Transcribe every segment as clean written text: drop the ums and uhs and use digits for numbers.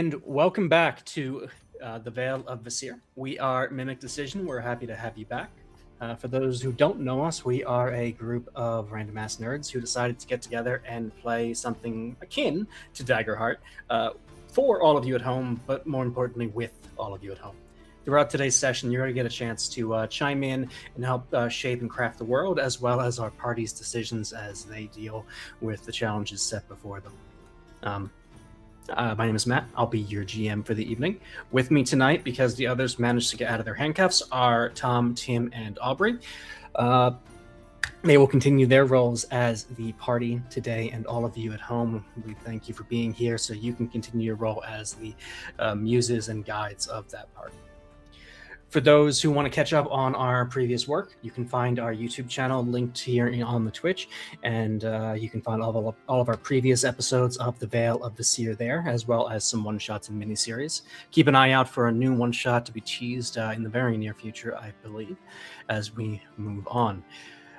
And welcome back to the Veil of Vesir. We are Mimic Decision. We're happy to have you back. For those who don't know us, we are a group of random ass nerds who decided to get together and play something akin to Daggerheart for all of you at home, but more importantly, with all of you at home. Throughout today's session, you're going to get a chance to chime in and help shape and craft the world, as well as our party's decisions as they deal with the challenges set before them. My name is Matt. I'll be your GM for the evening. With me tonight, because the others managed to get out of their handcuffs, are Tom, Tim, and Aubrey. They will continue their roles as the party today, and all of you at home, we thank you for being here so you can continue your role as the muses and guides of that party. For those who want to catch up on our previous work, you can find our YouTube channel linked here on the Twitch, and you can find all of our previous episodes of the Veil of Vesir there, as well as some one-shots and miniseries. Keep an eye out for a new one-shot to be teased in the very near future, I believe, as we move on.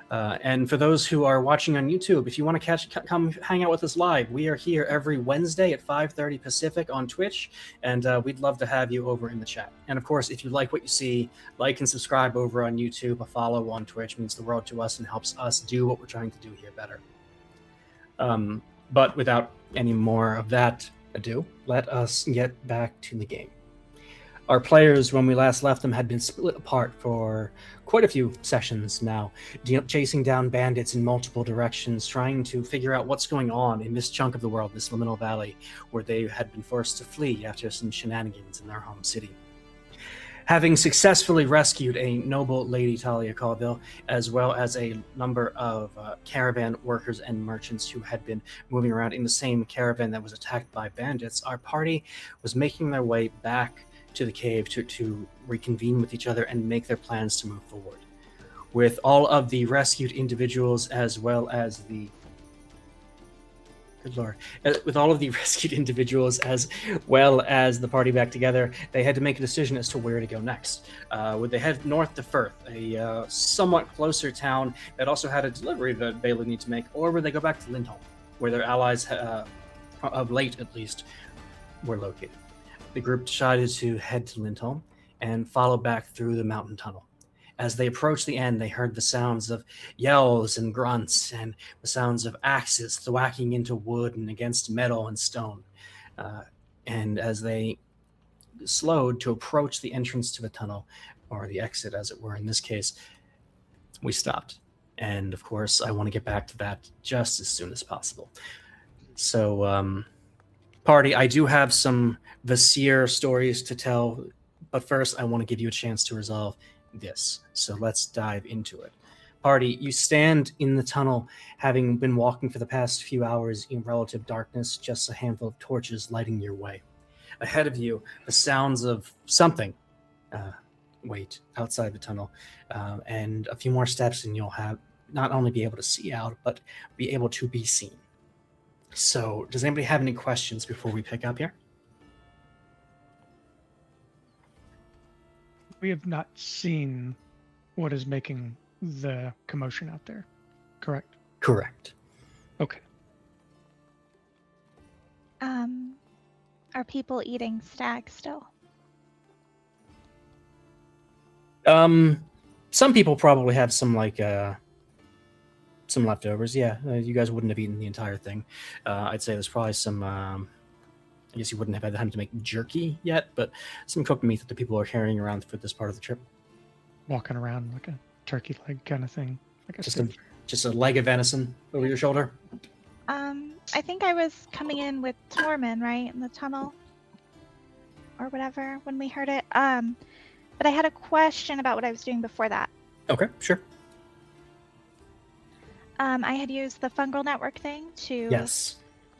And for those who are watching on YouTube, if you want to come hang out with us live, we are here every Wednesday at 5:30 Pacific on Twitch, and we'd love to have you over in the chat. And of course, if you like what you see, like and subscribe over on YouTube. A follow on Twitch means the world to us and helps us do what we're trying to do here better. But without any more of that ado, let us get back to the game. Our players, when we last left them, had been split apart for quite a few sessions now, chasing down bandits in multiple directions, trying to figure out what's going on in this chunk of the world, this liminal valley, where they had been forced to flee after some shenanigans in their home city. Having successfully rescued a noble Lady Talia Colville, as well as a number of caravan workers and merchants who had been moving around in the same caravan that was attacked by bandits, our party was making their way back to the cave to reconvene with each other and make their plans to move forward. With all of the rescued individuals as well as the with all of the rescued individuals as well as the party back together, they had to make a decision as to where to go next. Would they head north to Firth, a somewhat closer town that also had a delivery that they would need to make, or would they go back to Lindholm, where their allies, of late at least, were located? The group decided to head to Lindholm and follow back through the mountain tunnel. As they approached the end, they heard the sounds of yells and grunts and the sounds of axes thwacking into wood and against metal and stone. And as they slowed to approach the entrance to the tunnel, or the exit as it were in this case, we stopped. And of course, I want to get back to that just as soon as possible. So, party, I do have some Vesir stories to tell, but first I want to give you a chance to resolve this. So let's dive into it. Party, you stand in the tunnel, having been walking for the past few hours in relative darkness, just a handful of torches lighting your way. Ahead of you, the sounds of something wait outside the tunnel, and a few more steps and you'll have not only be able to see out, but be able to be seen. So, does anybody have any questions before we pick up here? We have not seen what is making the commotion out there, correct? Correct. Okay. Are people eating stag still? Some people probably have some leftovers. Yeah, you guys wouldn't have eaten the entire thing. I'd say there's probably some. I guess you wouldn't have had time to make jerky yet, but some cooked meat that the people are carrying around for this part of the trip. Walking around like a turkey leg kind of thing. Like just a leg of venison over your shoulder. I think I was coming in with Tormund, right, in the tunnel, or whatever, when we heard it. But I had a question about what I was doing before that. Okay, sure. I had used the fungal network thing to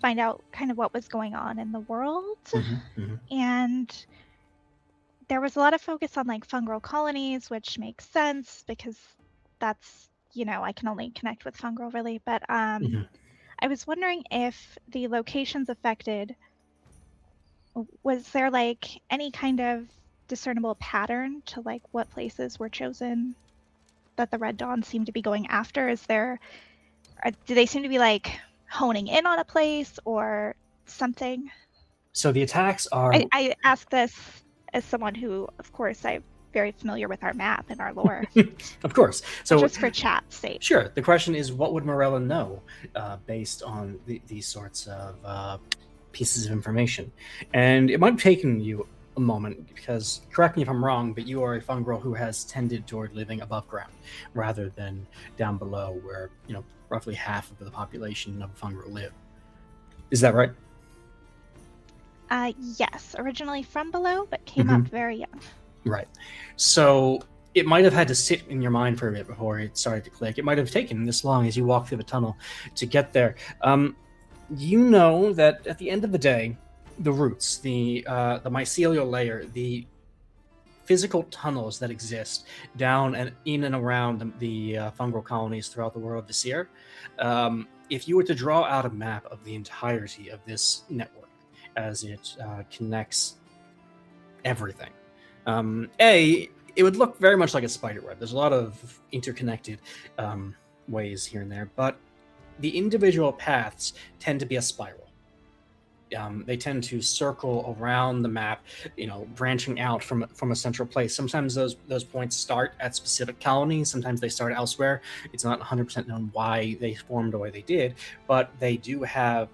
find out kind of what was going on in the world. And there was a lot of focus on like fungal colonies, which makes sense because that's, I can only connect with fungal really. But I was wondering if the locations affected, was there like any kind of discernible pattern to like what places were chosen that the Red Dawn seemed to be going after? Do they seem to be like honing in on a place or something? So the attacks are. I ask this as someone who, of course, I'm very familiar with our map and our lore. Of course. So just for chat's sake. Sure. The question is, what would Morella know based on these sorts of pieces of information? And it might have taken you a moment, because, correct me if I'm wrong, but you are a fungrel who has tended toward living above ground rather than down below, where roughly half of the population of fungrel live. Is that right? Yes. Originally from below, but came up very young. Right. So it might have had to sit in your mind for a bit before it started to click. It might have taken this long as you walk through the tunnel to get there. You know that at the end of the day, the roots, the mycelial layer, the physical tunnels that exist down and in and around the fungal colonies throughout the world of Vesir, if you were to draw out a map of the entirety of this network as it connects everything, it would look very much like a spider web. There's a lot of interconnected ways here and there, but the individual paths tend to be a spiral. They tend to circle around the map, branching out from a central place. Sometimes those points start at specific colonies. Sometimes they start elsewhere. It's not 100% known why they formed the way they did, but they do have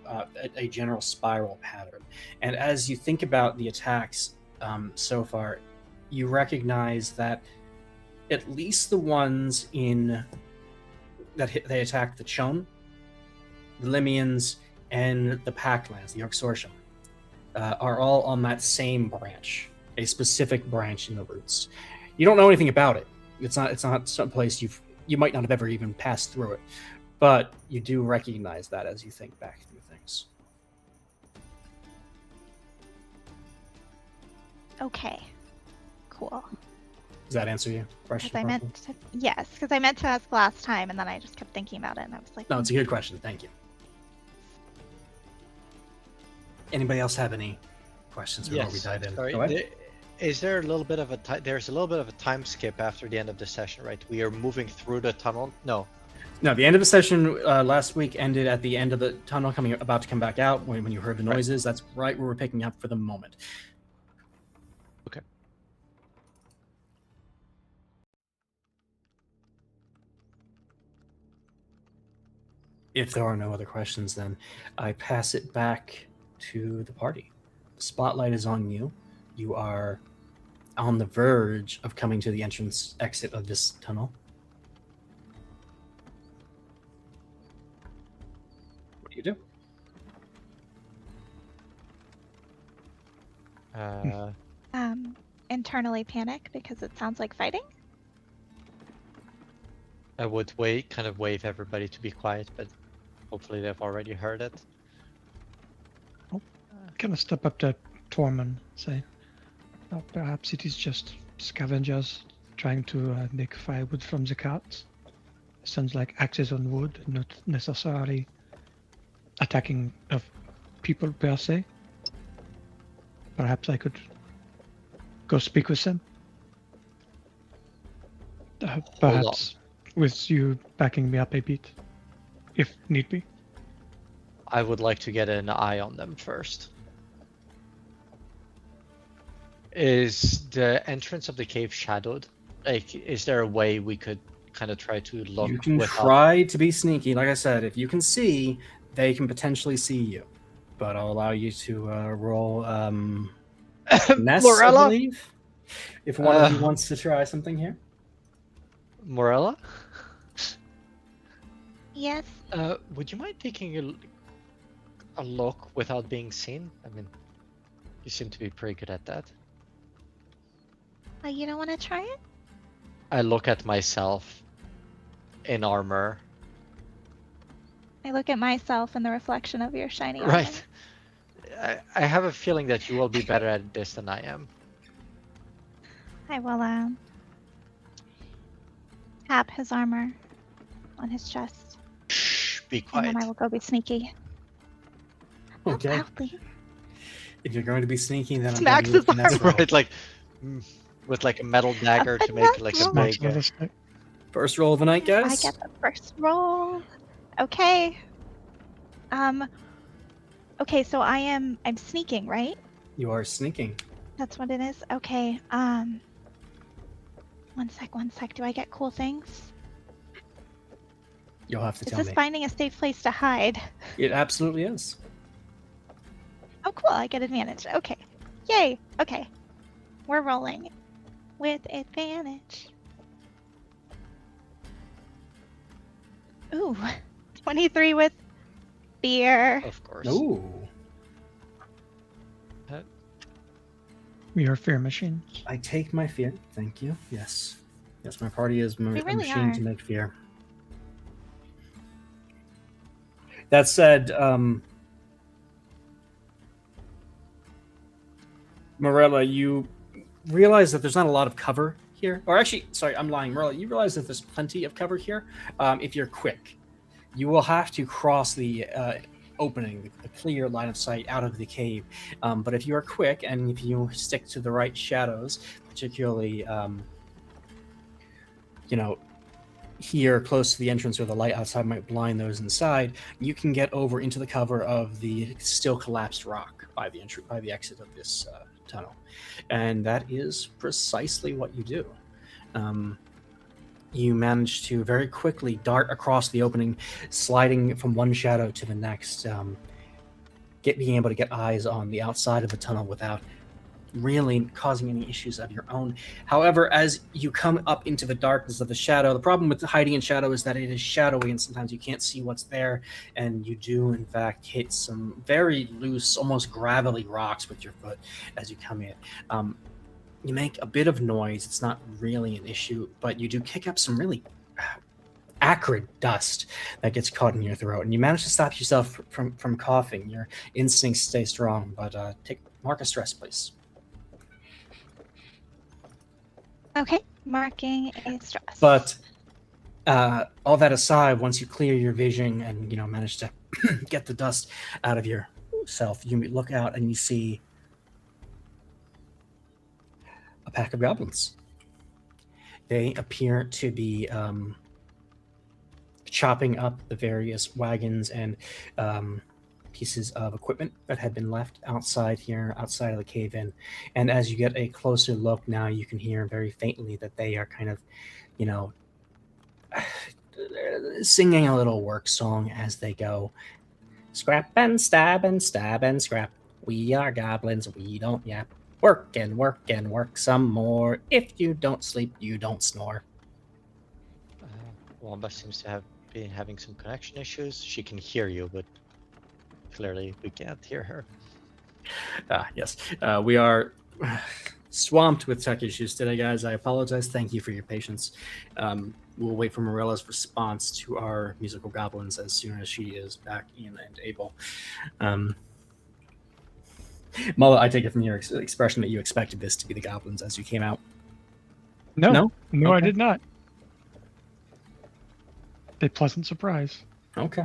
a general spiral pattern. And as you think about the attacks so far, you recognize that at least the ones that they attacked the Chon, the Limians, and the Packlands, the Yorksortium, are all on that same branch, a specific branch in the roots. You don't know anything about it. It's not some place you might not have ever even passed through it, but you do recognize that as you think back through things. Okay. Cool. Does that answer your question? Yes, because I meant to ask last time, and then I just kept thinking about it, and I was like, no, it's a good question. Thank you. Anybody else have any questions before we dive in? Sorry, is there a little bit of there's a little bit of a time skip after the end of the session, right? We are moving through the tunnel. No, the end of the session last week ended at the end of the tunnel, about to come back out when you heard the noises. Right. That's right where we're picking up for the moment. Okay. If there are no other questions, then I pass it back to the party. The spotlight is on you. You are on the verge of coming to the exit of this tunnel. What do you do? Internally panic because it sounds like fighting. I would kind of wave everybody to be quiet, but hopefully they've already heard it. Kind of step up to Tormund, say, perhaps it is just scavengers trying to make firewood from the carts. Sounds like axes on wood, not necessarily attacking of people per se. Perhaps I could go speak with them. Perhaps with you backing me up a bit, if need be. I would like to get an eye on them first. Is the entrance of the cave shadowed? Like, is there a way we could kind of try to look? You can try to be sneaky. Like I said, if you can see, they can potentially see you. But I'll allow you to roll Ness, Morella? I believe. If one of you wants to try something here. Morella? Yes. Would you mind taking a look without being seen? I mean, you seem to be pretty good at that. You don't want to try it? I look at myself in armor. I look at myself in the reflection of your shiny armor. Right. I have a feeling that you will be better at this than I am. I will tap his armor on his chest. Shh, be quiet. And then I will go be sneaky. Okay. Not loudly. If you're going to be sneaky, then Smacks I'm going to his armor. Right, like with like a metal dagger to make like a big. First roll of the night, guys. I get the first roll. Okay. Okay, so I'm sneaking, right? You are sneaking. That's what it is? Okay, one sec. Do I get cool things? You'll have to tell Is me. this finding a safe place to hide? It absolutely is. Oh, cool, I get advantage. Okay. Yay! Okay. We're rolling with advantage. Ooh, 23 with fear. Of course. Ooh. We are fear machines. I take my fear. Thank you. Yes. Yes, my party is a really machine are. to make fear. That said, Morella, you realize that there's not a lot of cover here. Or actually, sorry, I'm lying. Morella, you realize that there's plenty of cover here if you're quick. You will have to cross the opening, the clear line of sight out of the cave. But if you are quick and if you stick to the right shadows, particularly, here close to the entrance where the light outside might blind those inside, you can get over into the cover of the still collapsed rock by the exit of this tunnel. And that is precisely what you do. You manage to very quickly dart across the opening, sliding from one shadow to the next, being able to get eyes on the outside of the tunnel without really causing any issues of your own. However, as you come up into the darkness of the shadow, the problem with hiding in shadow is that it is shadowy and sometimes you can't see what's there, and you do in fact hit some very loose, almost gravelly rocks with your foot as you come in. You make a bit of noise. It's not really an issue, but you do kick up some really acrid dust that gets caught in your throat, and you manage to stop yourself from coughing. Your instincts stay strong, but mark a stress, please. Okay, marking a stress. But all that aside, once you clear your vision and manage to get the dust out of yourself, you look out and you see a pack of goblins. They appear to be chopping up the various wagons and pieces of equipment that had been left outside of the cave-in. And as you get a closer look now, you can hear very faintly that they are kind of, singing a little work song as they go. Scrap and stab and stab and scrap. We are goblins, we don't yap. Work and work and work some more. If you don't sleep, you don't snore. Wamba seems to have been having some connection issues. She can hear you, but clearly we can't hear her. Yes. We are swamped with tech issues today, guys. I apologize. Thank you for your patience. We'll wait for Morella's response to our musical goblins as soon as she is back in and able. Mullah, I take it from your expression that you expected this to be the goblins as you came out. No, Okay. I did not. A pleasant surprise. Okay.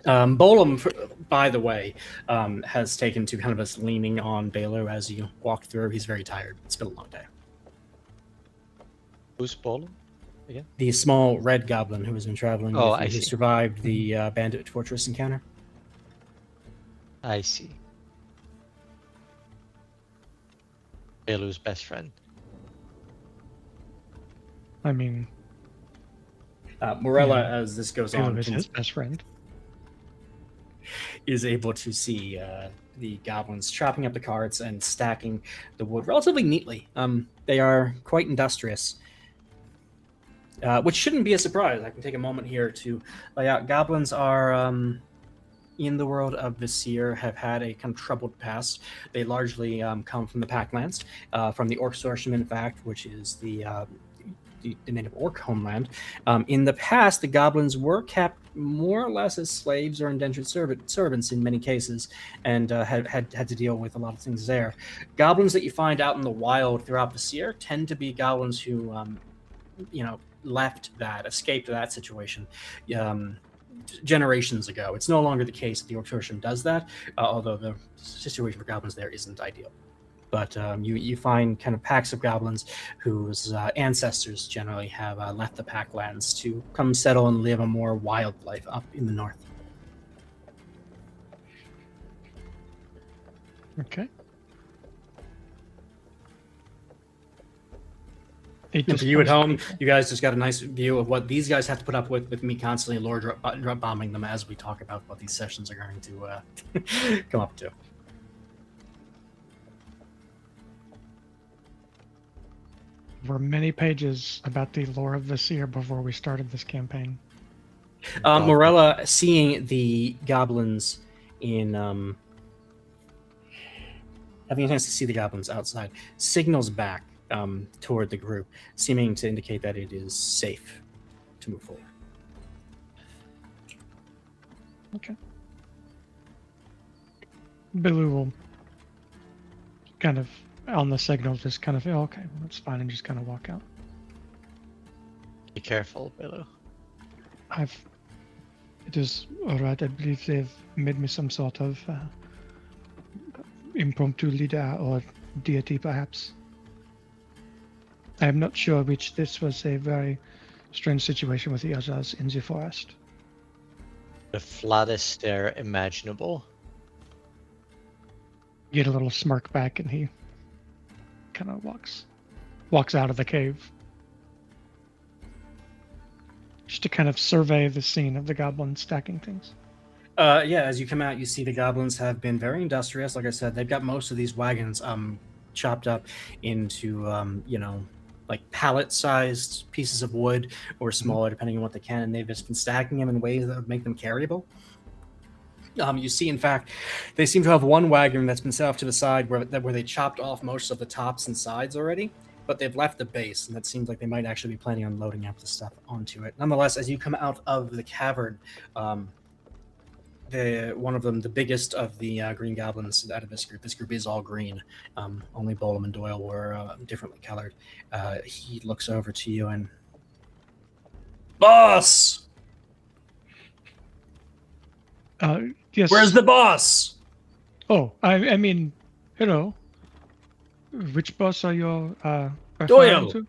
Bolum, by the way, has taken to kind of us leaning on Baylor as you walk through. He's very tired. It's been a long day. Who's Bolum again? The small red goblin who has been traveling Oh, with I you, who see. survived the bandit fortress encounter. I see. Belu's best friend. I mean, Morella, Yeah. as this goes Caleb on, is his best friend. is able to see the goblins chopping up the carts and stacking the wood relatively neatly. They are quite industrious, which shouldn't be a surprise. I can take a moment here to lay out. Goblins are, in the world of Vesir, have had a kind of troubled past. They largely come from the Packlands, from the Orc-Sorsham, in fact, which is the native Orc homeland. In the past, the goblins were kept more or less as slaves or indentured servants in many cases, and had to deal with a lot of things there. Goblins that you find out in the wild throughout Vesir tend to be goblins who, escaped that situation generations ago. It's no longer the case that the Orc-Sorsham does that, although the situation for goblins there isn't ideal. But you find kind of packs of goblins whose ancestors generally have left the Packlands to come settle and live a more wild life up in the north. Okay. And for you at home, you guys just got a nice view of what these guys have to put up with me constantly Lord drop bombing them as we talk about what these sessions are going to come up to. There were many pages about the lore of Vesir before we started this campaign. Morella, seeing the goblins in having a chance to see the goblins outside, signals back toward the group, seeming to indicate that it is safe to move forward. Okay. Billy will kind of, on the signal, just kind of, oh, okay, that's fine, and just kind of walk out. Be careful, Billu. It is alright, I believe they've made me some sort of impromptu leader or deity, perhaps. I am not sure which. This was a very strange situation with the others in the forest. The flattest stare imaginable. Get a little smirk back, and he kind of walks out of the cave. Just to kind of survey the scene of the goblins stacking things. Yeah, as you come out, you see the goblins have been very industrious. Like I said, they've got most of these wagons chopped up into, like pallet-sized pieces of wood or smaller, depending on what they can, and they've just been stacking them in ways that would make them carryable. You see, in fact, they seem to have one wagon that's been set off to the side where they chopped off most of the tops and sides already, but they've left the base, and that seems like they might actually be planning on loading up the stuff onto it. Nonetheless, as you come out of the cavern, one of them, the biggest of the green goblins out of this group is all green. Only Bolum and Doyle were differently colored. He looks over to you and, boss! Yes. Where's the boss? Oh, I mean, hello. Which boss are you referring Doyle. to?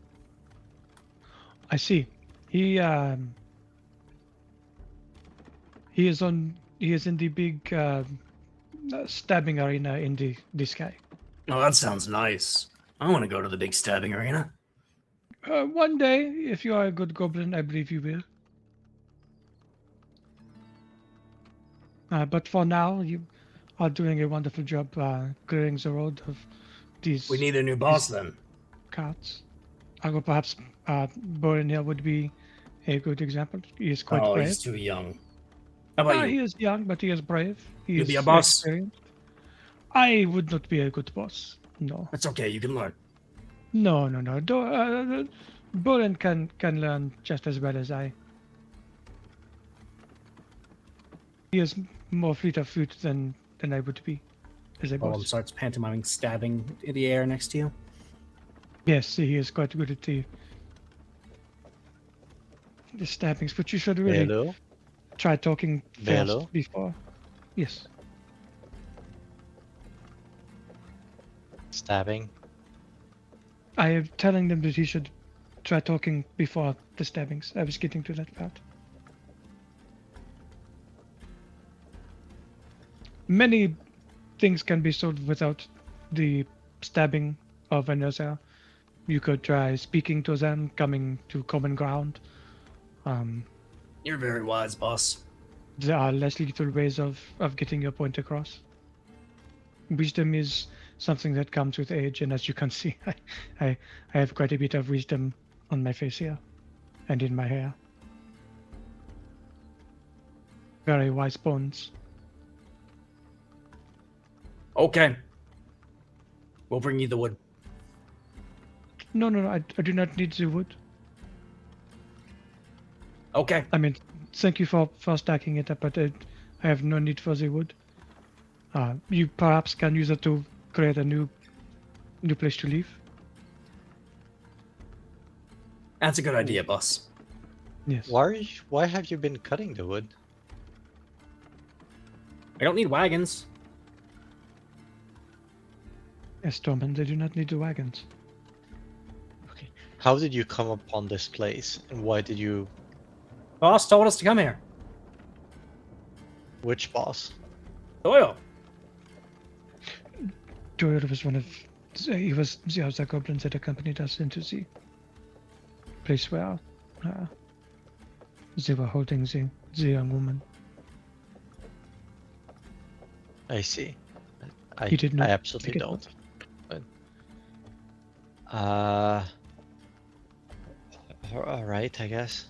I see. He is in the big stabbing arena in the sky. Oh, that sounds nice. I want to go to the big stabbing arena. One day, if you are a good goblin, I believe you will. But for now, you are doing a wonderful job clearing the road of these. We need a new boss then. Carts. I will perhaps Borin here would be a good example. He is quite brave. He's too young. How about you? He is young, but he is brave. He You'd is be a boss? experienced. I would not be a good boss. No. That's okay. You can learn. No. Borin can learn just as well as I. He is more fleet of foot than I would be as a boss. Bolum starts pantomiming stabbing in the air next to you. Yes, he is quite good at the stabbings, but you should really Hello? try talking Hello? fast before. Yes. Stabbing. I am telling them that he should try talking before the stabbings. I was getting to that part. Many things can be solved without the stabbing of another. You could try speaking to them, coming to common ground. You're very wise, boss. There are less lethal ways of getting your point across. Wisdom is something that comes with age, and as you can see, I have quite a bit of wisdom on my face here and in my hair. Very wise bones. Okay. We'll bring you the wood. No, I do not need the wood. Okay. I mean, thank you for stacking it up, but I have no need for the wood. You perhaps can use it to create a new place to live. That's a good idea, boss. Yes. Why have you been cutting the wood? I don't need wagons. Yes, Tormund, they do not need the wagons. Okay. How did you come upon this place, and why did you... Boss told us to come here. Which boss? Doyle. Doyle was one of he was the other goblins that accompanied us into the place where they were holding the young woman. I see. You did not I absolutely take it don't. But, all right, I guess.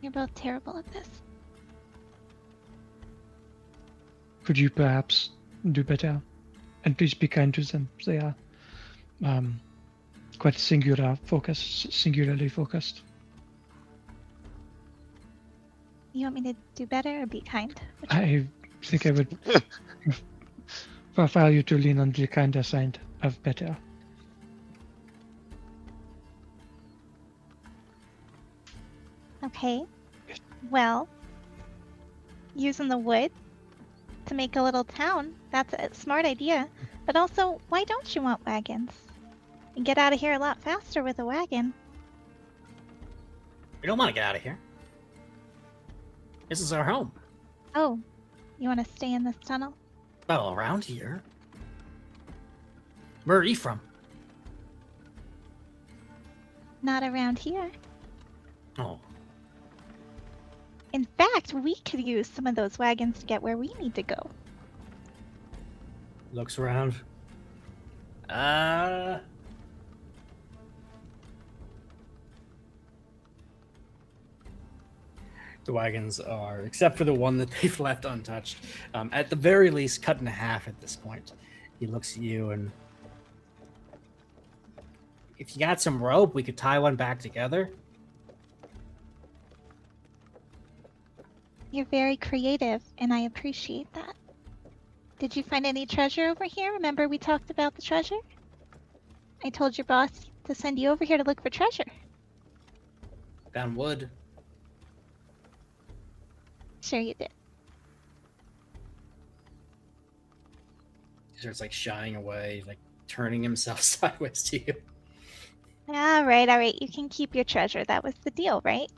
You're both terrible at this. Could you perhaps do better? And please be kind to them. They are quite singularly focused. You want me to do better or be kind? I think I would prefer you to lean on the kinder side of better. Okay. Well, using the wood to make a little town, that's a smart idea. But also, why don't you want wagons? You can get out of here a lot faster with a wagon. We don't want to get out of here. This is our home. Oh, you want to stay in this tunnel? Well, around here. Where are you from? Not around here. Oh, In fact, we could use some of those wagons to get where we need to go. looks around. The wagons are, except for the one that they've left untouched, at the very least cut in half at this point. He looks at you and... If you got some rope, we could tie one back together. You're very creative, and I appreciate that. Did you find any treasure over here? Remember we talked about the treasure? I told your boss to send you over here to look for treasure. Found wood. Sure you did. He starts like shying away, like turning himself sideways to you. All right. You can keep your treasure. That was the deal, right?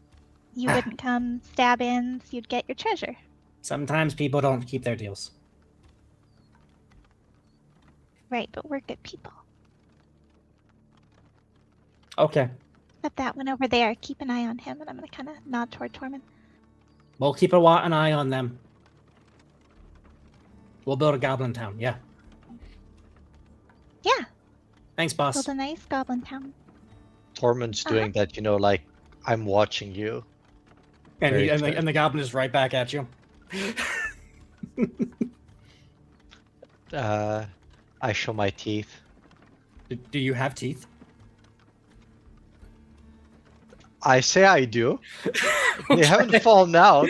You wouldn't come stab-ins. You'd get your treasure. Sometimes people don't keep their deals. Right, but we're good people. Okay. Except that one over there. Keep an eye on him, and I'm going to kind of nod toward Tormund. We'll keep an eye on them. We'll build a goblin town, yeah. Yeah, Thanks, boss. build a nice goblin town. Tormund's doing that, like, I'm watching you. And, Very and the goblin is right back at you. I show my teeth. Do you have teeth? I say I do. They haven't fallen out.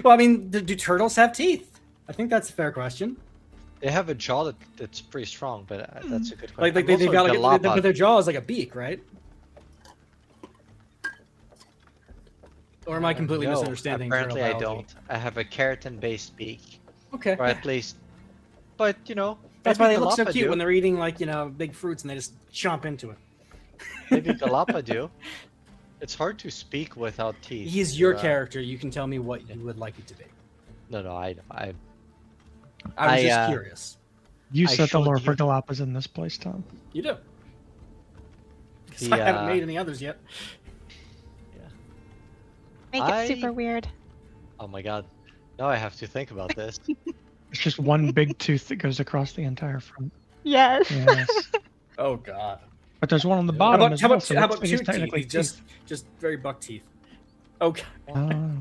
Well, I mean, do turtles have teeth? I think that's a fair question. They have a jaw that's pretty strong, but that's a good question. Like they've got but their jaw is like a beak, right? Or am I completely No, misunderstanding? Apparently turtle I biology? don't. I have a keratin-based beak, Okay. or at least. But That's why maybe they look so Galapa cute do. when they're eating like big fruits and they just chomp into it. Maybe Galapa do. It's hard to speak without teeth. He's your character. You can tell me what you would like it to be. No, I I was just I, curious. You I set the showed lore you- for Galapas in this place, Tom. You do. Because The, I haven't made any others yet. Make it super weird. Oh my god. Now I have to think about this. It's just one big tooth that goes across the entire front. Yes. Yes. Oh god. But there's one on the How bottom about, as how well. about, so how that's about two teeth? technically Just very buck teeth. Okay. Oh.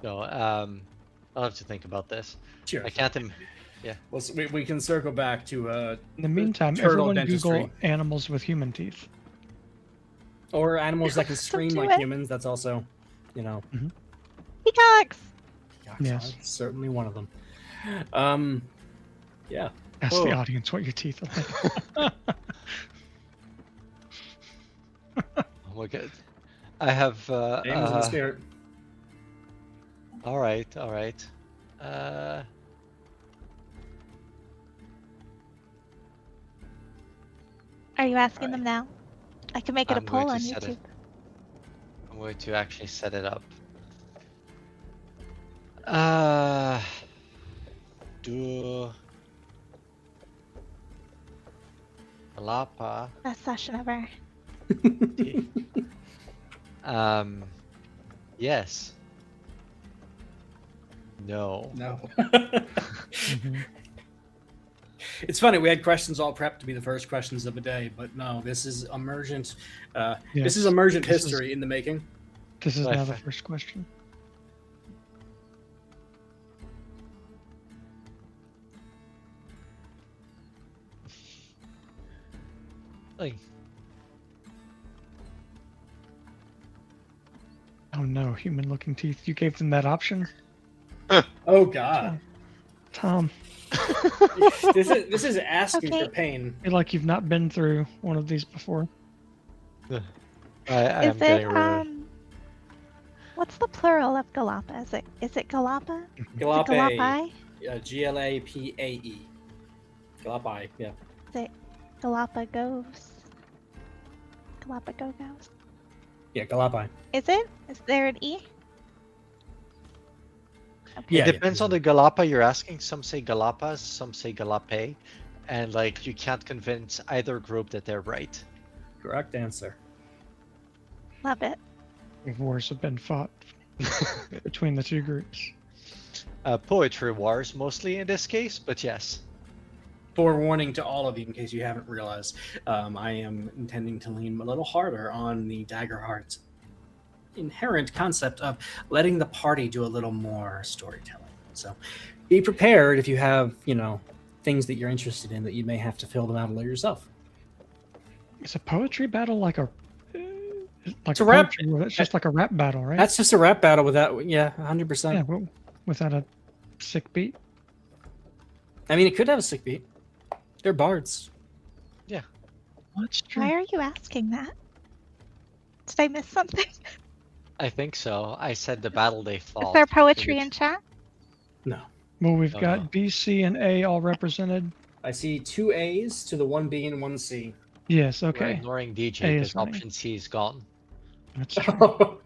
No, I'll have to think about this. Sure. I can't. Well, so we can circle back to In the meantime, turtle everyone dentistry. Google animals with human teeth. or animals that can scream do like it. humans. That's also, Peacocks. peacocks Yes. are certainly one of them. Yeah. Ask Whoa. the audience what your teeth are like. Oh my god. I have. Names in the spirit. All right. Are you asking them now? I can make it a I'm going poll to on set YouTube. I'm going to actually set it up. Do Galapa. Best session ever. Yes. No. No. Mhm. It's funny, we had questions all prepped to be the first questions of the day, but no, this is emergent. This is Yes, emergent this is- history in the making. This is Right. now the first question. Like, Oh no, human-looking teeth. You gave them that option, Oh God, Tom. this is asking Okay. for pain. I feel like you've not been through one of these before. I am Is it getting what's the plural of Galapa? Is it Galapa? Galapae. Galapai? Glapae. Galapae. Yeah. Is it Galapagos? Galapagos? Yeah. Galapae. Is it? Is there an E? Yeah. It depends on the Galapa you're asking. Some say Galapas, some say Galapae, and like you can't convince either group that they're right. Correct answer. Love it. Wars have been fought between the two groups. Poetry wars mostly in this case, but yes. Forewarning to all of you, in case you haven't realized, I am intending to lean a little harder on the Daggerheart's inherent concept of letting the party do a little more storytelling. So be prepared if you have, things that you're interested in that you may have to fill them out a little yourself. Is a poetry battle like a It's a rap- poetry- It's just like a rap battle, right? That's just a rap battle without, 100%. yeah, well, without a sick beat. I mean, it could have a sick beat. They're bards. That's true. Why are you asking that? Did I miss something? I think so. I said the battle they Is fought. there poetry Figured- in chat? No. Well, we've Oh, got no. B, C, and A all represented. I see 2 A's to the 1 B and 1 C. Yes, We're okay. ignoring A DJ is because winning. option C is gone. That's true.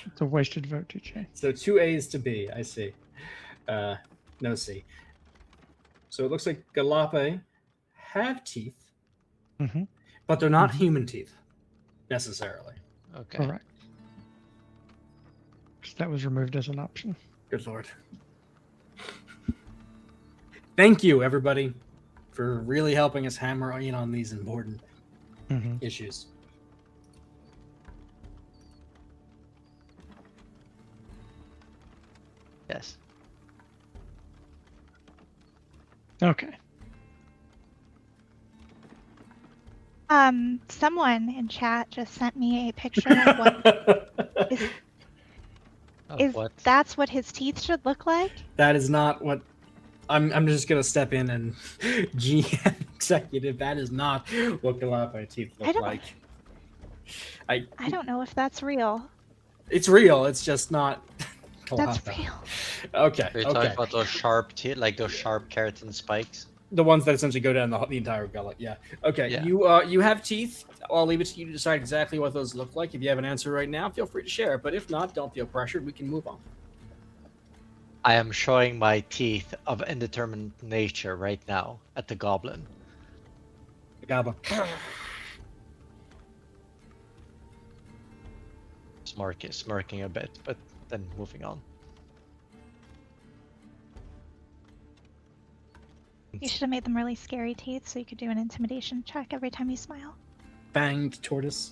It's a wasted vote, TJ. So 2 A's to B, I see. No C. So it looks like Galapae have teeth, Mm-hmm. but they're not Mhm. human teeth, necessarily. Okay. Correct. So that was removed as an option. Good lord. Thank you, everybody, for really helping us hammer in on these important Mm-hmm. issues. Yes. Okay. Someone in chat just sent me a picture of what is What? that's what his teeth should look like? That is not what I'm just gonna step in and GM executive. That is not what Galapae teeth I look don't- like. I don't know if that's real. It's real. It's just not. That's Galapae. real. Okay. Are you Okay. talking about those sharp teeth, like those sharp keratin spikes? The ones that essentially go down the entire gullet. Yeah. Okay. Yeah. You have teeth. I'll leave it to you to decide exactly what those look like. If you have an answer right now, feel free to share it. But if not, don't feel pressured. We can move on. I am showing my teeth of indeterminate nature right now at the goblin. Gaba. Smirking a bit, but then moving on. You should have made them really scary teeth so you could do an intimidation check every time you smile. Fanged tortoise.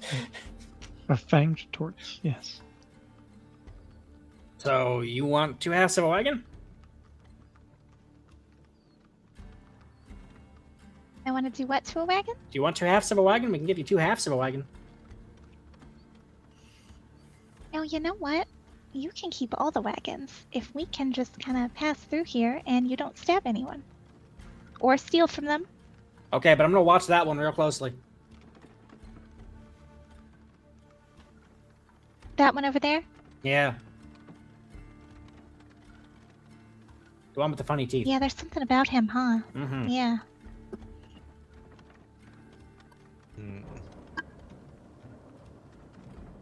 A fanged tortoise. Yes. So you want 2 halves of a wagon? I want to do what to a wagon? Do you want 2 halves of a wagon? We can give you 2 halves of a wagon. Oh, you know what? You can keep all the wagons if we can just kind of pass through here and you don't stab anyone. Or steal from them. Okay, but I'm gonna watch that one real closely. That one over there? Yeah. The one with the funny teeth. Yeah, there's something about him, huh? Mm-hmm. Yeah.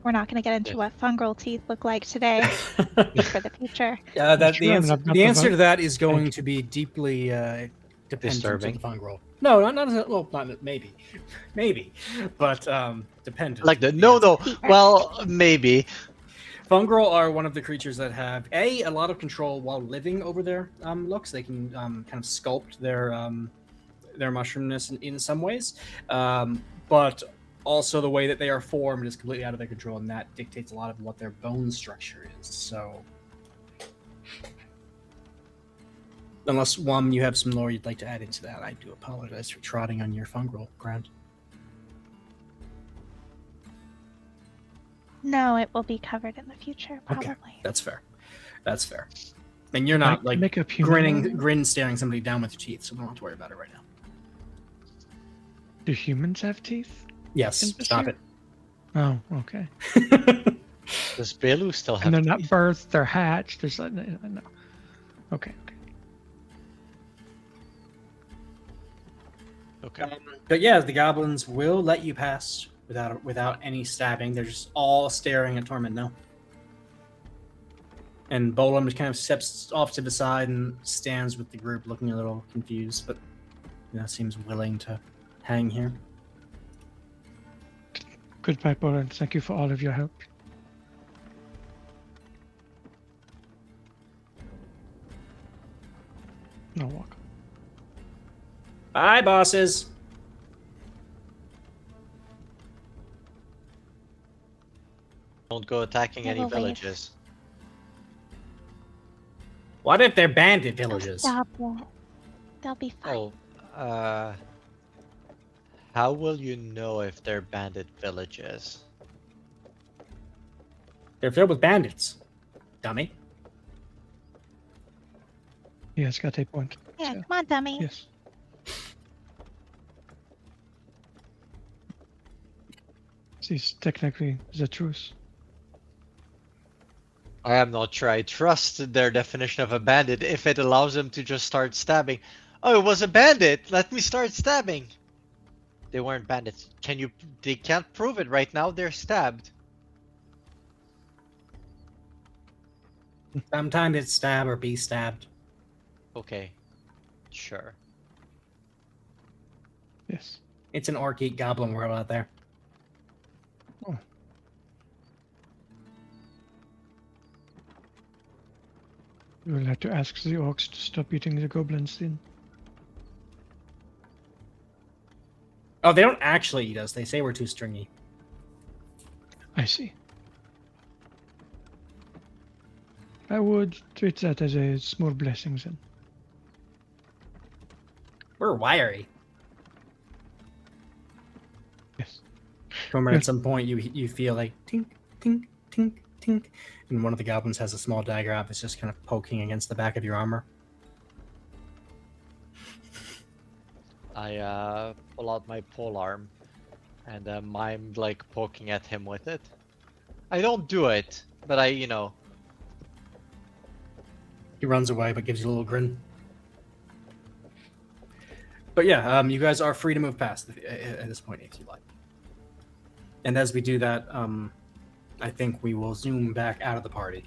We're not going to get into what fungal teeth look like today for the future. The answer to that is going to be deeply dependent Disturbing. to the fungal. No, not maybe, but dependent. Like no. Well, maybe. Fungal are one of the creatures that have a lot of control while living over their looks. They can kind of sculpt their mushroomness in some ways, but also the way that they are formed is completely out of their control, and that dictates a lot of what their bone structure is. So, unless you have some lore you'd like to add into that, I do apologize for trotting on your fungal, Grant. No, it will be covered in the future, probably. Okay, that's fair. And you're not like grin staring somebody down with your teeth, so we don't have to worry about it right now. Do humans have teeth? Yes, stop it. Oh, okay. Does Belu still have And they're teeth? not birthed, they're hatched. There's no. Okay. But yeah, the goblins will let you pass without any stabbing. They're just all staring at Tormund now. And Bolam just kind of steps off to the side and stands with the group, looking a little confused, but seems willing to hang here. Goodbye, Bolam. Thank you for all of your help. No walk. Bye, bosses. Don't go attacking any Never leave. villages. What if they're bandit villages? Stop it. They'll be fine. Oh, how will you know if they're bandit villages? They're filled with bandits, dummy. Yes, got a point. Yeah, So, come on, dummy. yes. This technically is a truce. I am not sure I trust their definition of a bandit if it allows them to just start stabbing. Oh, it was a bandit! Let me start stabbing! They weren't bandits. They can't prove it right now, they're stabbed. Sometimes it's stab or be stabbed. Okay. Sure. Yes. It's an orc eat goblin world out there. Oh. We will have to ask the orcs to stop eating the goblins then. Oh, they don't actually eat us. They say we're too stringy. I see. I would treat that as a small blessing then. We're wiry. Yes. Remember, Yeah. at some point you feel like tink, tink, tink, tink, and one of the goblins has a small dagger out that's just kind of poking against the back of your armor. I pull out my polearm and mime like poking at him with it. I don't do it, but He runs away, but gives you a little grin. But yeah, you guys are free to move past at this point if you like. And as we do that, I think we will zoom back out of the party.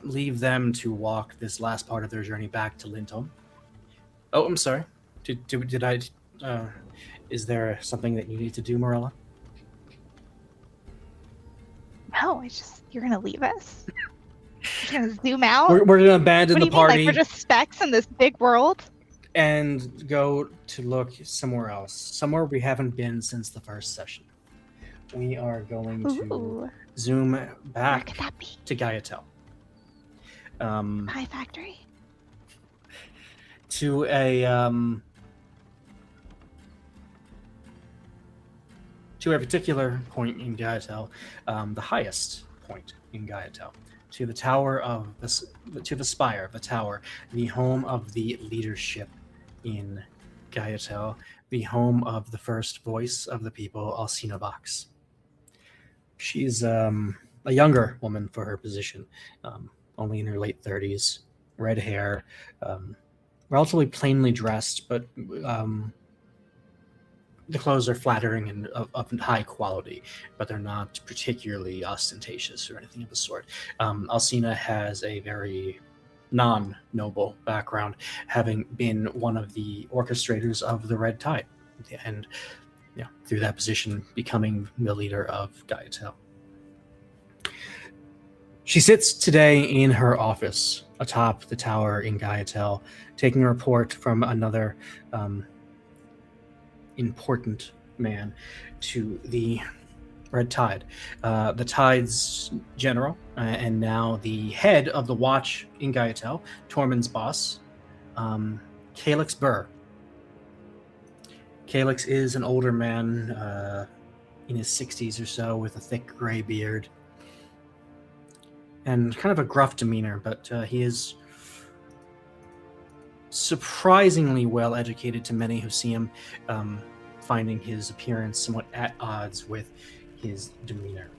Leave them to walk this last part of their journey back to Linton. Oh, I'm sorry. Did I? Is there something that you need to do, Morella? No, you're gonna leave us. You're gonna zoom out. We're gonna abandon What do the you mean? party Like we're just specks in this big world? and go to look somewhere else, somewhere we haven't been since the first session. We are going to Ooh, zoom where back could that be? to Gaiatel. Pie factory. To a particular point in Gaiatel, the highest point in Gaiatel, to the tower of to the spire of the tower, the home of the leadership in Gaiatel, the home of the first voice of the people, Alcina Vox. She's a younger woman for her position, only in her late 30s, red hair, relatively plainly dressed, but the clothes are flattering and of high quality, but they're not particularly ostentatious or anything of the sort. Alcina has a very non-noble background, having been one of the orchestrators of the Red Tide, and through that position, becoming the leader of Gaiatel. She sits today in her office atop the tower in Gaiatel, taking a report from another important man to the Red Tide, the Tide's general, and now the head of the watch in Gaiatel, Tormund's boss, Calix Burr. Calix is an older man in his 60s or so, with a thick gray beard and kind of a gruff demeanor, but he is surprisingly well educated to many who see him, finding his appearance somewhat at odds with his demeanor.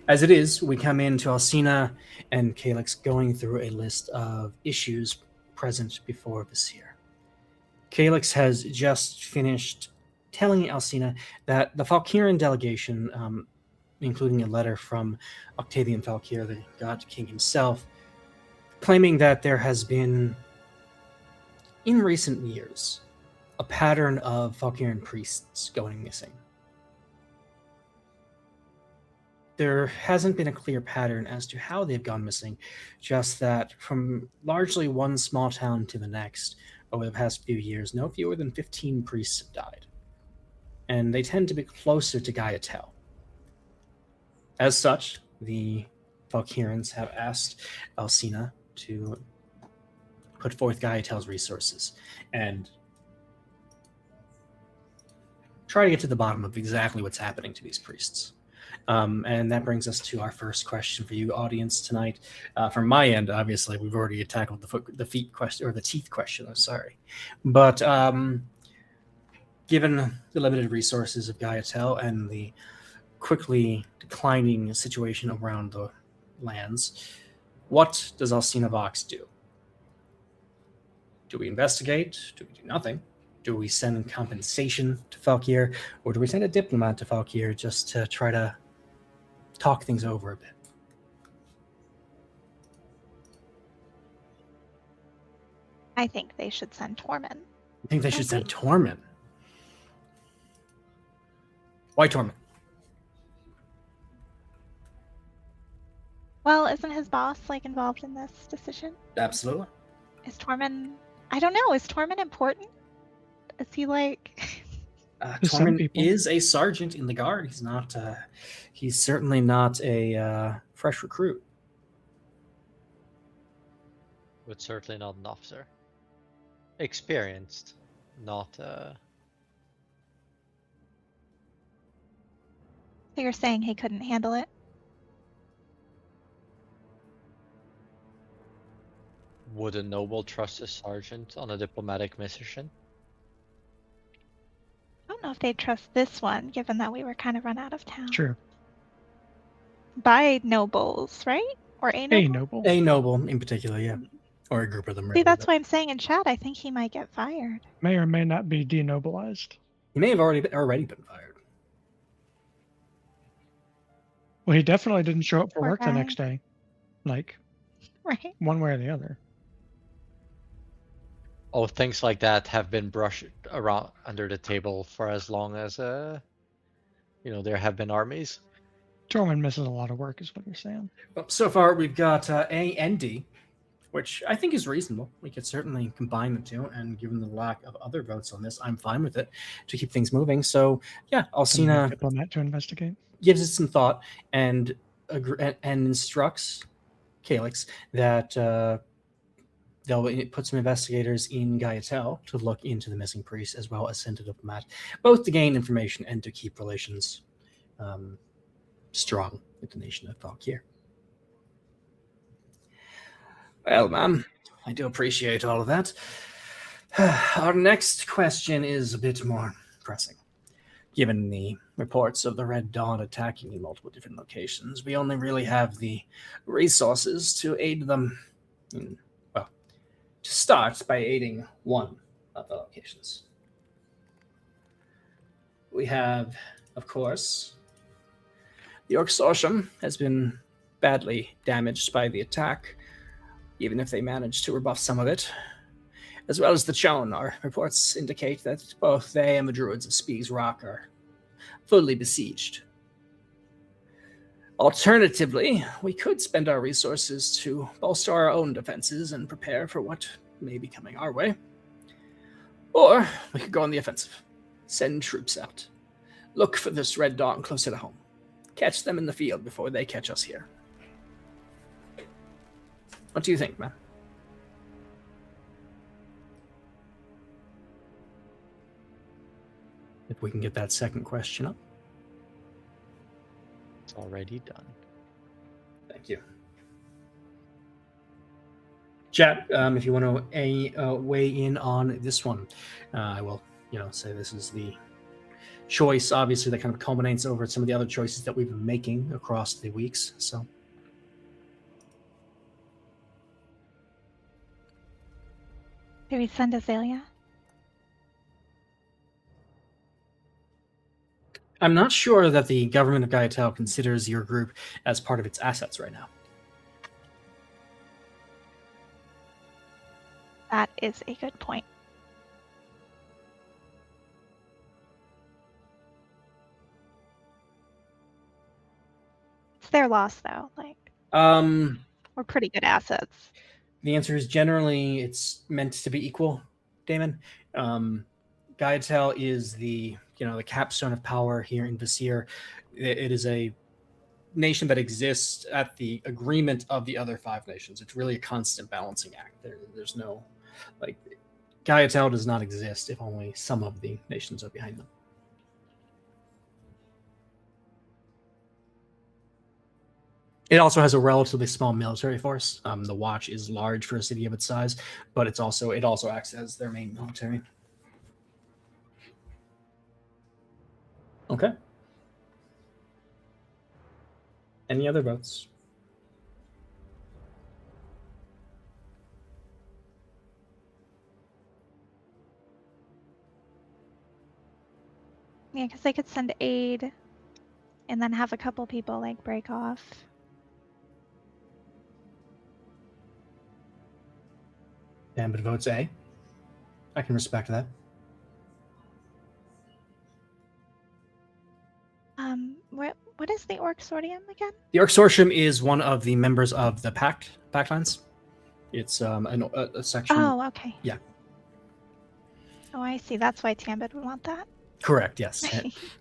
As it is, we come into Alcina and Calix going through a list of issues present before Vesir. Calix has just finished telling Alcina that the Valkyrian delegation, including a letter from Octavian Valkyr, the God King himself, claiming that there has been, in recent years, a pattern of Valkyrian priests going missing. There hasn't been a clear pattern as to how they've gone missing, just that from largely one small town to the next, over the past few years, no fewer than 15 priests have died. And they tend to be closer to Gaiatel. As such, the Valkyrians have asked Alcina to put forth Gaiatel's resources and try to get to the bottom of exactly what's happening to these priests. And that brings us to our first question for you, audience, tonight. From my end, obviously, we've already tackled the feet question, or the teeth question. I'm sorry, but given the limited resources of Gaiatel and the quickly declining situation around the lands, what does Alcina Vox do? Do we investigate? Do we do nothing? Do we send compensation to Valkyr, or do we send a diplomat to Valkyr just to try to talk things over a bit? I think they should send Tormund. I think they should send Tormund. Why Tormund? Well, isn't his boss involved in this decision? Absolutely. Is Tormund? I don't know. Is Tormund important? Is he Tormund is a sergeant in the guard. He's not. He's certainly not a fresh recruit. But certainly not an officer. Experienced, not. So you're saying he couldn't handle it? Would a noble trust a sergeant on a diplomatic mission? I don't know if they'd trust this one, given that we were kind of run out of town. True. By nobles, right? Or a noble? A noble. A noble in particular, yeah. Or a group of them. See, really, that's why I'm saying in chat, I think he might get fired. May or may not be denobilized. He may have already been fired. Well, he definitely didn't show up for Poor work guy. the next day. Right. One way or the other. Oh, things like that have been brushed around under the table for as long as there have been armies. Tormund misses a lot of work, is what you're saying. Well, so far, we've got A and D, which I think is reasonable. We could certainly combine the two, and given the lack of other votes on this, I'm fine with it to keep things moving. So, yeah, Alcina Diplomat to investigate. gives it some thought and instructs Calix that they'll put some investigators in Gaiatel to look into the missing priest, as well as send a diplomat, both to gain information and to keep relations strong with the nation of Valkyr. Well, ma'am, I do appreciate all of that. Our next question is a bit more pressing. Given the reports of the Red Dawn attacking in multiple different locations, we only really have the resources to aid them in, well, to start by aiding one of the locations. we have, of course, the Orc has been badly damaged by the attack, even if they managed to rebuff some of it. As well as the Chone, our reports indicate that both they and the Druids of Spees Rock are fully besieged. Alternatively, we could spend our resources to bolster our own defenses and prepare for what may be coming our way. Or we could go on the offensive, send troops out, look for this Red Dawn closer to home, catch them in the field before they catch us here. What do you think, man? If we can get that second question up. It's already done. Thank you. Chat, if you want to weigh in on this one, I will, say this is the choice, obviously, that kind of culminates over some of the other choices that we've been making across the weeks. So, do we send Azalea? I'm not sure that the government of Gaiatel considers your group as part of its assets right now. That is a good point. It's their loss, though. We're pretty good assets. The answer is generally it's meant to be equal, Damon. Gaiatel is the capstone of power here in Vesir. It is a nation that exists at the agreement of the other 5 nations. It's really a constant balancing act. There's no, Gaiatel does not exist if only some of the nations are behind them. It also has a relatively small military force. The Watch is large for a city of its size, but it also acts as their main military. Okay. Any other votes? Yeah, because they could send aid and then have a couple people break off. Gambit votes A. I can respect that. What is the Orc-Sortium again? The Orc-Sortium is one of the members of the Pactlines. It's a section. Oh, okay. Yeah. Oh, I see. That's why Tambid would want that. Correct, yes.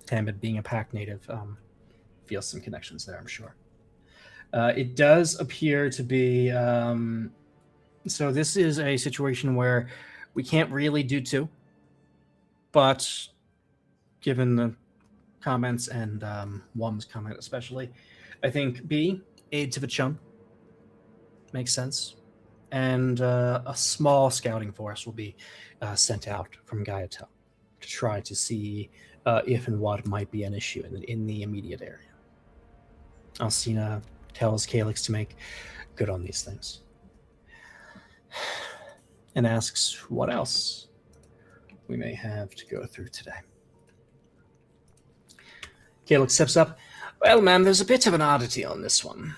Tambid, being a Pact native, feels some connections there, I'm sure. It does appear to be... so this is a situation where we can't really do 2, but given the comments and Wum's comment especially, I think B, aid to the Chum, makes sense. And a small scouting force will be sent out from Gaiatel to try to see if and what might be an issue in the immediate area. Alcina tells Calyx to make good on these things. And asks what else we may have to go through today. Calyx steps up. Well, ma'am, there's a bit of an oddity on this one.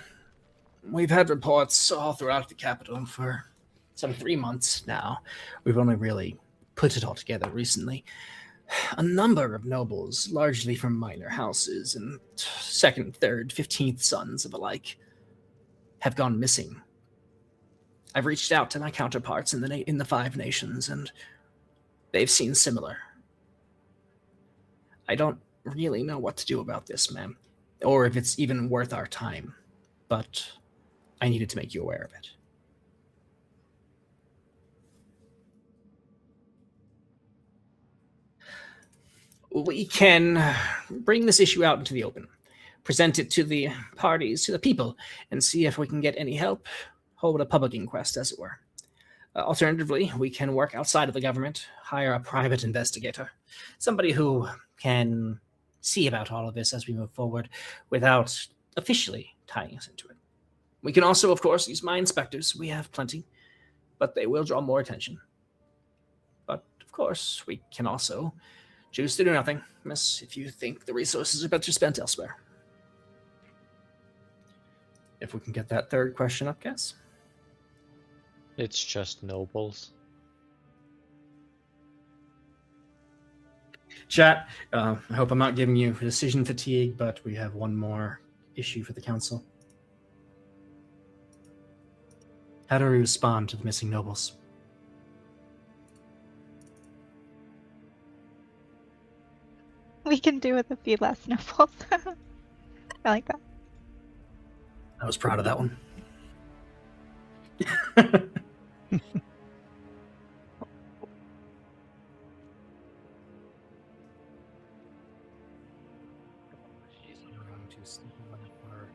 We've had reports all throughout the capital for some 3 months now. We've only really put it all together recently. A number of nobles, largely from minor houses, and 2nd, 3rd, 15th sons of the like, have gone missing. I've reached out to my counterparts in the 5 nations, and they've seen similar. I don't really know what to do about this, ma'am, or if it's even worth our time, but I needed to make you aware of it. We can bring this issue out into the open, present it to the parties, to the people, and see if we can get any help, hold a public inquest, as it were. Alternatively, we can work outside of the government, hire a private investigator, somebody who can see about all of this as we move forward without officially tying us into it. We can also, of course, use my inspectors. We have plenty, but they will draw more attention. But, of course, we can also choose to do nothing, miss, if you think the resources are better spent elsewhere. If we can get that third question up, guess. It's just nobles. Chat, I hope I'm not giving you decision fatigue, but we have one more issue for the council. How do we respond to the missing nobles? We can do with a few less nobles. I like that. I was proud of that one. I'm going to sleep for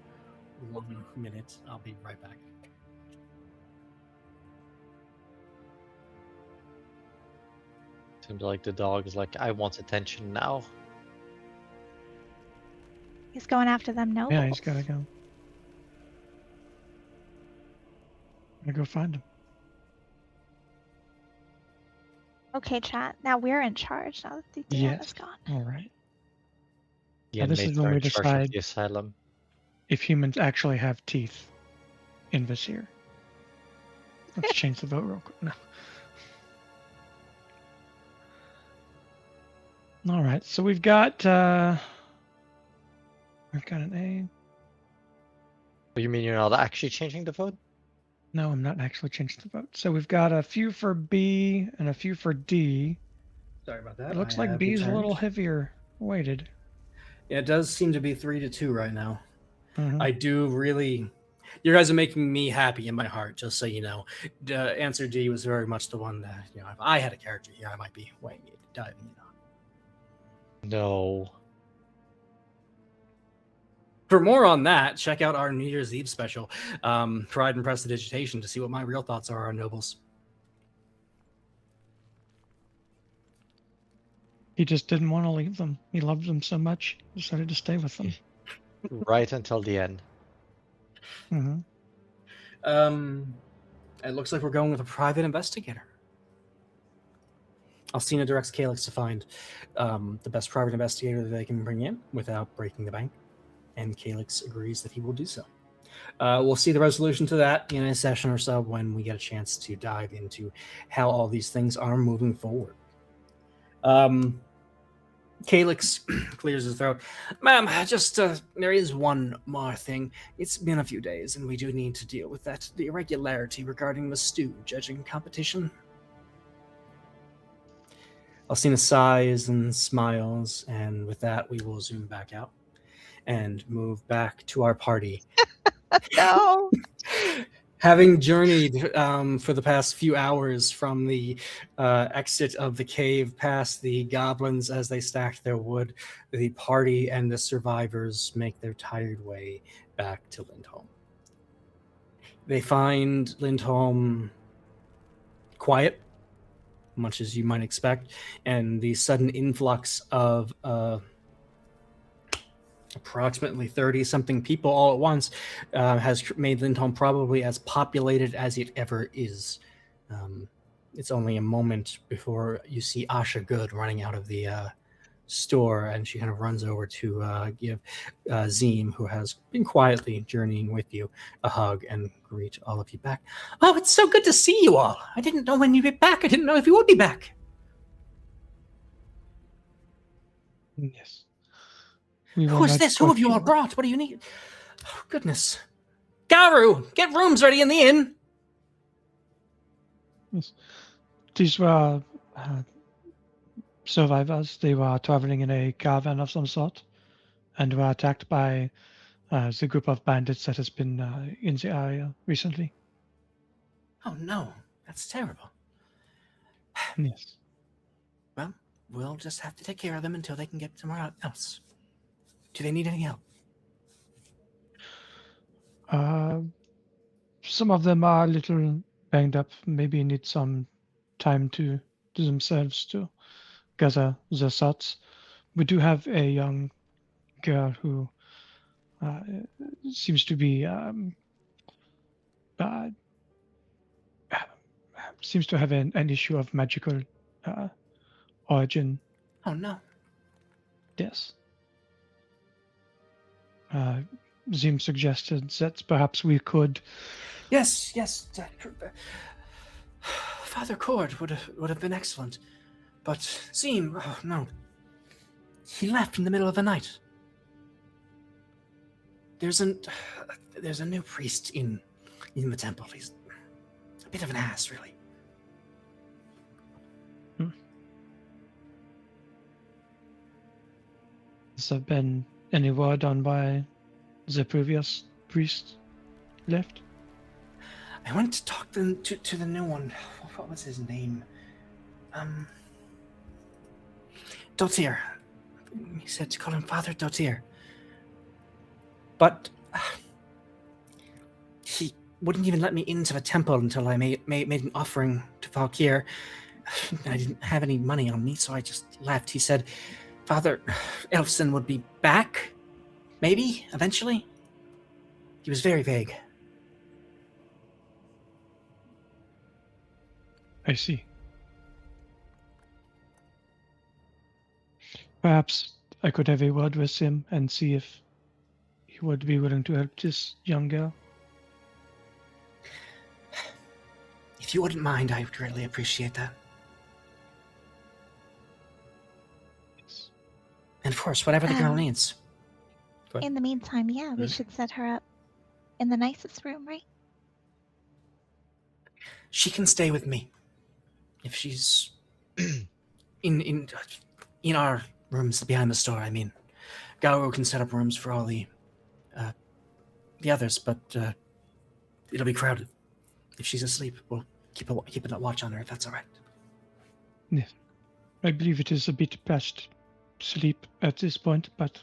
1 minute. I'll be right back. Seems like the dog is like, I want attention now. He's going after them nobles. Yeah, he's gotta go. I'm gonna go find him. Okay, chat. Now we're in charge. Now that the DM Yes. is gone. All right. The Now, this is inmates when are we in charge of decide- the asylum. If humans actually have teeth in Vesir. Let's change the vote real quick. No. All right, so we've got an A. What, you mean you're not actually changing the vote? No, I'm not actually changing the vote. So we've got a few for B and a few for D. Sorry about that. It looks I like have B is a little returned. heavier weighted. Yeah, it does seem to be 3-2 right now. Mhm. I do really. You guys are making me happy in my heart, just so you know. Answer D was very much the one that, if I had a character here, I might be weighing it, diving in on. No. For more on that, check out our New Year's Eve special, Pride and Prestidigitation, to see what my real thoughts are on nobles. He just didn't want to leave them. He loved them so much, he decided to stay with them. Right until the end. Hmm. It looks like we're going with a private investigator. Alcina directs Calyx to find the best private investigator that they can bring in without breaking the bank, and Calyx agrees that he will do so. We'll see the resolution to that in a session or so when we get a chance to dive into how all these things are moving forward. Calyx clears his throat. Ma'am, just there is one more thing. It's been a few days, and we do need to deal with that. The irregularity regarding the stew judging competition. Alcina sighs and smiles, and with that, we will zoom back out and move back to our party. No. Having journeyed for the past few hours from the exit of the cave past the goblins as they stacked their wood, the party and the survivors make their tired way back to Lindholm. They find Lindholm quiet, much as you might expect, and the sudden influx of approximately 30-something people all at once has made Lindholm probably as populated as it ever is. It's only a moment before you see Asha Good running out of the store, and she kind of runs over to give Zeem, who has been quietly journeying with you, a hug and greet all of you back. Oh, it's so good to see you all. I didn't know when you'd be back. I didn't know if you would be back. Yes. Who is this? Who have you all brought? What do you need? Oh, goodness. Garu, get rooms ready in the inn. Yes. These were survivors. They were traveling in a caravan of some sort and were attacked by the group of bandits that has been in the area recently. Oh, no. That's terrible. Yes. Well, we'll just have to take care of them until they can get somewhere else. Do they need any help? Some of them are a little banged up, maybe need some time to themselves to gather their thoughts. We do have a young girl who seems to be seems to have an issue of magical origin. Oh, no. Yes. Zim suggested that perhaps we could. Yes. Father Cord would have been excellent, but Zim, oh no, he left in the middle of the night. There's a new priest in the temple. He's a bit of an ass, really. Has there been any word on why the previous priest left? I went to talk to the new one. What was his name? Dotir. He said to call him Father Dotir. But he wouldn't even let me into the temple until I made an offering to Valkyr. I didn't have any money on me, so I just left. He said Father Elfson would be back, maybe, eventually. He was very vague. I see. Perhaps I could have a word with him and see if he would be willing to help this young girl. If you wouldn't mind, I would greatly appreciate that. Yes. And of course, whatever the girl needs. In the meantime, yeah, we should set her up in the nicest room, right? She can stay with me. If she's in our rooms behind the store, I mean. Garu can set up rooms for all the others, but it'll be crowded. If she's asleep, we'll keep a watch on her, if that's all right. Yes. I believe it is a bit past sleep at this point, but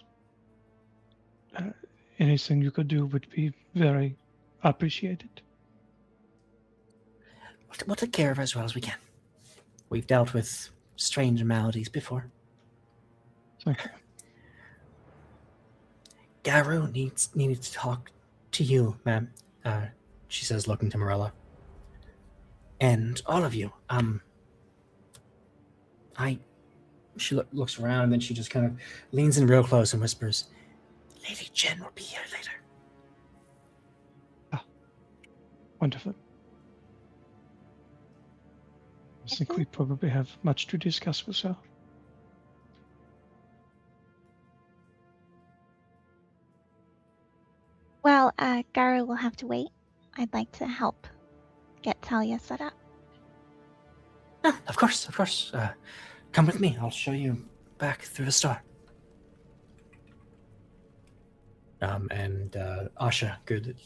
anything you could do would be very appreciated. We'll take care of her as well as we can. We've dealt with strange maladies before. Thank you. Garu needed to talk to you, ma'am. She says, looking to Morella. And all of you. She looks around, and then she just kind of leans in real close and whispers, Lady Jen will be here later. Ah, wonderful. I think we probably have much to discuss with her. Well, Garu will have to wait. I'd like to help get Talia set up. Oh, of course. Come with me. I'll show you back through the store. And Asha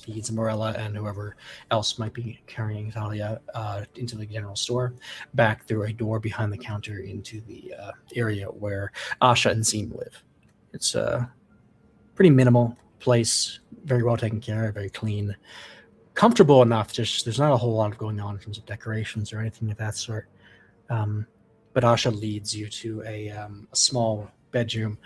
leads Morella and whoever else might be carrying Talia into the general store, back through a door behind the counter into the area where Asha and Zim live. It's a pretty minimal place, very well taken care of, very clean, comfortable enough. Just there's not a whole lot going on in terms of decorations or anything of that sort. But Asha leads you to a small bedroom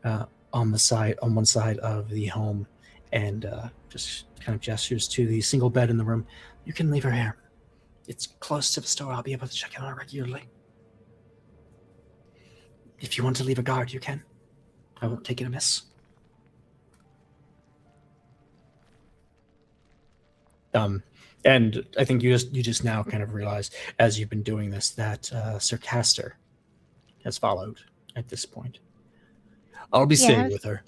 on one side of the home, and just kind of gestures to the single bed in the room. You can leave her here. It's close to the store. I'll be able to check on her regularly. If you want to leave a guard, you can. I won't take it amiss. And I think you just now kind of realize, as you've been doing this, that Sir Castor has followed at this point. I'll be staying with her.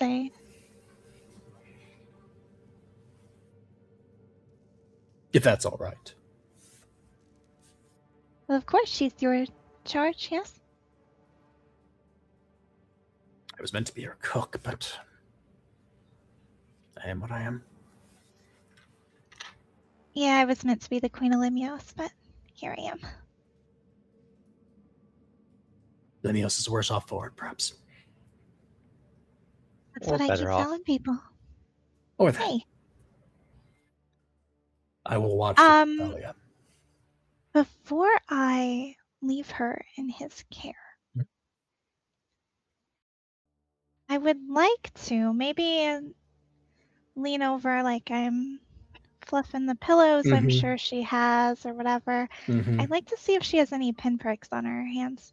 If that's all right. Well, of course, she's your charge, yes? I was meant to be her cook, but I am what I am. Yeah, I was meant to be the Queen of Limos, but here I am. Limos is worse off for it, perhaps. That's what I keep telling people. Or that. Hey. I will watch Talia. Before I leave her in his care, I would like to maybe lean over like I'm fluffing the pillows I'm sure she has or whatever. I'd like to see if she has any pinpricks on her hands,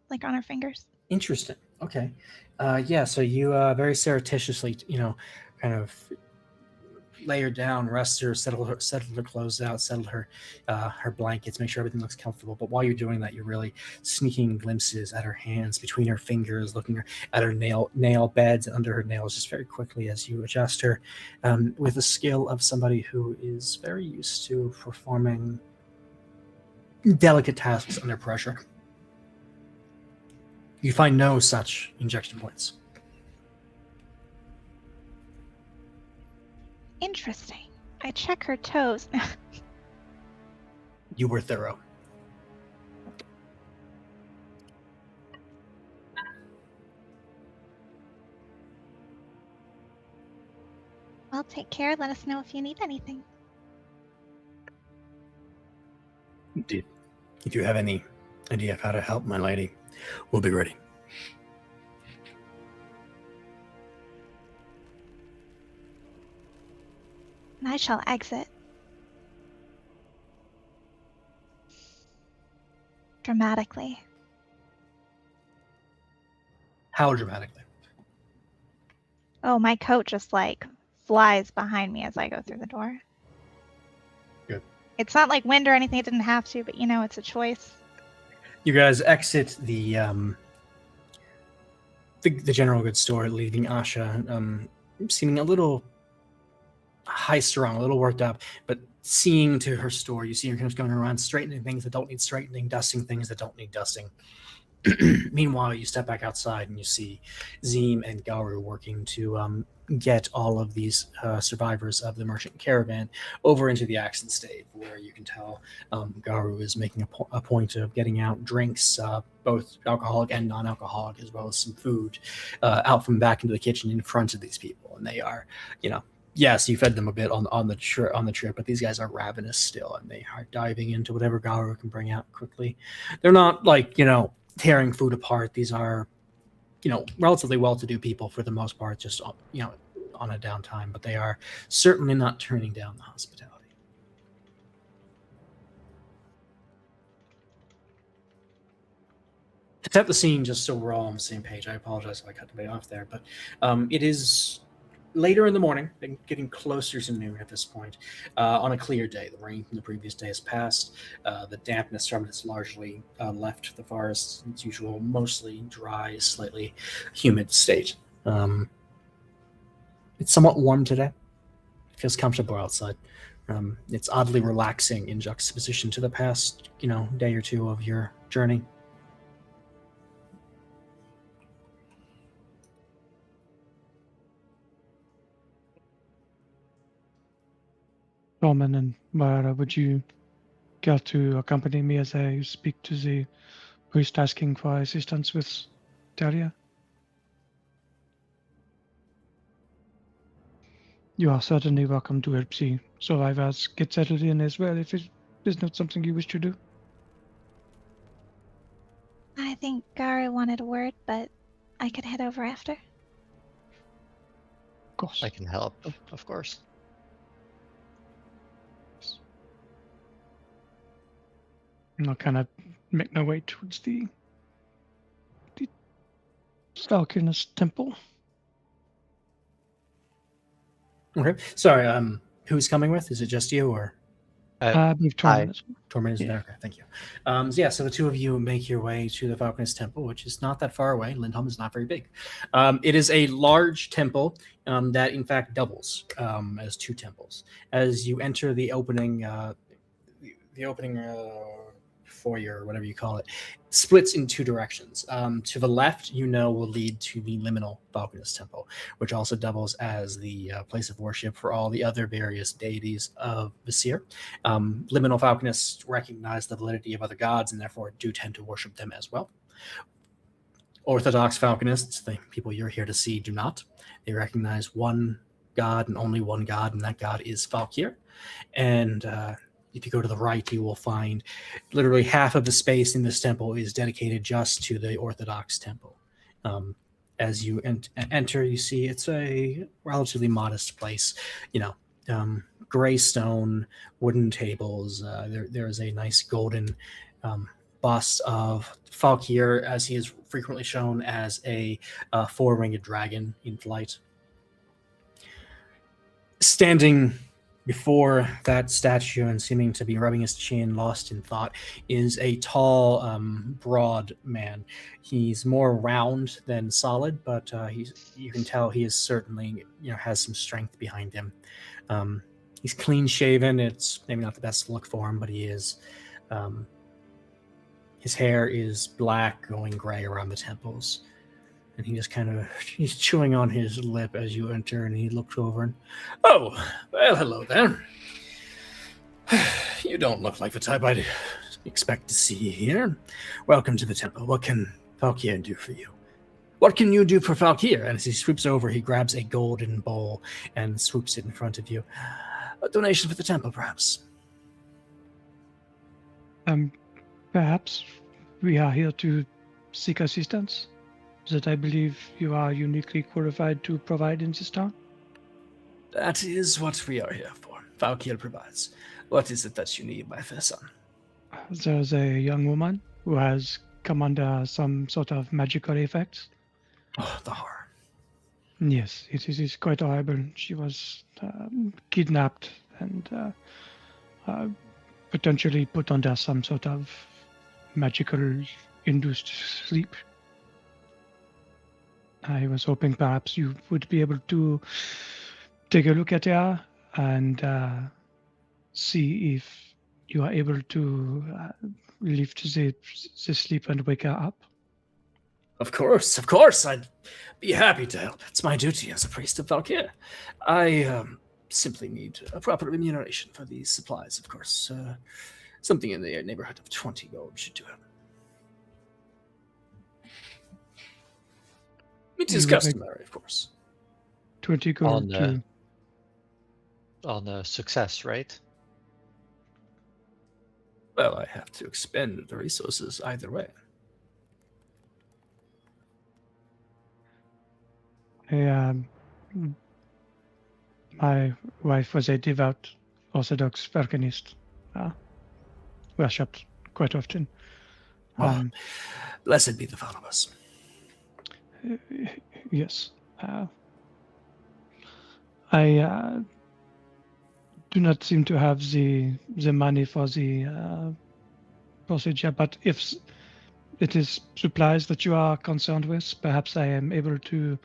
like on her fingers. Interesting. Okay. Yeah, so you very surreptitiously, kind of lay her down, rest her, settle her clothes out, settle her blankets, make sure everything looks comfortable. But while you're doing that, you're really sneaking glimpses at her hands, between her fingers, looking at her nail beds and under her nails, just very quickly as you adjust her, with the skill of somebody who is very used to performing delicate tasks under pressure. You find no such injection points. Interesting. I check her toes. You were thorough. Well, take care. Let us know if you need anything. Indeed. If you have any idea of how to help, my lady, we'll be ready. I shall exit. Dramatically. How dramatically? Oh, my coat just like flies behind me as I go through the door. Good. It's not like wind or anything. It didn't have to, but it's a choice. You guys exit the general goods store, leaving Asha seeming a little high-strung, a little worked up, but seeing to her store. You see her kind of going around straightening things that don't need straightening, dusting things that don't need dusting. Meanwhile, you step back outside and you see Zeem and Garu working to get all of these survivors of the merchant caravan over into the Axon stave, where you can tell Garu is making a point of getting out drinks, both alcoholic and non-alcoholic, as well as some food, out from back into the kitchen in front of these people. And they are, yes, you fed them a bit on the trip, but these guys are ravenous still, and they are diving into whatever Garu can bring out quickly. They're not like, tearing food apart. These are, relatively well-to-do people for the most part, just, on a downtime, but they are certainly not turning down the hospitality. To set the scene, just so we're all on the same page, I apologize if I cut the way off there, but it is later in the morning, getting closer to noon at this point, on a clear day. The rain from the previous day has passed. The dampness from it has largely left the forest its usual, mostly dry, slightly humid state. It's somewhat warm today. It feels comfortable outside. It's oddly relaxing in juxtaposition to the past, day or two of your journey. Roman and Mara, would you care to accompany me as I speak to the priest asking for assistance with Daria? You are certainly welcome to help the survivors get settled in as well, if it is not something you wish to do. I think Garu wanted a word, but I could head over after. Of course. I can help, of course. I'll kind of make my way towards the Stalkerness Temple. Okay. Sorry, who's coming with? Is it just you, or? I believe Torment is. Torment is there. Okay, thank you. So the two of you make your way to the Falconess Temple, which is not that far away. Lindholm is not very big. It is a large temple that, in fact, doubles as two temples. As you enter the opening, foyer, or whatever you call it, splits in two directions. To the left, will lead to the liminal Falconess Temple, which also doubles as the place of worship for all the other various deities of Vesir. Liminal Falconess recognize the validity of other gods and therefore do tend to worship them as well. Orthodox Falconists, the people you're here to see, do not. They recognize one god and only one god, and that god is Valkyr. And if you go to the right, you will find literally half of the space in this temple is dedicated just to the Orthodox temple. As you enter, you see it's a relatively modest place. Gray stone, wooden tables. There is a nice golden bust of Valkyr as he is frequently shown as a four-winged dragon in flight. Standing before that statue and seeming to be rubbing his chin, lost in thought, is a tall, broad man. He's more round than solid, but you can tell he is certainly, has some strength behind him. He's clean shaven. It's maybe not the best look for him, but he is. His hair is black, going gray around the temples. And he just he's chewing on his lip as you enter, and he looks over and, oh, well, hello there. You don't look like the type I'd expect to see here. Welcome to the temple. What can Valkyr do for you? What can you do for Valkyr? And as he swoops over, he grabs a golden bowl and swoops it in front of you. A donation for the temple, perhaps? Perhaps we are here to seek assistance that I believe you are uniquely qualified to provide in this town. That is what we are here for. Valkyr provides. What is it that you need, my fair son? There's a young woman who has come under some sort of magical effects. Oh, the horror. Yes, it is quite horrible. She was kidnapped and potentially put under some sort of magical induced sleep. I was hoping perhaps you would be able to take a look at her and see if you are able to lift the sleep and wake her up. Of course. I'd be happy to help. It's my duty as a priest of Valkyr. I simply need a proper remuneration for these supplies, of course. Something in the neighborhood of 20 gold should do it. It is customary, of course. 20 gold on a success, right? Well, I have to expend the resources either way. My wife was a devout Orthodox Falconist. Worshipped quite often. Blessed be the followers. Yes. I do not seem to have the money for the procedure, but if it is supplies that you are concerned with, perhaps I am able to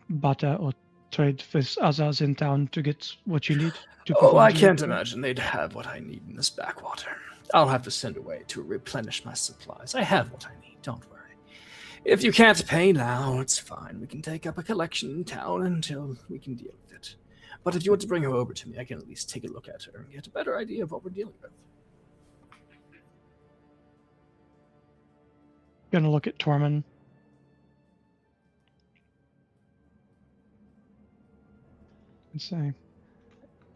barter or trade with others in town to get what you need. I can't imagine they'd have what I need in this backwater. I'll have to send away to replenish my supplies. I have what I need, don't worry. If you can't pay now, it's fine. We can take up a collection in town until we can deal with it. But if you want to bring her over to me, I can at least take a look at her and get a better idea of what we're dealing with. Gonna look at Tormund. And say,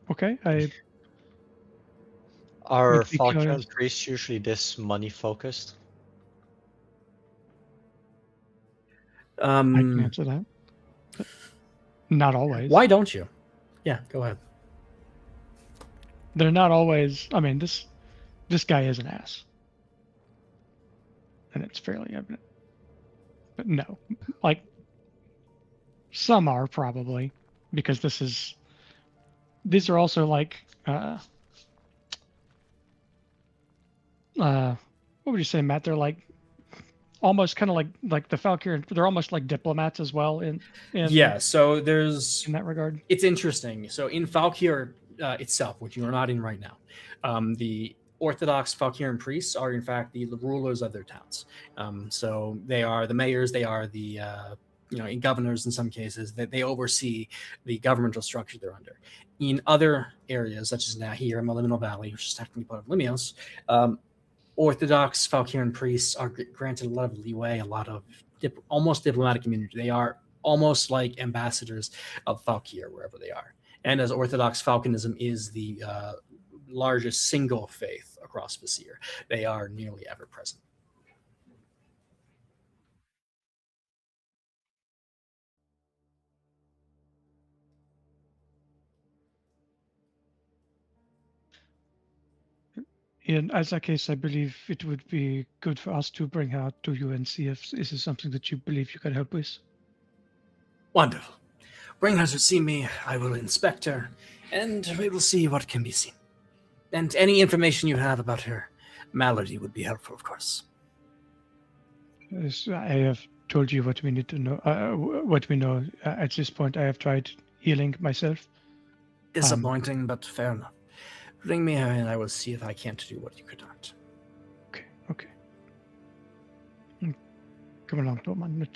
okay, Are Falcon priests usually this money focused? I can answer that. But not always. Why don't you? Yeah, go ahead. They're not always. I mean, this guy is an ass, and it's fairly evident. But no, like some are probably, because these are also like what would you say, Matt? They're like almost kind of like the Valkyr. They're almost like diplomats as well. So there's in that regard. It's interesting. So in Valkyr itself, which you are not in right now, the Orthodox Valkyrian priests are in fact the rulers of their towns. So they are the mayors. They are the governors in some cases. That they oversee the governmental structure they're under. In other areas, such as now here in the Liminal Valley, which is technically part of Limios, Orthodox Valkyrian priests are granted a lot of leeway, a lot of almost diplomatic immunity. They are almost like ambassadors of Valkyr wherever they are. And as Orthodox Falconism is the largest single faith across Vesir, they are nearly ever present. In as a case, I believe it would be good for us to bring her to you and see if this is something that you believe you can help with. Wonderful. Bring her to see me. I will inspect her, and we will see what can be seen. And any information you have about her malady would be helpful, of course. Yes, I have told you what we need to know. What we know at this point. I have tried healing myself. Disappointing, but fair enough. Bring me her, and I will see if I can't do what you could not. Okay. Come along, Norman.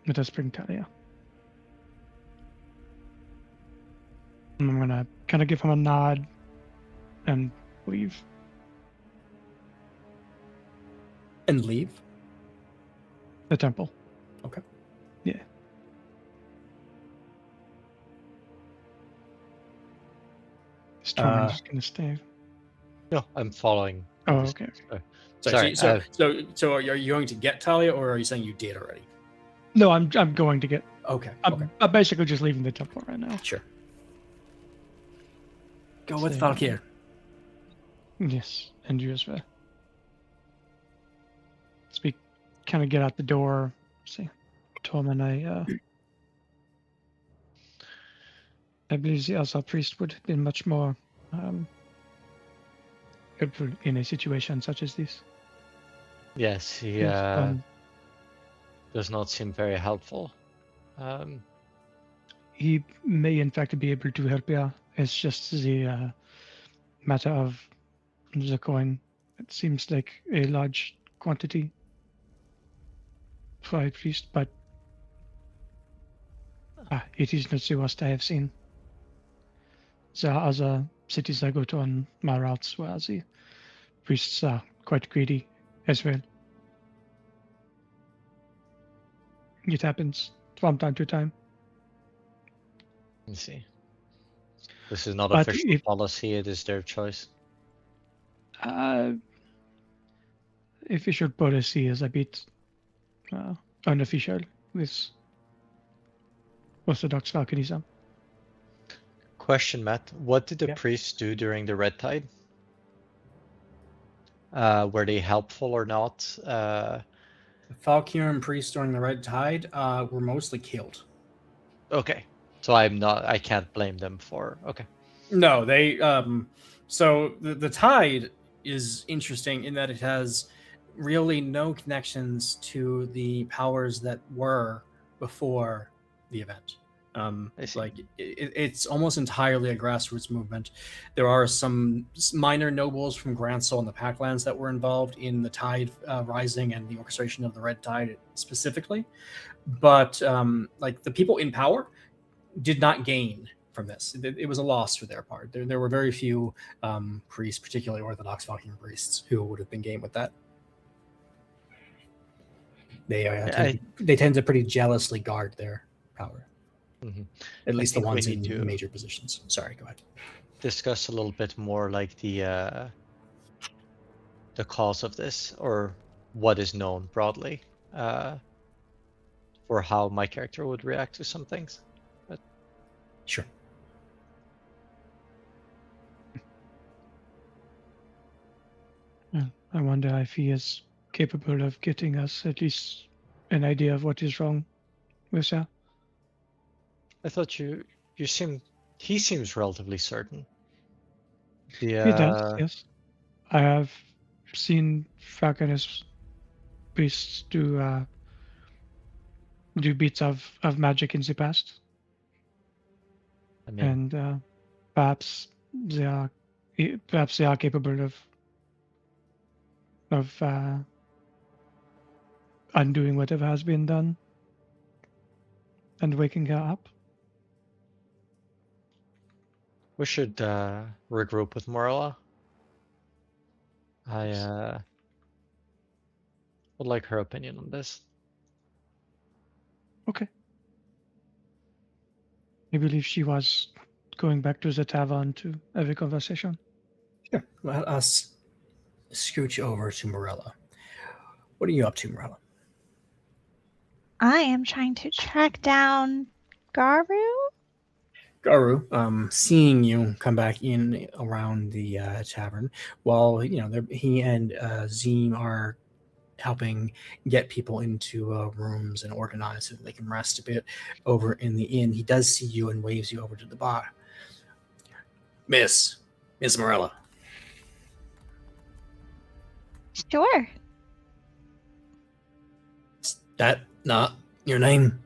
Let us bring Talia. I'm gonna kind of give him a nod and leave. And leave? The temple. Okay. Yeah. Is Tormund just gonna stay? No, I'm following. Oh, okay. Sorry. So are you going to get Talia, or are you saying you did already? No, I'm going to get. Okay. I'm basically just leaving the temple right now. Sure. Go with Valkyr. Yes, and you as well. Speak. Kind of get out the door. See, Tormund, I believe the Elsa priest would have been much more helpful in a situation such as this. Yes, he does not seem very helpful. He may in fact be able to help you. It's just the matter of the coin. It seems like a large quantity for a priest, but it is not the worst I have seen. There are other cities I go to on my routes where the priests are quite greedy as well. It happens from time to time. Let's see. This is not But official policy, it is their choice. Official policy is a bit unofficial with Orthodox Falconism. Question, Matt. What did the priests do during the Red Tide? Were they helpful or not? The Valkyrian priests during the Red Tide were mostly killed. Okay. So I can't blame them for, okay. No, they, so the Tide is interesting in that it has really no connections to the powers that were before the event. It's almost entirely a grassroots movement. There are some minor nobles from Gransel and the Packlands that were involved in the Tide rising and the orchestration of the Red Tide specifically, but the people in power did not gain from this. It was a loss for their part. There were very few priests, particularly Orthodox Valkyrian priests, who would have been gained with that. They tend to pretty jealously guard their power. Mm-hmm. At least the ones in major positions. Sorry, go ahead. Discuss a little bit more like the cause of this, or what is known broadly, for how my character would react to some things. But... Sure. I wonder if he is capable of getting us at least an idea of what is wrong with her. I thought he seems relatively certain. He does, yes. I have seen Falconis priests do bits of magic in the past. I mean, and perhaps they are capable of undoing whatever has been done and waking her up. we should regroup with Morella. I would like her opinion on this. Okay. I believe she was going back to the tavern to have a conversation. Sure. Let us scooch over to Morella. What are you up to, Morella? I am trying to track down Garu. Garu, seeing you come back in around the tavern, while he and Zim are helping get people into rooms and organize so that they can rest a bit over in the inn, he does see you and waves you over to the bar. Miss Morella. Sure. Is that not your name?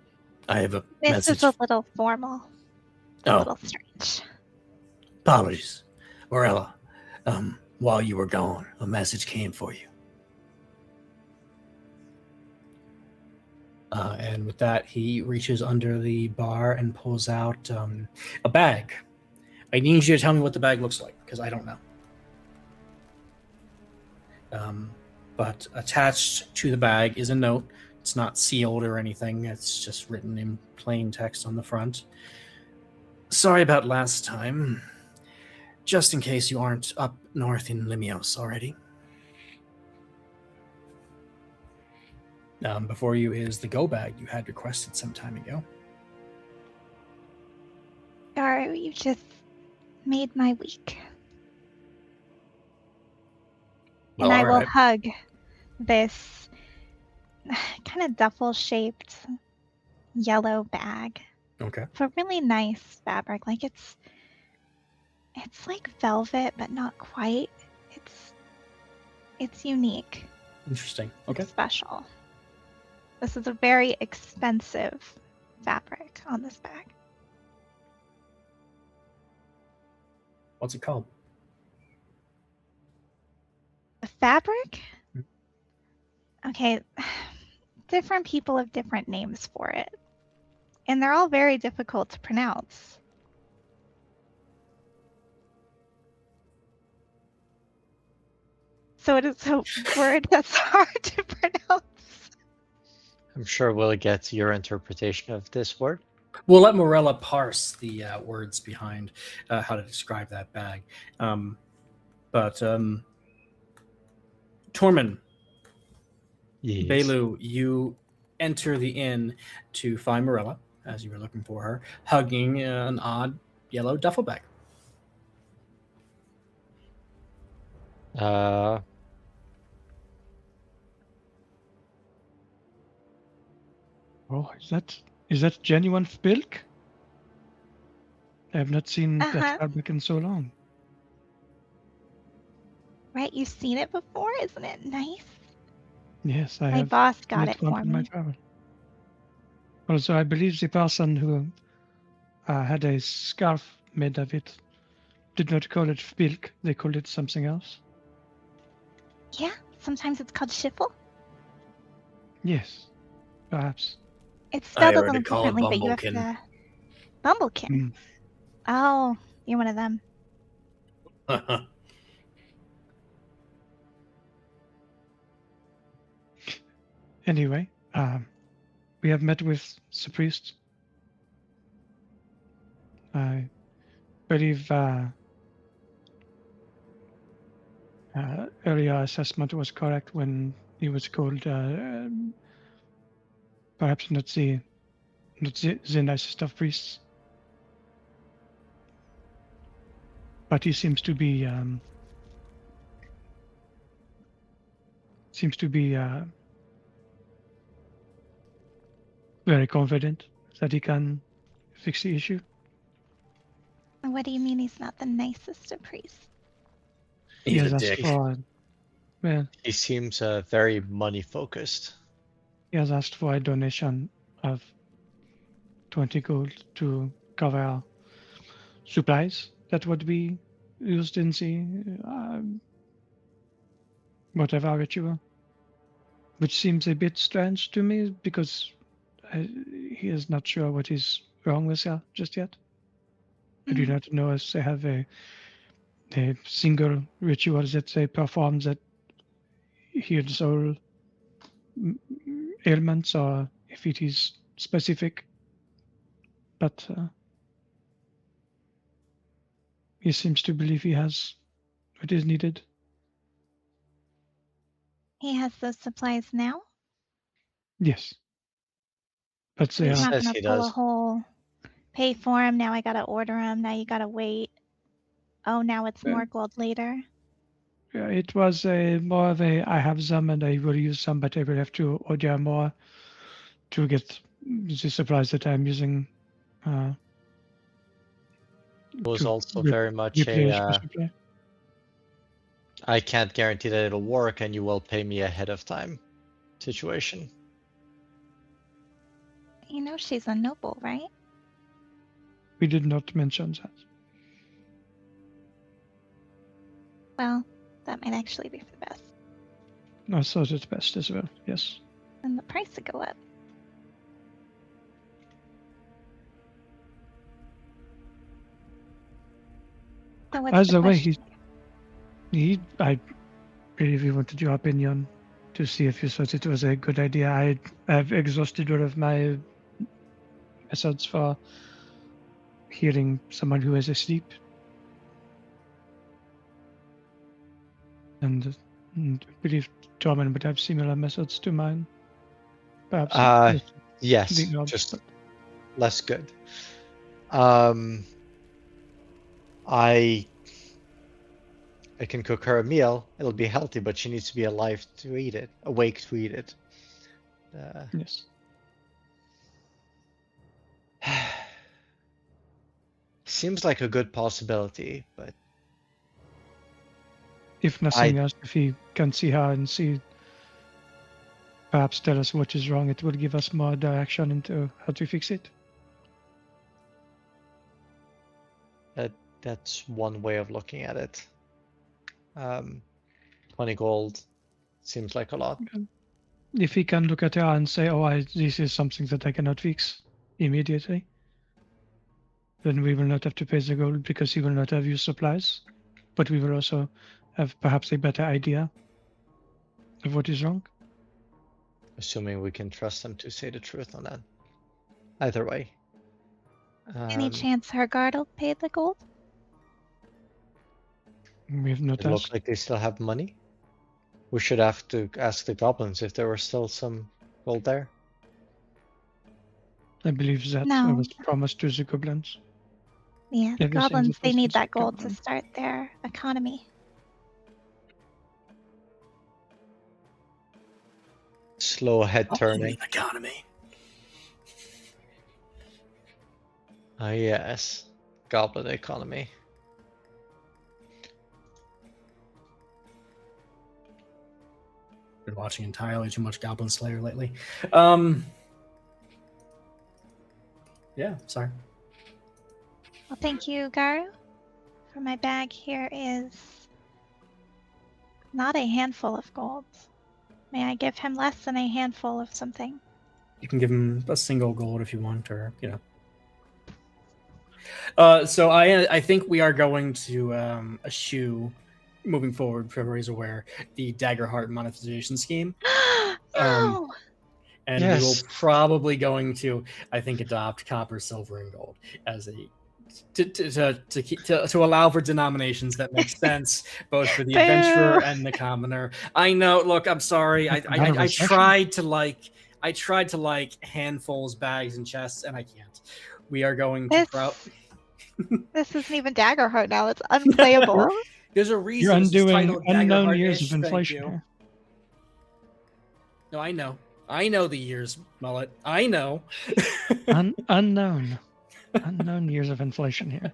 I have a This message. is a little formal. A little strange. Apologies. Morella, while you were gone, a message came for you. And with that, he reaches under the bar and pulls out a bag. I need you to tell me what the bag looks like, because I don't know. But attached to the bag is a note. It's not sealed or anything. It's just written in plain text on the front. Sorry about last time. Just in case you aren't up north in Limios already. Before you is the go bag you had requested some time ago. Garu, you just made my week. Well, and I will right. hug this kind of duffel-shaped yellow bag. Okay. It's a really nice fabric. Like it's like velvet, but not quite. It's unique. Interesting. Okay. It's special. This is a very expensive fabric on this bag. What's it called? The fabric? Okay. Different people have different names for it. And they're all very difficult to pronounce. So it is a word that's hard to pronounce. I'm sure we'll get your interpretation of this word. We'll let Morella parse the words behind how to describe that bag. Tormund, Yes. Belu, you enter the inn to find Morella, as you were looking for her, hugging an odd yellow duffel bag. Oh, is that genuine bilk? I have not seen that fabric in so long. Right, you've seen it before, isn't it nice? Yes, I my have. My boss got it for me. My travel. Also, I believe the person who had a scarf made of it did not call it bilk. They called it something else. Yeah, sometimes it's called shiffle. Yes, perhaps. It's spelled a little differently, but you have to... Bumblekin. Mm. Oh, you're one of them. Anyway, we have met with the priest. I believe earlier assessment was correct when he was called perhaps not the nicest of priests, but he seems to be very confident that he can fix the issue. What do you mean he's not the nicest of priests? He's a dick. He seems very money focused. He has asked for a donation of 20 gold to cover our supplies that would be used in the whatever ritual, which seems a bit strange to me because he is not sure what is wrong with her just yet. I do not know if they have a single ritual that they perform that heals all ailments, or if it is specific. But he seems to believe he has what is needed. He has those supplies now? Yes. But they He's are... not going to pull a whole pay for them. Now I gotta order them. Now you gotta wait. Oh, now it's more gold later. Yeah, it was more of a I have some and I will use some, but I will have to order more to get the supplies that I'm using. It was to also very much replenish my a supply. I can't guarantee that it'll work and you will pay me ahead of time situation. You know she's a noble, right? We did not mention that. Well, that might actually be for the best. I thought it best as well, yes. And the price would go up. So what's By the way, question? I really wanted your opinion to see if you thought it was a good idea. I've exhausted all of my methods for hearing someone who is asleep. And I believe Torment would have similar methods to mine. Perhaps. Yes, the- just less good. I can cook her a meal. It'll be healthy, but she needs to be alive to eat it, awake to eat it. Yes. Seems like a good possibility, but If nothing else, if he can see her and see, perhaps tell us what is wrong, it will give us more direction into how to fix it. that's one way of looking at it. 20 gold seems like a lot. If he can look at her and say, "Oh, this is something that I cannot fix immediately," then we will not have to pay the gold because he will not have used supplies, but we will also have perhaps a better idea of what is wrong. Assuming we can trust them to say the truth on that. Either way. Any chance her guard will pay the gold? We have not It asked. looks like they still have money. We should have to ask the goblins if there was still some gold there. I believe that No. was promised to the goblins. Yeah, the Everything goblins, that they was need in the that gold to goblin. start their economy. Slow head turning. Economy. Ah, yes. Goblin economy. Been watching entirely too much Goblin Slayer lately. Yeah, sorry. Well, thank you, Garu. For my bag, here is not a handful of gold. May I give him less than a handful of something? You can give him a single gold if you want, or So I think we are going to eschew, moving forward, for everybody's aware, the Daggerheart monetization scheme. No! And Yes. we will probably going to, I think, adopt copper, silver, and gold as a to allow for denominations that make sense both for the adventurer and the commoner. I know. Look, I'm sorry. I tried to like handfuls, bags, and chests, and I can't. We are going to. This isn't even Daggerheart now. It's unplayable. There's a reason. You're undoing titled unknown years Daggerheart-ish. of inflation here. No, I know. I know the years, Mullet. I know. Unknown years of inflation here.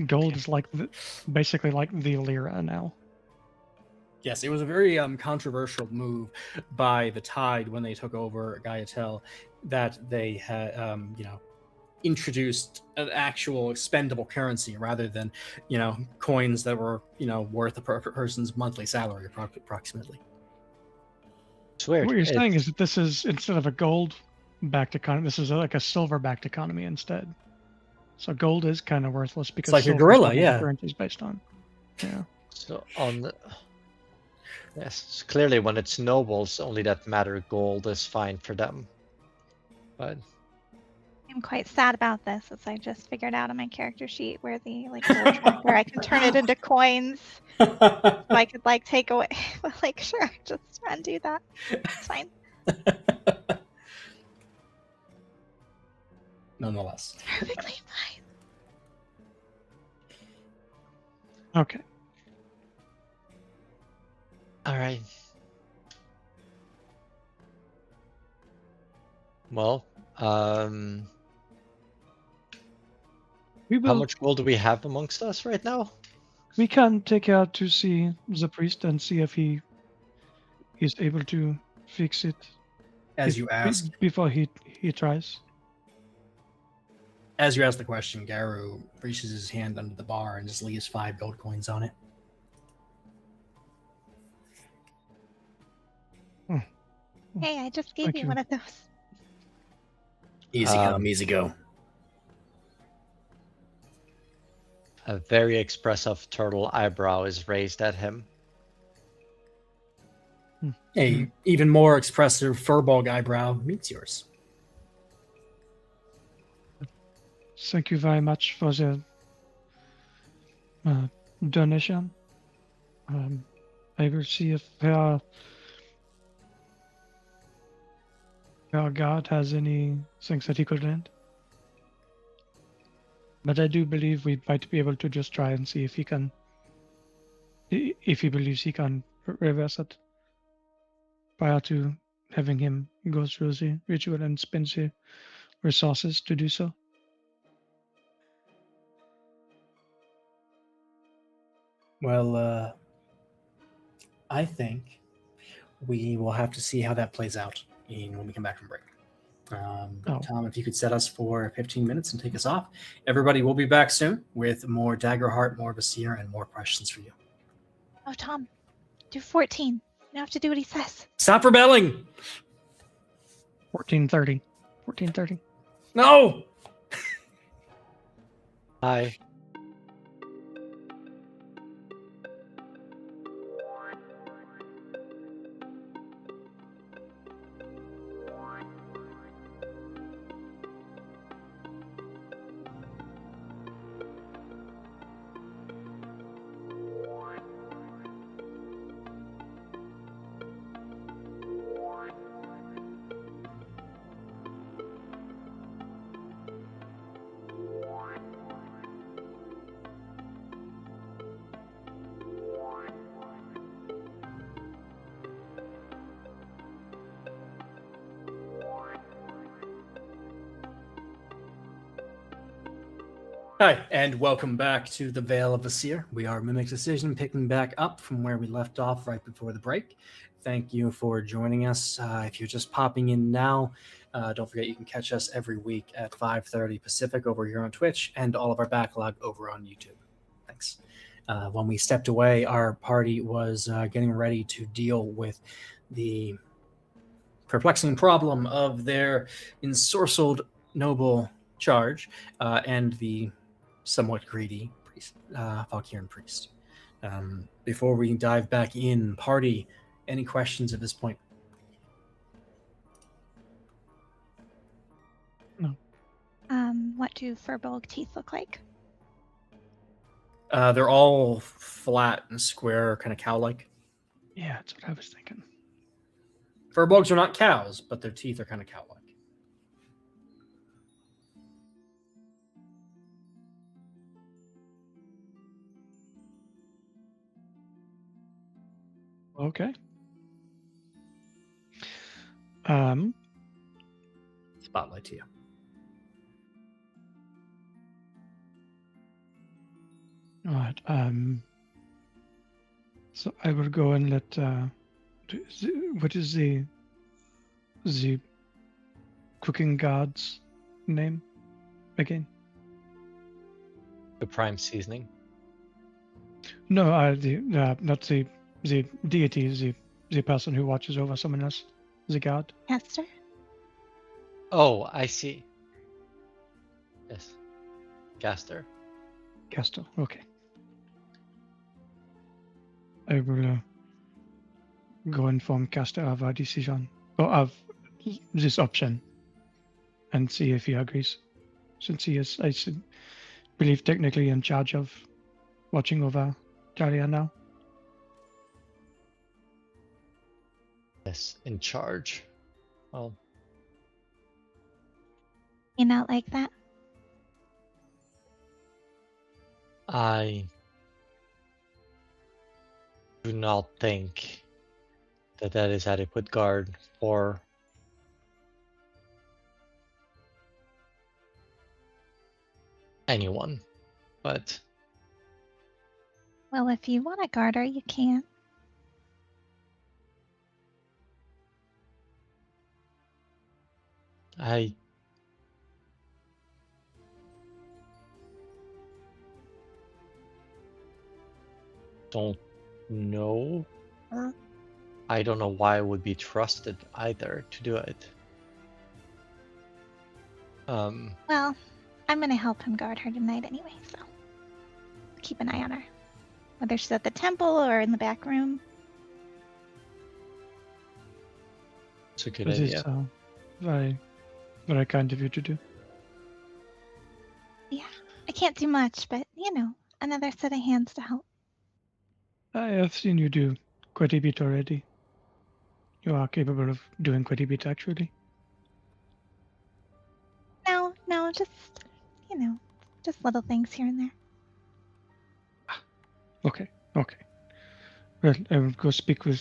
Gold is like basically like the lira now. Yes, it was a very controversial move by the Tide when they took over Gaiatel, that they had introduced an actual expendable currency rather than coins that were worth a person's monthly salary approximately. It's weird. What you're saying is that this is, instead of a gold-backed economy, this is like a silver-backed economy instead. So gold is kind of worthless because it's like a silver is gorilla, what the yeah. currency is based on. Yeah. So yes, clearly when it's nobles only that matter, gold is fine for them. But I'm quite sad about this, as I just figured out on my character sheet where the gold tracker, I can turn it into coins. So I could take away, but sure, just undo that. It's fine. nonetheless. Perfectly fine. Okay. All right. Well, We how will. much gold do we have amongst us right now? We can take out to see the priest and see if he is able to fix it. As you ask, before he tries. As you ask the question, Garu reaches his hand under the bar and just leaves 5 gold coins on it. Hey, I just gave Thank you you. one of those. Easy come, easy go. A very expressive turtle eyebrow is raised at him. A even more expressive furball eyebrow meets yours. Thank you very much for the donation. I will see if her guard has any things that he could lend. But I do believe we might be able to just try and see if he can, if he believes he can reverse it prior to having him go through the ritual and spend the resources to do so. Well, I think we will have to see how that plays out when we come back from break. Tom, if you could set us for 15 minutes and take us off. Everybody will be back soon with more Daggerheart, more Vesir, and more questions for you. Oh, Tom, do 14. You have to do what he says. Stop rebelling! 14:30. 14:30. No! Hi. Hi, and welcome back to the Veil of Vesir. We are Mimic Decision, picking back up from where we left off right before the break. Thank you for joining us. If you're just popping in now, don't forget you can catch us every week at 5:30 Pacific over here on Twitch, and all of our backlog over on YouTube. Thanks. When we stepped away, our party was getting ready to deal with the perplexing problem of their ensorcelled noble charge and the somewhat greedy priest, Valkyrian priest. Before we dive back in, party, any questions at this point? No. What do Furbolg teeth look like? They're all flat and square, kind of cow-like. Yeah, that's what I was thinking. Furbolgs are not cows, but their teeth are kind of cow-like. Okay. Spotlight to you. All right. So I will go and let. What is the cooking god's name again? The prime seasoning. No, not the deity, the person who watches over someone else, the god. Hester? Oh, I see. Yes. Gaster. Castor. Okay. I will go inform Castor of our decision, or of this option, and see if he agrees, since he is, I believe, technically in charge of watching over Daria now. Yes, in charge. Well, You not like that? I do not think that is adequate guard for anyone, but Well, if you want a garter, you can. I don't know her. I don't know why I would be trusted either to do it. Well, I'm gonna help him guard her tonight anyway, so keep an eye on her. Whether she's at the temple or in the back room. It's a good This idea. is very, very kind of you to do. Yeah, I can't do much, but another set of hands to help. I have seen you do quite a bit already. You are capable of doing quite a bit, actually. No, just just little things here and there. Okay. Well, I will go speak with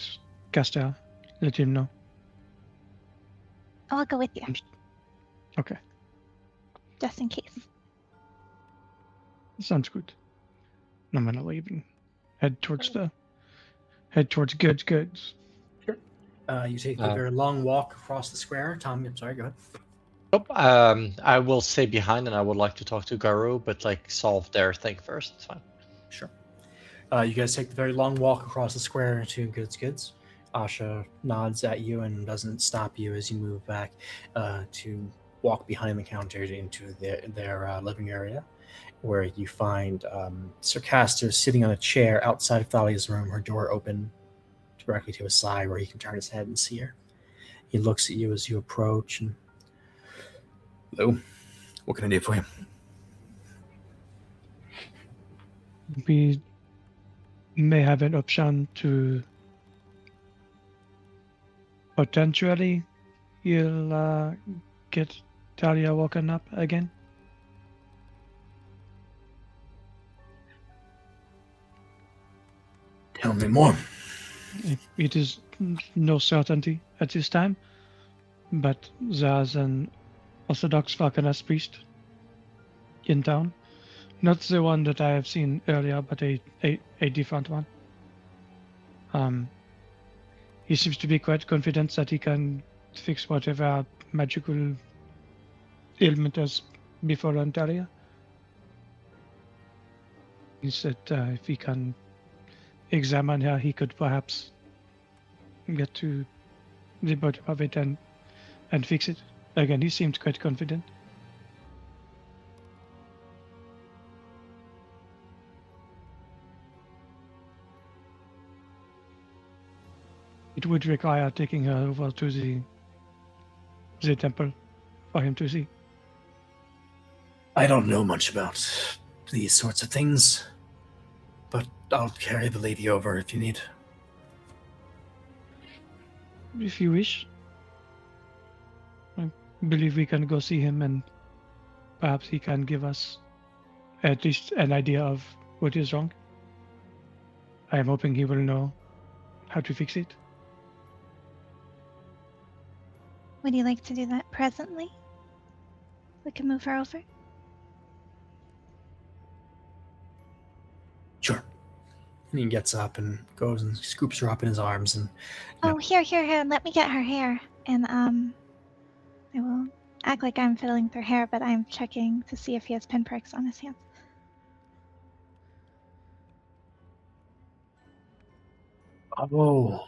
Castor. Let him know. I'll go with you, Okay, just in case. sounds good. I'm gonna leave and head towards goods. Sure. You take a very long walk across the square. Tom, I'm sorry, go ahead. Nope. I will stay behind, and I would like to talk to Garu, but solve their thing first. It's fine. Sure. You guys take the very long walk across the square to Goods. Asha nods at you and doesn't stop you as you move back to walk behind the counter into their living area, where you find Sir Castor sitting on a chair outside of Thalia's room, her door open directly to his side where he can turn his head and see her. He looks at you as you approach and, hello, what can I do for you? We may have an option to potentially you'll get Talia woken up again. Tell me more. It is no certainty at this time, but there's an Orthodox Falconer's priest in town. Not the one that I have seen earlier, but a different one. He seems to be quite confident that he can fix whatever magical ailment has befallen Talia. He said if he can examine her, he could perhaps get to the bottom of it and fix it. Again, he seemed quite confident. It would require taking her over to the temple for him to see. I don't know much about these sorts of things, but I'll carry the lady over if you need. If you wish. I believe we can go see him and perhaps he can give us at least an idea of what is wrong. I am hoping he will know how to fix it. Would you like to do that presently? We can move her over. Sure. And he gets up and goes and scoops her up in his arms and... Oh, here, let me get her hair. And, I will act like I'm fiddling with her hair, but I'm checking to see if he has pinpricks on his hands. Oh,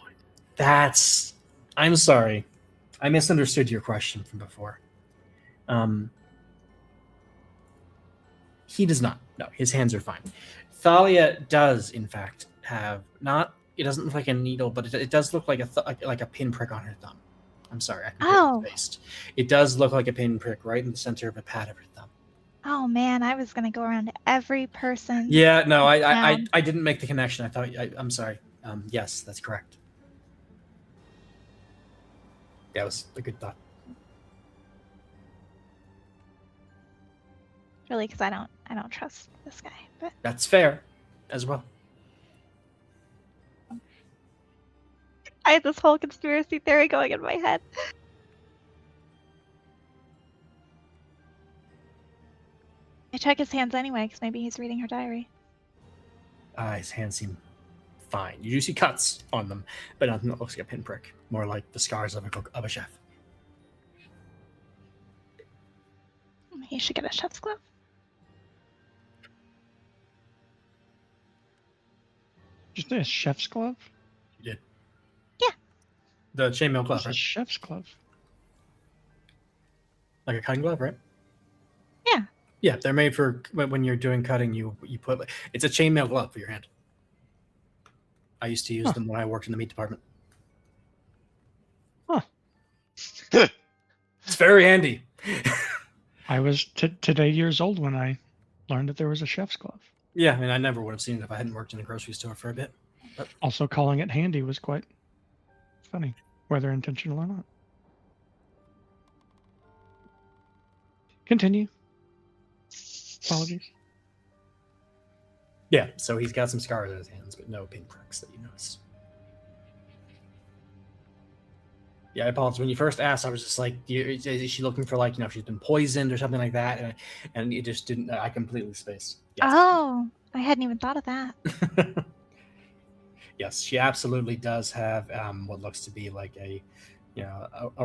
that's... I'm sorry. I misunderstood your question from before. He does not. No, his hands are fine. Thalia does, in fact, have not... It doesn't look like a needle, but it does look like a pinprick on her thumb. I'm sorry, I completely spaced. It does look like a pinprick right in the center of a pad of her thumb. Oh man, I was gonna go around to every person. Yeah, no, I didn't make the connection. I'm sorry. Yes, that's correct. That was a good thought. really, because I don't trust this guy. But That's fair, as well. I had this whole conspiracy theory going in my head. I check his hands anyway, because maybe he's reading her diary. His hands seem fine. You do see cuts on them, but nothing that looks like a pinprick. More like the scars of a chef. He should get a chef's glove. Just a chef's glove? You did. Yeah. The chainmail glove, It's a right? chef's glove. Like a cutting glove, right? Yeah. Yeah, they're made for when you're doing cutting. You put it's a chainmail glove for your hand. I used to use them when I worked in the meat department. Huh. It's very handy. I was today years old when I learned that there was a chef's glove. Yeah, I mean, I never would have seen it if I hadn't worked in a grocery store for a bit. But Also, calling it handy was quite funny, whether intentional or not. Continue. Apologies. yeah, so he's got some scars on his hands, but no pinpricks that you notice. Yeah, I apologize. When you first asked, I was just like, is she looking for, like, she's been poisoned or something like that? And it just didn't, I completely spaced. Yes. Oh, I hadn't even thought of that. Yes, she absolutely does have what looks to be like a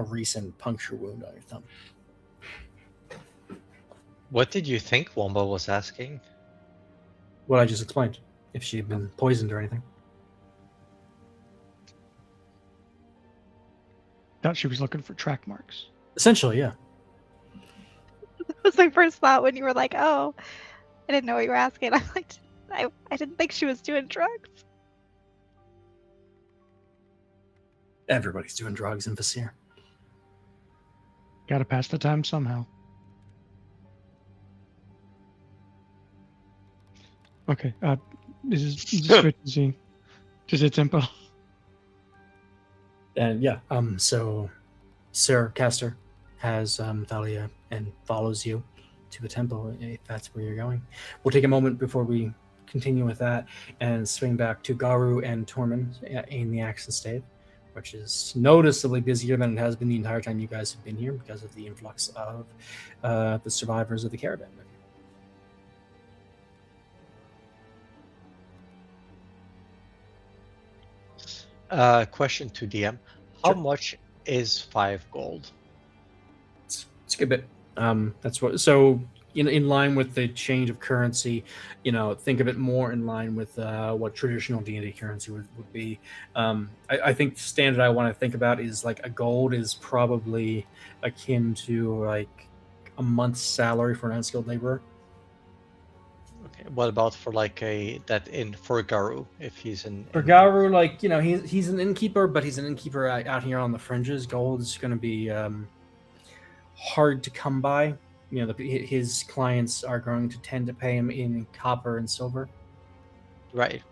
recent puncture wound on her thumb. What did you think Wombo was asking? What I just explained. If she had been poisoned or anything. Thought she was looking for track marks. Essentially, yeah. That was my first thought when you were like, "Oh, I didn't know what you were asking." I'm like, I didn't think she was doing drugs. Everybody's doing drugs in Vesir. Gotta pass the time somehow. Okay, this is good to see. Just a tempo. And yeah, so Sir Castor has Thalia and follows you to the temple if that's where you're going. We'll take a moment before we continue with that and swing back to Garu and Tormund in the action stave, which is noticeably busier than it has been the entire time you guys have been here because of the influx of the survivors of the caravan. Question to DM. How much is 5 gold? It's a good bit. That's what. So in line with the change of currency, think of it more in line with what traditional D&D currency would be. I think the standard I want to think about is like a gold is probably akin to like a month's salary for an unskilled laborer. Okay. What about for like for Garu if he's For Garu, like he's an innkeeper, but he's an innkeeper out here on the fringes. Gold is going to be hard to come by. His clients are going to tend to pay him in copper and silver. Right.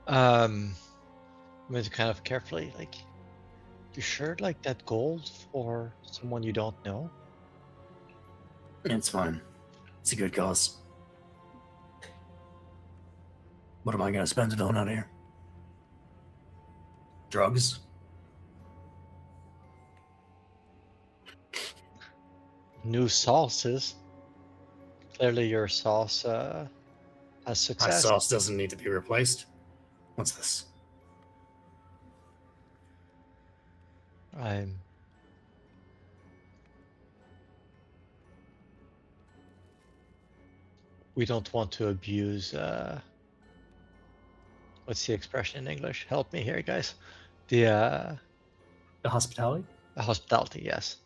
I'm going to kind of carefully, like, you sure like that gold for someone you don't know? It's fine. It's a good cause. What am I going to spend it on out here? Drugs? New sauces. Clearly your sauce has My success. sauce doesn't need to be replaced. What's this? We don't want to abuse what's the expression in English? Help me here, guys. The hospitality? Hospitality, yes.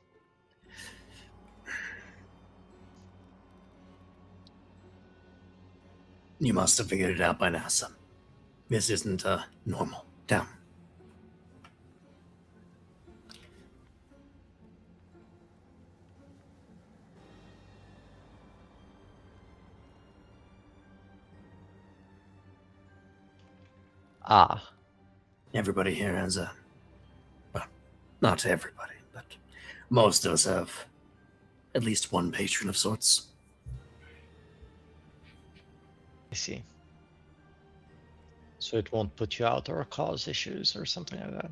You must have figured it out by now, son. This isn't a normal town. Ah. Everybody here has a... Well, not everybody, but most of us have at least one patron of sorts. I see. So it won't put you out or cause issues or something like that?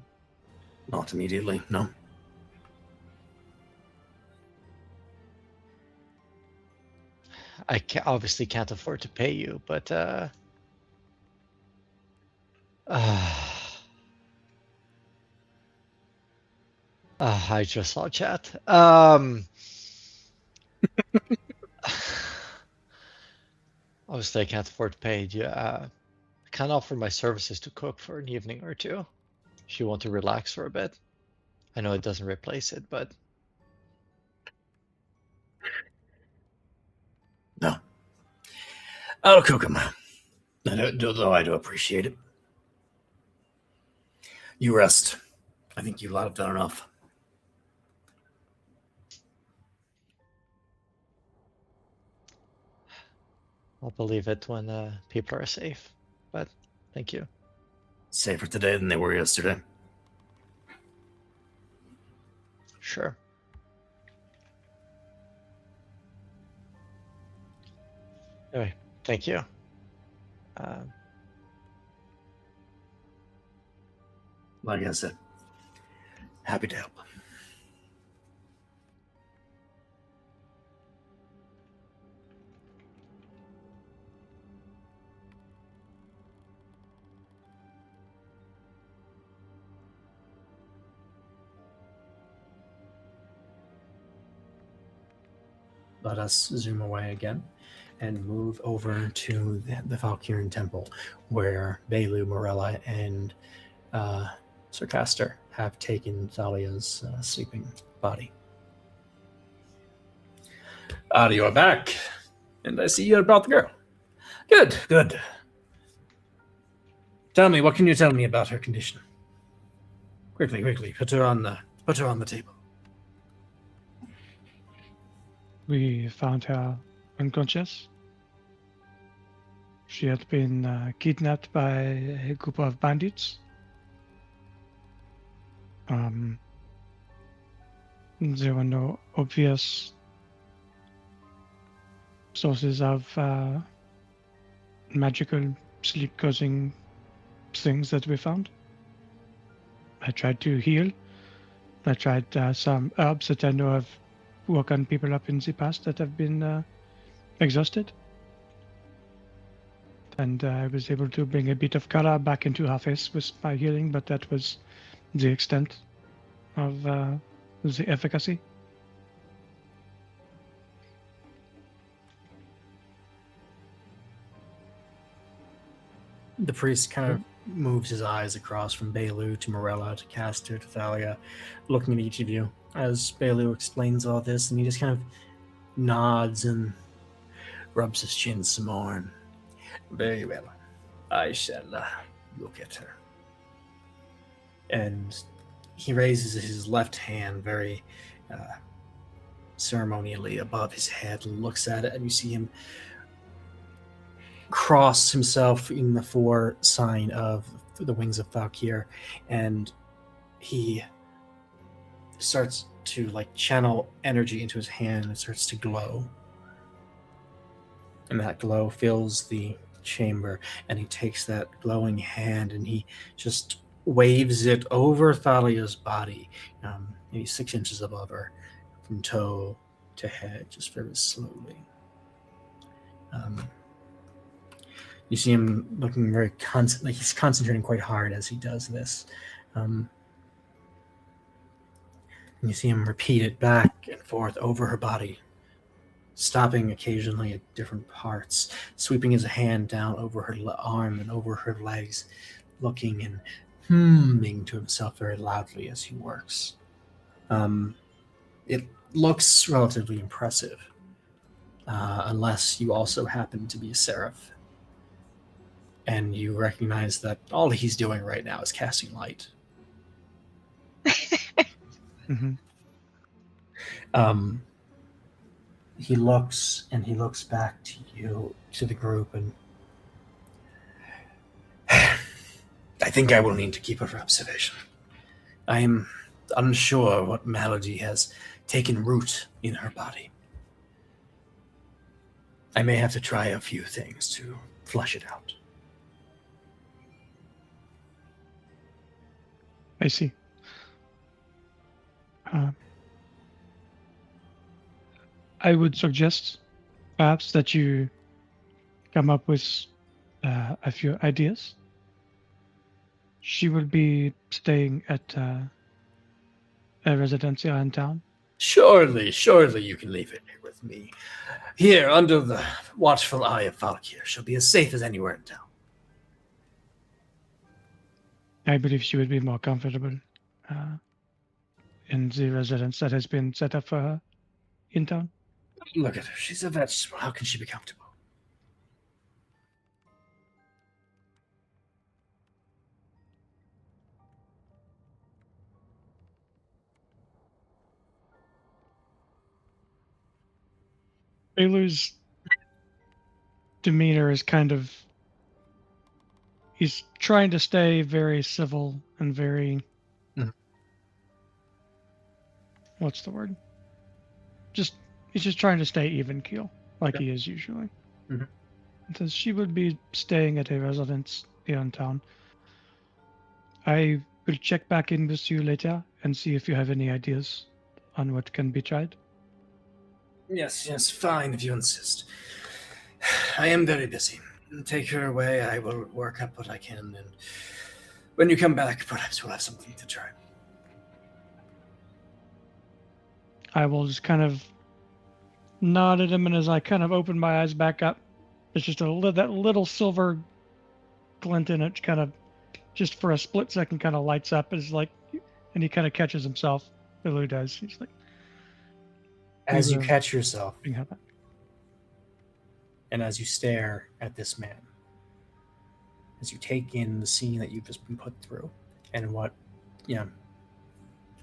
Not immediately, no. I obviously can't afford to pay you, but I just saw chat. Obviously, I can't afford to pay you. I can offer my services to cook for an evening or two if you want to relax for a bit. I know it doesn't replace it, but No. I'll cook them. Though I do appreciate it. You rest. I think you lot have done enough. I'll believe it when people are safe. But thank you. Safer today than they were yesterday. Sure. Anyway, thank you. Like I said, happy to help. Let us zoom away again and move over to the Valkyrian Temple, where Belu, Morella, and Sir Castor have taken Thalia's sleeping body. You are back, and I see you brought the girl. Good, good. Tell me, what can you tell me about her condition? Quickly, quickly, put her on the table. We found her unconscious. She had been kidnapped by a group of bandits. There were no obvious sources of magical sleep-causing things that we found. I tried to heal. I tried some herbs that I know have woken people up in the past that have been exhausted. And I was able to bring a bit of color back into her face with my healing, but that was the extent of the efficacy. The priest kind of moves his eyes across from Belu to Morella to Castor to Thalia, looking at each of you as Belu explains all this, and he just kind of nods and rubs his chin some more. And, very well, I shall look at her. And he raises his left hand very ceremonially above his head and looks at it, and you see him cross himself in the 4 sign of the wings of Valkyr, and he starts to channel energy into his hand, and it starts to glow. And that glow fills the chamber, and he takes that glowing hand and he just waves it over Thalia's body, maybe 6 inches above her, from toe to head, just very slowly. You see him looking very he's concentrating quite hard as he does this. And you see him repeat it back and forth over her body, stopping occasionally at different parts, sweeping his hand down over her arm and over her legs, looking and humming to himself very loudly as he works. It looks relatively impressive, unless you also happen to be a seraph. And you recognize that all he's doing right now is casting light. Mm-hmm. He looks back to you, to the group, and I think I will need to keep her for observation. I am unsure what malady has taken root in her body. I may have to try a few things to flush it out. I see. I would suggest perhaps that you come up with a few ideas. She will be staying at a residence here in town. Surely you can leave it here with me. Here, under the watchful eye of Valkyr, she'll be as safe as anywhere in town. I believe she would be more comfortable in the residence that has been set up for her in town. Look at her. She's a vegetable. How can she be comfortable? Baylor's demeanor is kind of... He's trying to stay very civil and very... What's the word? He's just trying to stay even keel, like he is usually. Because she would be staying at a residence here in town. I will check back in with you later and see if you have any ideas on what can be tried. Yes, fine, if you insist. I am very busy. Take her away, I will work up what I can, and when you come back, perhaps we'll have something to try. I will just kind of nod at him, and as I kind of open my eyes back up, there's just that little silver glint in it, kind of just for a split second kind of lights up. It's like, and he kind of catches himself. Billy does. He's like, as you catch yourself, and as you stare at this man, as you take in the scene that you've just been put through, and what you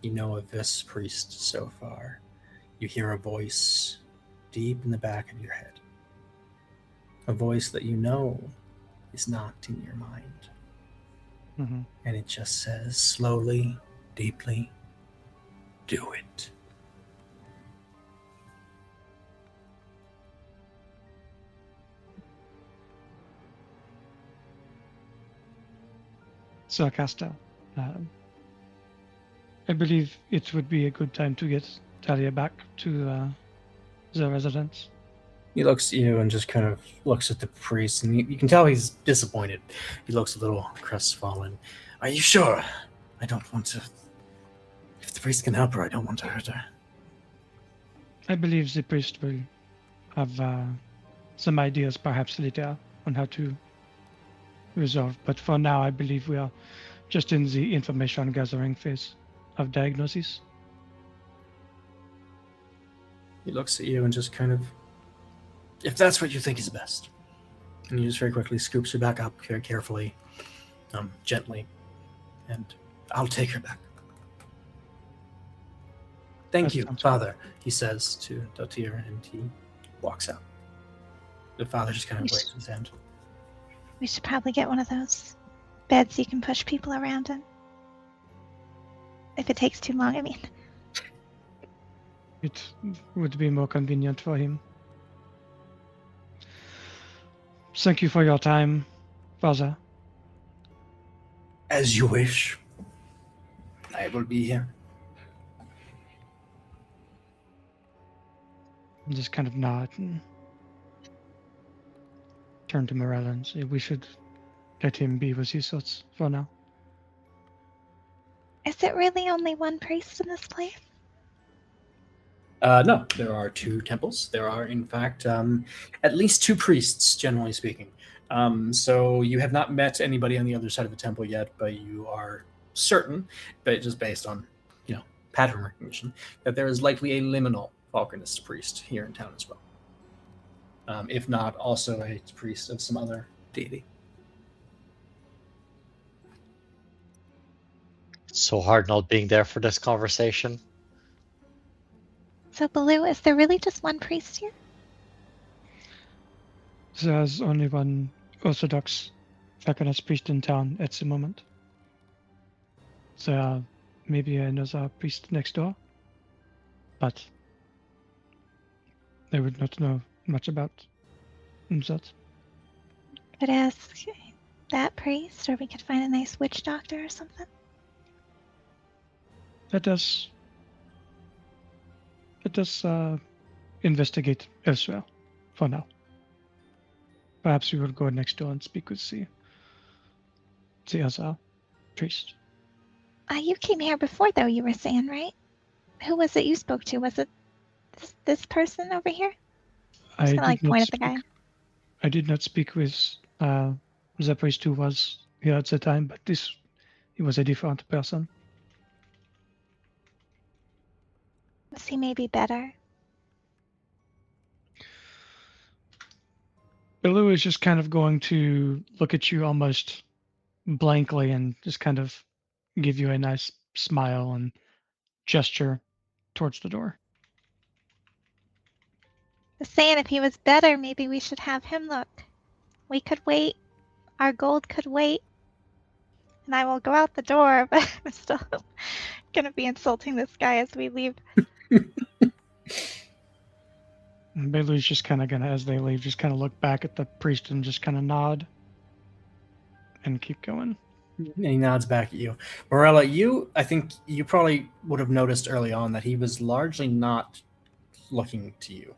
know of this priest so far, you hear a voice deep in the back of your head. A voice that you know is not in your mind. And it just says, slowly, deeply, do it. So, Casta, I believe it would be a good time to get Talia back to the residence. He looks at you and just kind of looks at the priest, and you can tell he's disappointed. He looks a little crestfallen. Are you sure? I don't want to... If the priest can help her, I don't want to hurt her. I believe the priest will have some ideas perhaps later on how to resolve. But for now, I believe we are just in the information gathering phase of diagnosis. He looks at you and just kind of... If that's what you think is best. And he just very quickly scoops her back up very carefully, gently, and I'll take her back. Thank you, Father, he says to Dotir, and he walks out. The father just kind of waves his hand. We should probably get one of those beds you can push people around in. If it takes too long, I mean. It would be more convenient for him. Thank you for your time, Father. As you wish. I will be here. Just kind of nod and turn to Morella and say we should let him be with his thoughts for now. Is it really only one priest in this place? No, there are 2 temples. There are, in fact, at least 2 priests, generally speaking. So you have not met anybody on the other side of the temple yet, but you are certain, but just based on, pattern recognition, that there is likely a liminal Falconist priest here in town as well. If not, also a priest of some other deity. So hard not being there for this conversation. So, Baloo, is there really just one priest here? There's only one Orthodox Falconist priest in town at the moment. there are maybe another priest next door, but they would not know much about that. Could ask that priest, or we could find a nice witch doctor or something. Let us investigate elsewhere for now. Perhaps we will go next door and speak with the other priest. You came here before, though, you were saying, right? Who was it you spoke to? Was it this person over here? I'm just gonna point at the guy. I did not speak with the priest who was here at the time, but he was a different person. Was he maybe better? Belu is just kind of going to look at you almost blankly and just kind of give you a nice smile and gesture towards the door. Just saying, if he was better, maybe we should have him look. We could wait. Our gold could wait. And I will go out the door, but I'm still gonna be insulting this guy as we leave. And Belu's just kind of gonna, as they leave, just kind of look back at the priest and just kind of nod and keep going. And he nods back at you. Morella, I think you probably would have noticed early on that he was largely not looking to you,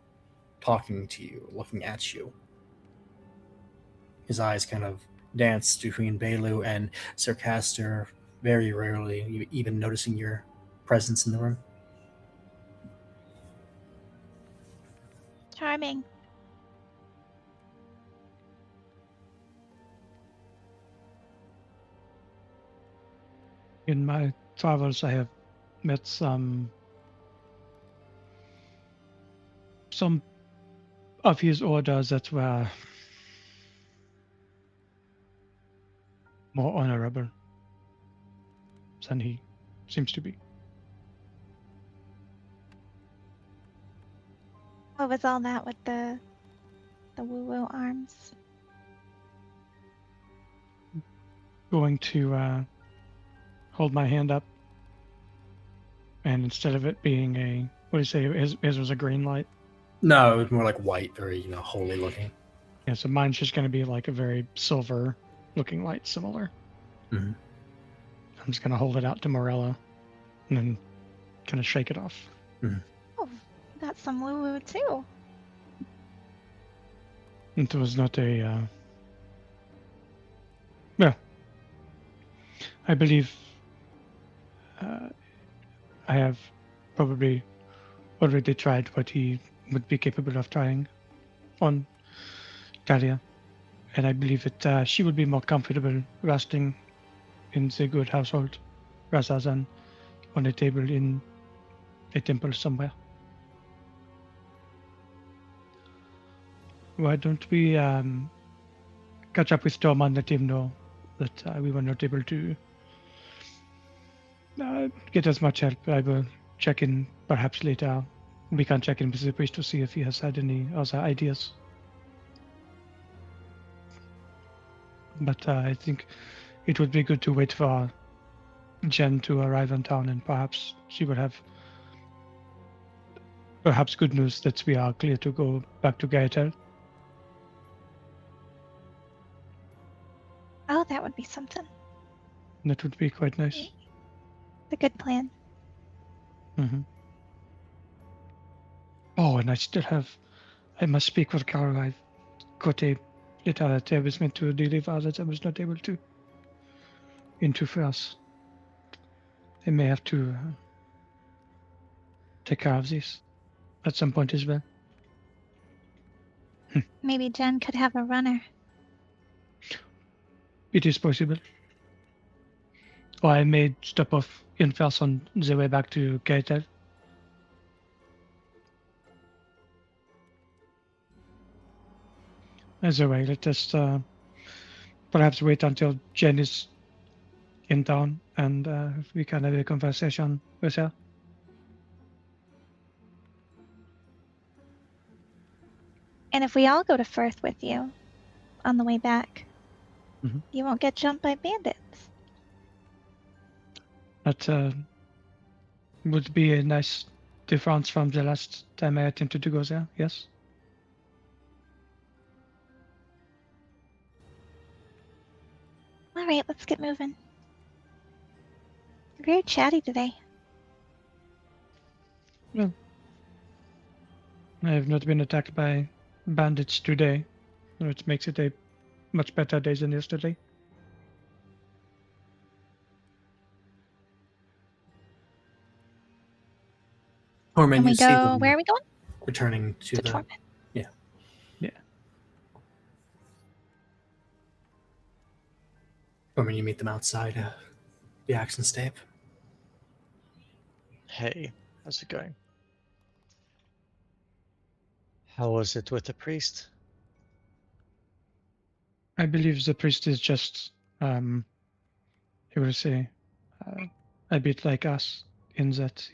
talking to you, looking at you. His eyes kind of danced between Belu and Sir Castor, very rarely even noticing your presence in the room. Charming. In my travels, I have met some of his orders that were more honorable than he seems to be. What was all that with the woo-woo arms? Going to hold my hand up, and instead of it being a, what do you say, his was a green light? No, it was more like white, very, holy looking. Yeah, so mine's just going to be like a very silver looking light, similar. Mm-hmm. I'm just going to hold it out to Morella and then kind of shake it off. Mm-hmm. Oh, got some woo-woo too. It was not a, well, I believe I have probably already tried what he would be capable of trying on Talia, and I believe that she would be more comfortable resting in the good household rather than on a table in a temple somewhere. Why don't we catch up with Tom and let him know that we were not able to get as much help. I will check in perhaps later. We can check in with the priest to see if he has had any other ideas. But I think it would be good to wait for Jen to arrive in town, and perhaps she will have perhaps good news that we are clear to go back to Gaetel. Oh, that would be something. That would be quite nice. It's a good plan. Mm-hmm. Oh, and I must speak with Carol. I've got a letter that I was meant to deliver that I was not able to into France. I may have to take care of this at some point as well. Maybe Jen could have a runner. It is possible. Or I may stop off in France on the way back to Gaetel. Either way, let us perhaps wait until Jen is in town and we can have a conversation with her. And if we all go to Firth with you on the way back, Mhm. you won't get jumped by bandits. That would be a nice difference from the last time I attempted to go there, yes? All right, let's get moving. You're very chatty today. Well, I have not been attacked by bandits today, which makes it a much better day than yesterday. Torment, And we you see go, them where are we going? returning to To the. Torment. Yeah. Yeah. Torment, you meet them outside the Axe and Stave. Hey, how's it going? How was it with the priest? I believe the priest is just, he will say, a bit like us, in that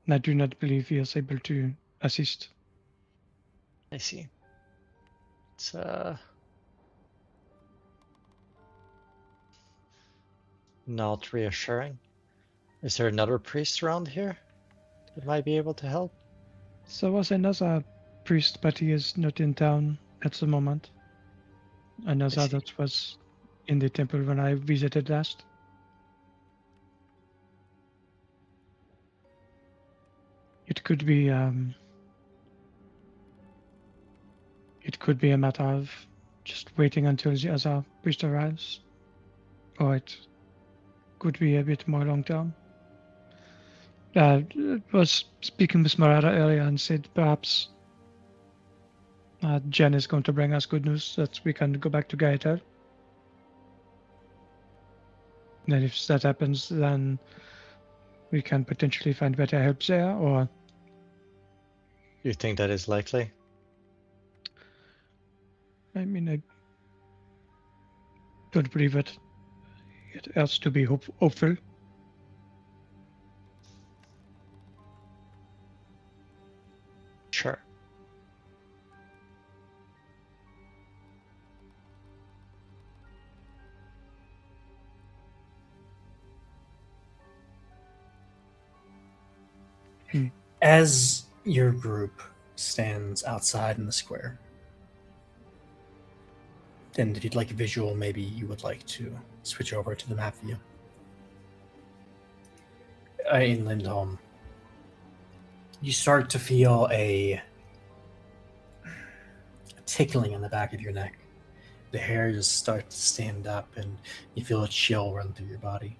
I do not believe he is able to assist. I see. It's not reassuring. Is there another priest around here that might be able to help? There was another priest, but he is not in town at the moment. Another see. that was in the temple when I visited last. It could be a matter of just waiting until the other priest arrives, or it could be a bit more long term. Was speaking with Marada earlier and said perhaps Jen is going to bring us good news that we can go back to Gaeta. And if that happens, then we can potentially find better help there, or... You think that is likely? I mean, I don't believe it. It has to be hopeful. Sure. As your group stands outside in the square, and if you'd like a visual, maybe you would like to switch over to the map view. In Lindholm, you start to feel a tickling in the back of your neck. The hair just starts to stand up, and you feel a chill run through your body.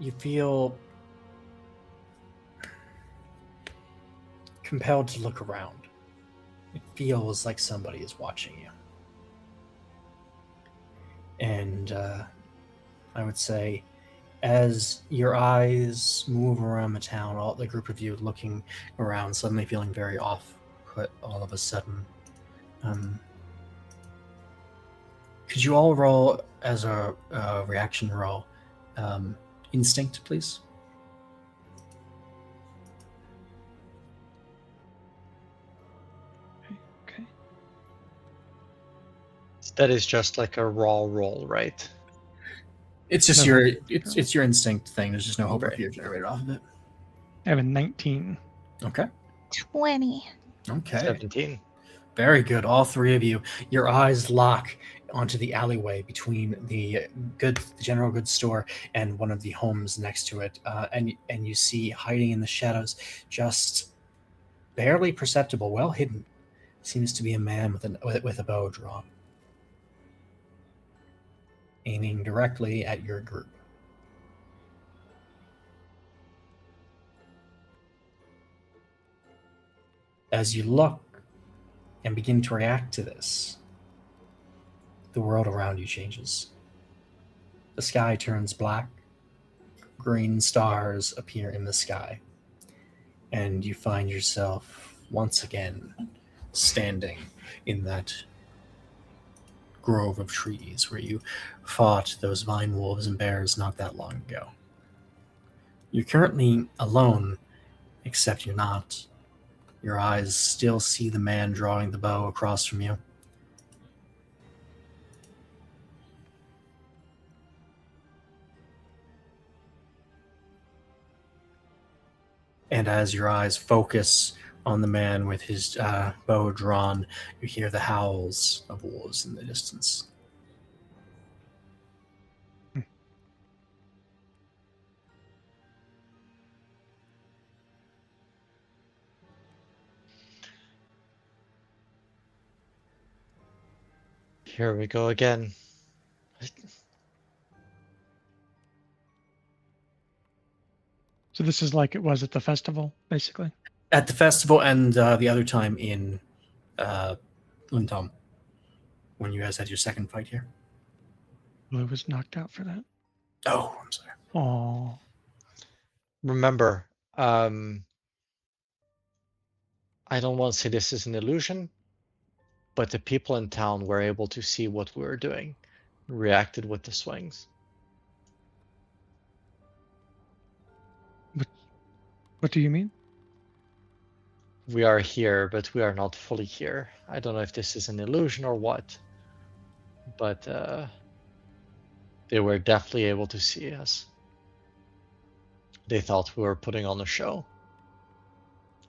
You feel compelled to look around. It feels like somebody is watching you. And I would say, as your eyes move around the town, all the group of you looking around, suddenly feeling very off put all of a sudden. Could you all roll as a reaction roll instinct, please? Okay. That is just like a raw roll, right? It's just No, it's your instinct thing. There's just no hope or Right. fear generated off of it. I have a 19. Okay. 20. Okay. 17. Very good. All three of you, your eyes lock onto the alleyway between the general goods store and one of the homes next to it, and you see hiding in the shadows, just barely perceptible, well hidden, seems to be a man with a bow drawn, aiming directly at your group. As you look and begin to react to this, the world around you changes. The sky turns black, green stars appear in the sky, and you find yourself once again standing in that grove of trees where you fought those vine wolves and bears not that long ago. You're currently alone, except you're not. Your eyes still see the man drawing the bow across from you. And as your eyes focus on the man with his bow drawn, you hear the howls of wolves in the distance. Here we go again. So this is like it was at the festival, basically. At the festival and the other time in Luntom, when you guys had your second fight here. Blue was knocked out for that. Oh, I'm sorry. Oh, Remember, I don't want to say this is an illusion, but the people in town were able to see what we were doing, reacted with the swings. what do you mean? We are here, but we are not fully here. I don't know if this is an illusion or what, but they were definitely able to see us. They thought we were putting on a show,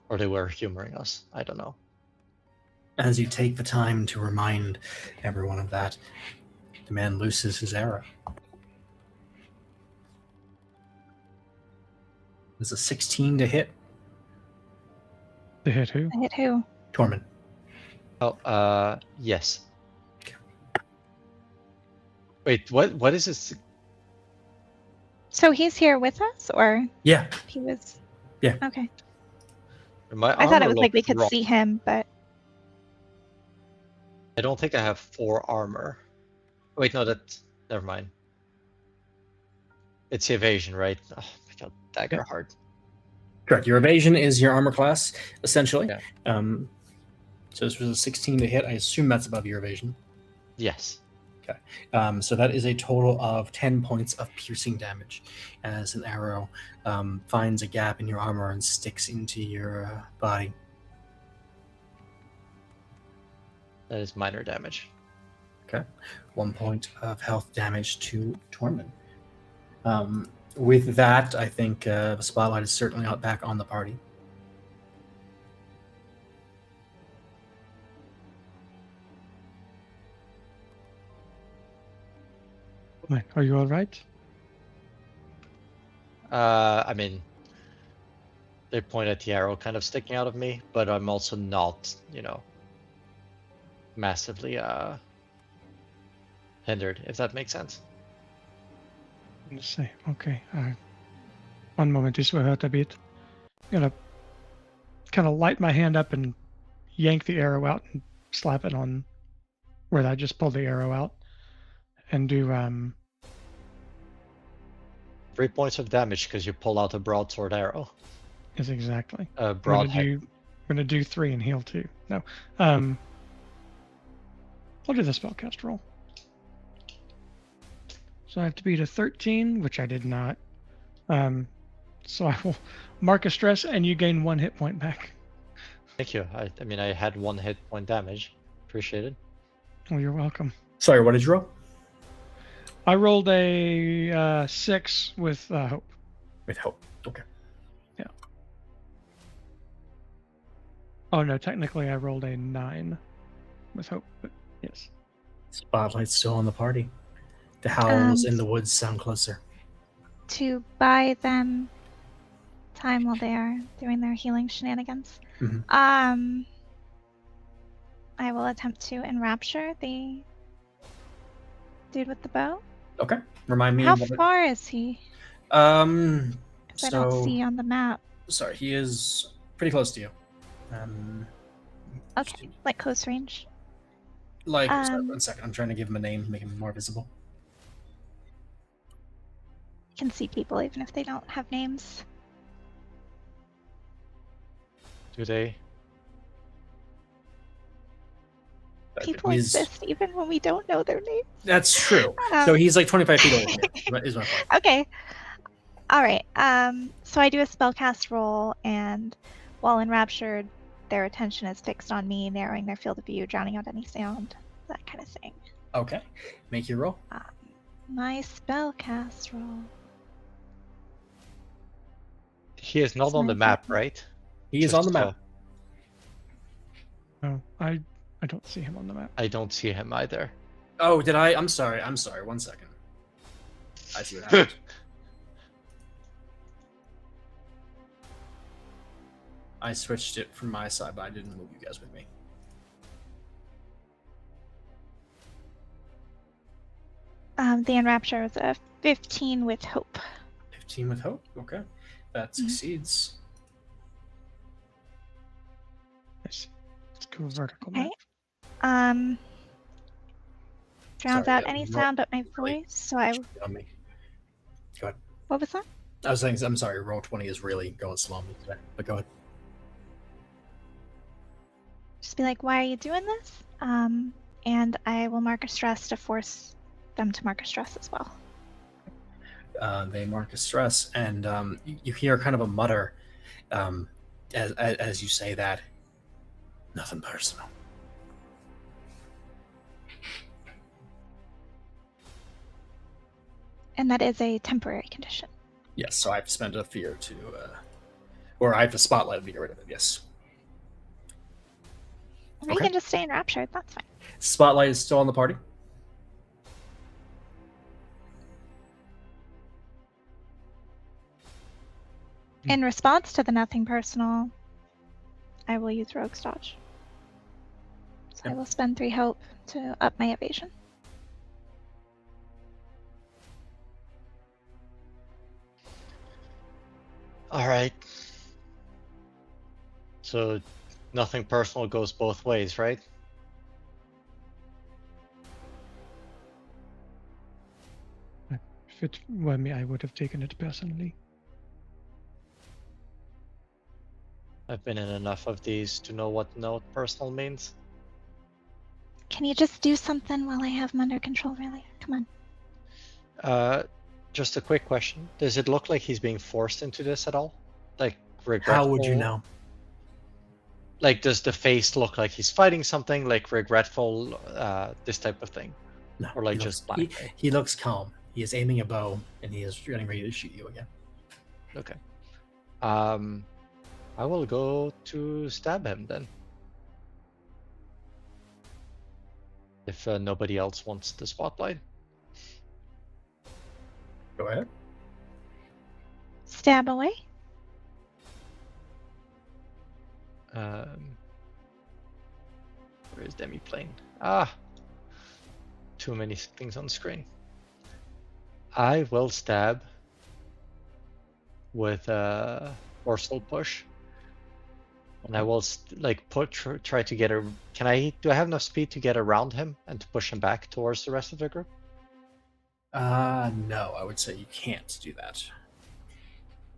or they were humoring us. I don't know. As you take the time to remind everyone of that, the man looses his arrow. It's a 16 to hit. To hit who? Hit who? Tormund. Oh, yes. Wait, what is this? So he's here with us, or Yeah. he was? Yeah. Okay. My I thought it armor was like we looked could wrong. see him, but I don't think I have 4 armor. Wait, no, never mind. It's evasion, right? Oh my god, Daggerheart. Correct. Your evasion is your armor class, essentially. Yeah. So this was a 16 to hit. I assume that's above your evasion. Yes. So that is a total of 10 points of piercing damage as an arrow finds a gap in your armor and sticks into your body. That is minor damage. Okay. 1 point of health damage to Tormund. With that, I think the spotlight is certainly out back on the party. Are you all right? I mean, they point at the arrow kind of sticking out of me, but I'm also not, massively hindered, if that makes sense. Let's see. Okay. One moment, this will hurt a bit. I'm gonna kind of light my hand up and yank the arrow out and slap it on where I just pulled the arrow out, and do 3 points of damage because you pull out a broadsword arrow. Yes, exactly. Broadhead. We're gonna do 3 and heal 2. No. I'll do the spellcast roll. So I have to beat a 13, which I did not. So I will mark a stress, and you gain 1 hit point back. Thank you. I mean, I had 1 hit point damage. Appreciate it. Well, you're welcome. Sorry, what did you roll? I rolled a 6 with hope. With hope. Okay. Yeah. Oh no, technically I rolled a 9 with hope, but yes. Spotlight's still on the party. The howls in the woods sound closer. to buy them time while they are doing their healing shenanigans, I will attempt to enrapture the dude with the bow. Okay. Remind me. How far is he? 'Cause I don't So see on the map. sorry, he is pretty close to you. Okay, like close range. Like, sorry, 1 second. I'm trying to give him a name, make him more visible. You can see people even if they don't have names. Do they? People exist even when we don't know their names. That's true. So he's like 25 feet away from you, is my point. Okay. All right. So I do a spellcast roll, and while enraptured, their attention is fixed on me, narrowing their field of view, drowning out any sound, that kind of thing. Okay. Make your roll. My spellcast roll. He is not It's on the my map, button. right? He is on the Just map. No, I don't see him on the map. I don't see him either. Oh, did I? I'm sorry. 1 second. I see what happened. I switched it from my side, but I didn't move you guys with me. The enrapture is a 15 with hope. 15 with hope. Okay. That succeeds. Let's go vertical Okay. map. Drowns Sorry, out any sound but my really voice, so I... On me. Go ahead. What was that? I was saying, I'm sorry, roll 20 is really going slow on me today, but go ahead. Just be like, why are you doing this? And I will mark a stress to force them to mark a stress as well. They mark a stress, and you hear kind of a mutter as you say that. Nothing personal. And that is a temporary condition. Yes, so I have to spend a fear to, or I have to spotlight to get rid of it. Yes. You can just stay enraptured. That's fine. Spotlight is still on the party. In response to the nothing personal, I will use Rogue's Dodge. So I will spend 3 hope to up my evasion. All right. So nothing personal goes both ways, right? If it were me, I would have taken it personally. I've been in enough of these to know what no personal means. Can you just do something while I have them under control, really? Come on. Just a quick question. Does it look like he's being forced into this at all? Like, regretful? How would you know? Like, does the face look like he's fighting something, like regretful, this type of thing? No. Or like he just looks, black? he looks calm. He is aiming a bow, and he is getting ready to shoot you again. Okay. I will go to stab him then. If nobody else wants the spotlight. Go ahead. Stab away. Where is Demi playing? Ah! Too many things on screen. I will stab with a forceful push. And I will like try to get a. Do I have enough speed to get around him and to push him back towards the rest of the group? No, I would say you can't do that.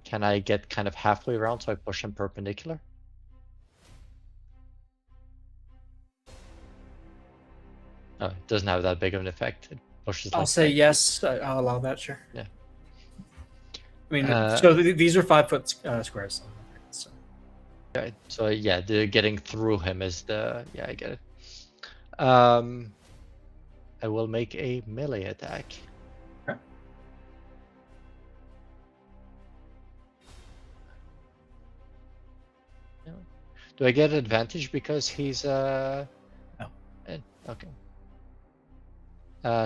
Can I get kind of halfway around so I push him perpendicular? Oh, it doesn't have that big of an effect. It pushes. I'll say yes. I'll allow that. Sure. Yeah. I mean, so these are 5 foot squares. So. Right. So yeah, the getting through him is the I get it. I will make a melee attack. Okay. Do I get advantage because he's No. Okay.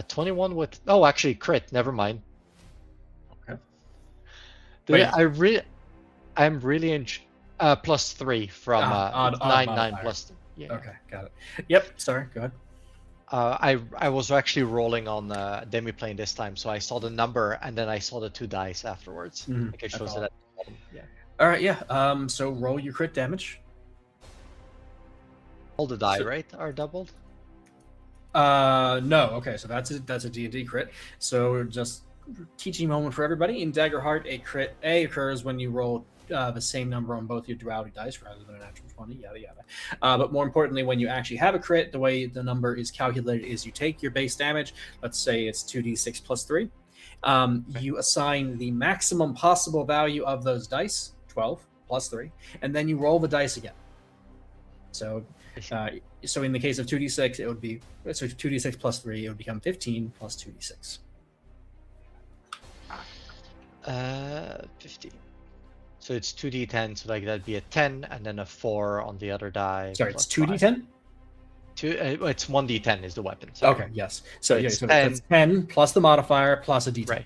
21 with actually crit. Never mind. Okay. Wait. I'm really in. +3 from 9 plus 3. Yeah. Okay, got it. Yep. Sorry. Go ahead. I was actually rolling on Demiplane this time, so I saw the number and then I saw the 2 dice afterwards. Like it shows it at the bottom. Yeah. All right. Yeah. So roll your crit damage. All the die, right, are doubled? No. Okay. So that's a D&D crit. So just teaching moment for everybody. In Daggerheart, a crit occurs when you roll the same number on both your duality dice rather than a natural 20, yada yada. But more importantly, when you actually have a crit, the way the number is calculated is you take your base damage, let's say it's 2d6 plus 3, You assign the maximum possible value of those dice, 12 plus 3, and then you roll the dice again. So, so in the case of 2d6, it would be 2d6 plus 3. It would become 15 plus 2d6. 15. So it's 2d10, so like that'd be a 10 and then a 4 on the other die. Sorry, it's 2d10? It's 1d10 is the weapon. Sorry. Okay, yes. So, it's so 10. it's 10 plus the modifier plus a d10. Right.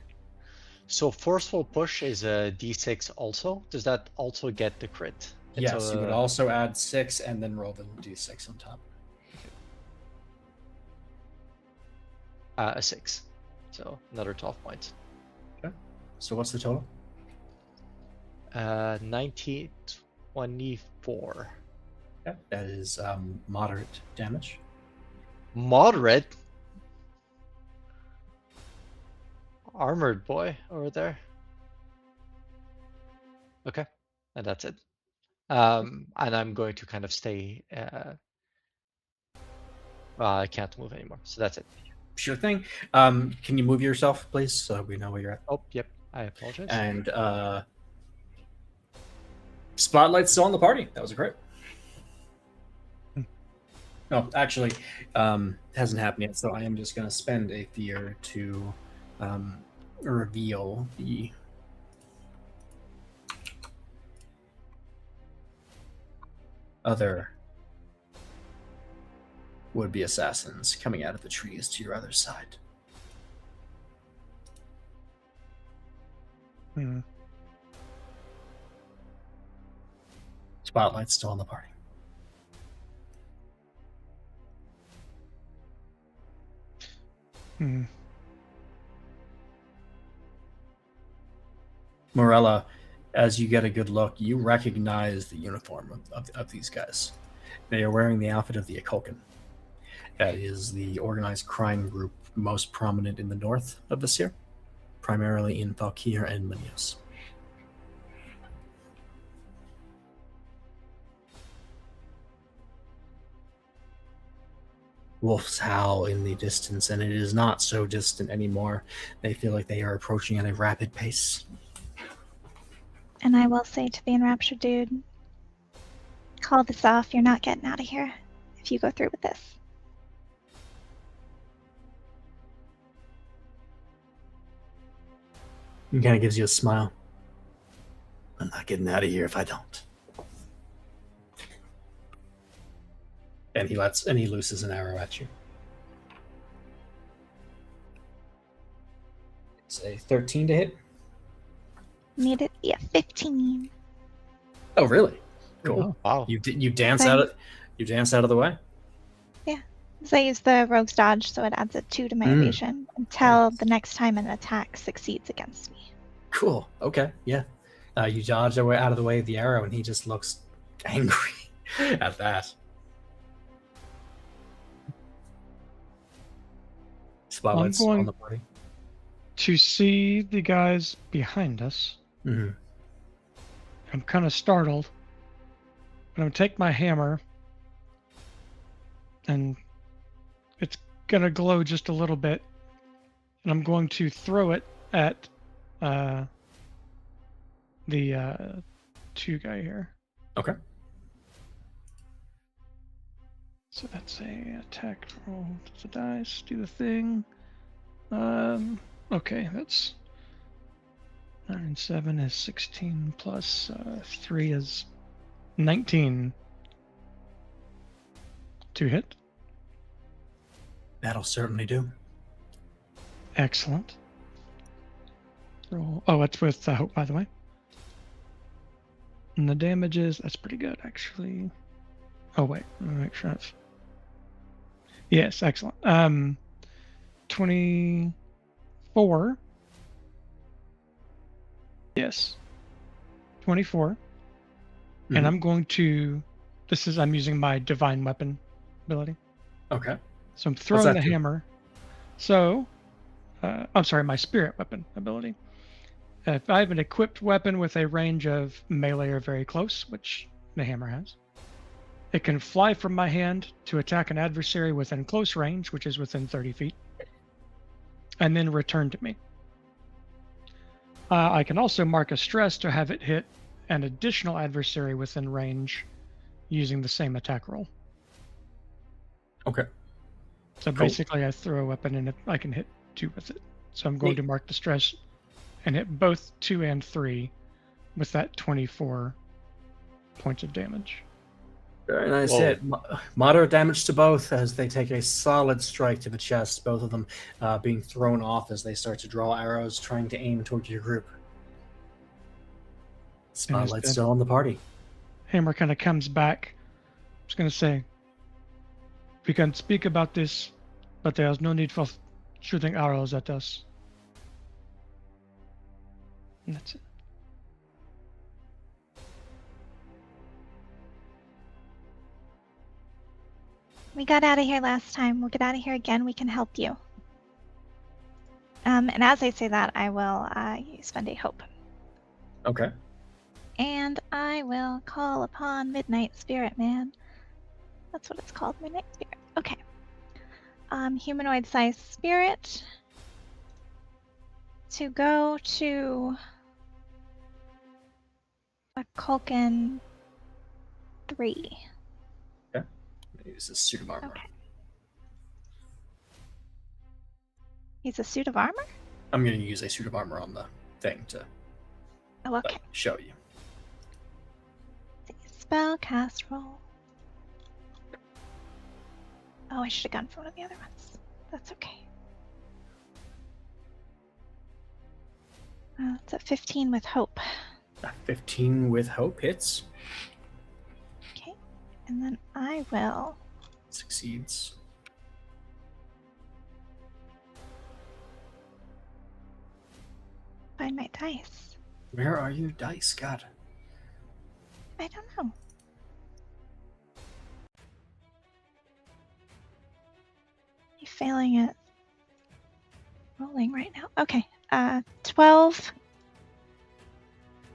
So forceful push is a d6 also. Does that also get the crit? Yes, you would also add 6 and then roll the d6 on top. A 6. So another 12 points. Okay. So what's the total? 24. Yeah, that is moderate damage. Moderate? Armored boy over there. Okay, and that's it. And I'm going to kind of stay. I can't move anymore, so that's it. Sure thing. Can you move yourself, please, so we know where you're at? Oh, yep. I apologize. And Spotlight's still on the party. That was great. No, actually, hasn't happened yet. So I am just going to spend a fear to reveal the other would-be assassins coming out of the trees to your other side. Spotlight's still on the party. Morella, as you get a good look, you recognize the uniform of these guys. They are wearing the outfit of the Akulkan. That is the organized crime group most prominent in the north of Vesir, primarily in Valkyr and Manios. Wolves howl in the distance, and it is not so distant anymore. They feel like they are approaching at a rapid pace. And I will say to the enraptured dude, call this off. You're not getting out of here if you go through with this. He kind of gives you a smile. I'm not getting out of here if I don't. And he looses an arrow at you. It's a 13 to hit. Made it, yeah, 15. Oh, really? Cool. Oh, wow. You dance out of the way. Yeah, so I use the rogue's dodge, so it adds a 2 to my evasion until the next time an attack succeeds against me. Cool. Okay. Yeah. You dodge away out of the way of the arrow, and he just looks angry at that. Spotlight's on the party. To see the guys behind us. Mm-hmm. I'm kind of startled. But I'm going to take my hammer, and it's going to glow just a little bit, and I'm going to throw it at the 2 guy here. Okay. So that's a attack roll. The dice, do the thing. Okay, that's 9 and 7 is 16 plus 3 is 19 to hit. That'll certainly do. Excellent. Roll. Oh, it's with Hope, by the way. And the damage is, that's pretty good, actually. Oh, wait, let me make sure that's... Yes, excellent. 24. Yes. 24. Mm-hmm. And I'm going to... I'm using my divine weapon ability. Okay. So I'm throwing the hammer. So, I'm sorry, my spirit weapon ability. If I have an equipped weapon with a range of melee or very close, which the hammer has, it can fly from my hand to attack an adversary within close range, which is within 30 feet, and then return to me. I can also mark a stress to have it hit an additional adversary within range using the same attack roll. Okay. So Cool. basically, I throw a weapon and I can hit 2 with it. So I'm going to mark the stress and hit both 2 and 3 with that 24 points of damage. Very nice Whoa. hit. Moderate damage to both as they take a solid strike to the chest, both of them being thrown off as they start to draw arrows, trying to aim towards your group. Spotlight's still on the party. Hammer kind of comes back. I'm just going to say, we can speak about this, but there's no need for shooting arrows at us. And that's it. We got out of here last time. We'll get out of here again. We can help you. And as I say that, I will spend a hope. Okay. And I will call upon Midnight Spirit Man. That's what it's called, Midnight Spirit. Okay. Humanoid-sized spirit. To go to a Culkin 3. Use a suit of armor. Okay. He's a suit of armor? I'm going to use a suit of armor on the thing to okay. show you. Spell cast roll. Oh, I should have gone for one of the other ones. That's okay. It's a 15 with hope. 15 with hope hits. Okay. And then I will... Succeeds. Find my dice. Where are your dice, God? I don't know. I'm failing at rolling right now. Okay. 12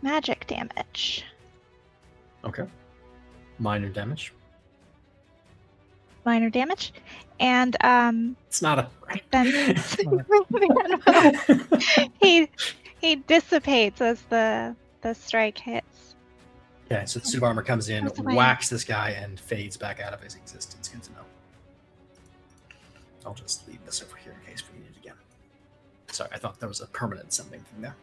magic damage. Okay. Minor damage. Minor damage. And It's not a... then he dissipates as the strike hits. Okay, so the suit of armor comes in, Goes away. whacks this guy, and fades back out of his existence. Good to know. I'll just leave this over here in case we need it again. Sorry, I thought there was a permanent something thing there.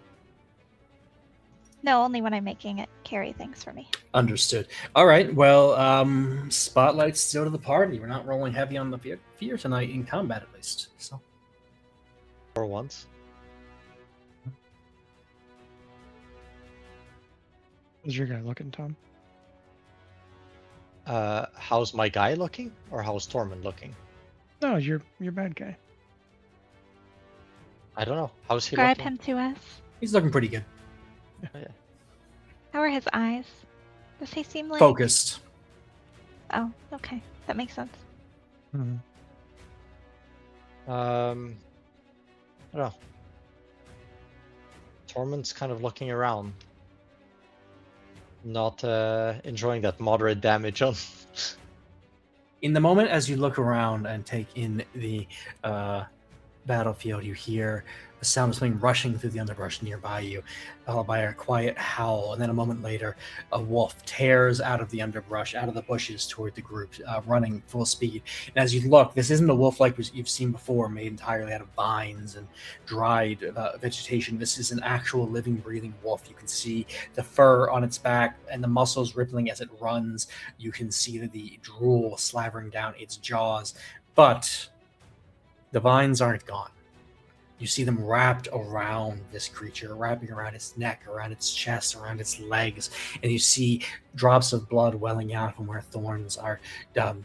No, only when I'm making it carry things for me. Understood. All right, well, spotlight's still to the party. We're not rolling heavy on the fear tonight, in combat at least. So, For once. How's your guy looking, Tom? How's my guy looking? Or how's Tormund looking? No, you're bad guy. I don't know. How's he Describe looking? him to us. he's looking pretty good. Oh, yeah. How are his eyes? Does he seem like... Focused. Oh, okay. That makes sense. Hmm. I don't know. Tormund's kind of looking around. Not enjoying that moderate damage on. In the moment, as you look around and take in the battlefield, you hear the sound of something rushing through the underbrush nearby you, followed by a quiet howl, and then a moment later, a wolf tears out of the underbrush, out of the bushes toward the group, running full speed. And as you look, this isn't a wolf like you've seen before, made entirely out of vines and dried vegetation. This is an actual living, breathing wolf. You can see the fur on its back and the muscles rippling as it runs. You can see the drool slavering down its jaws, but the vines aren't gone. You see them wrapped around this creature, wrapping around its neck, around its chest, around its legs, and you see drops of blood welling out from where thorns are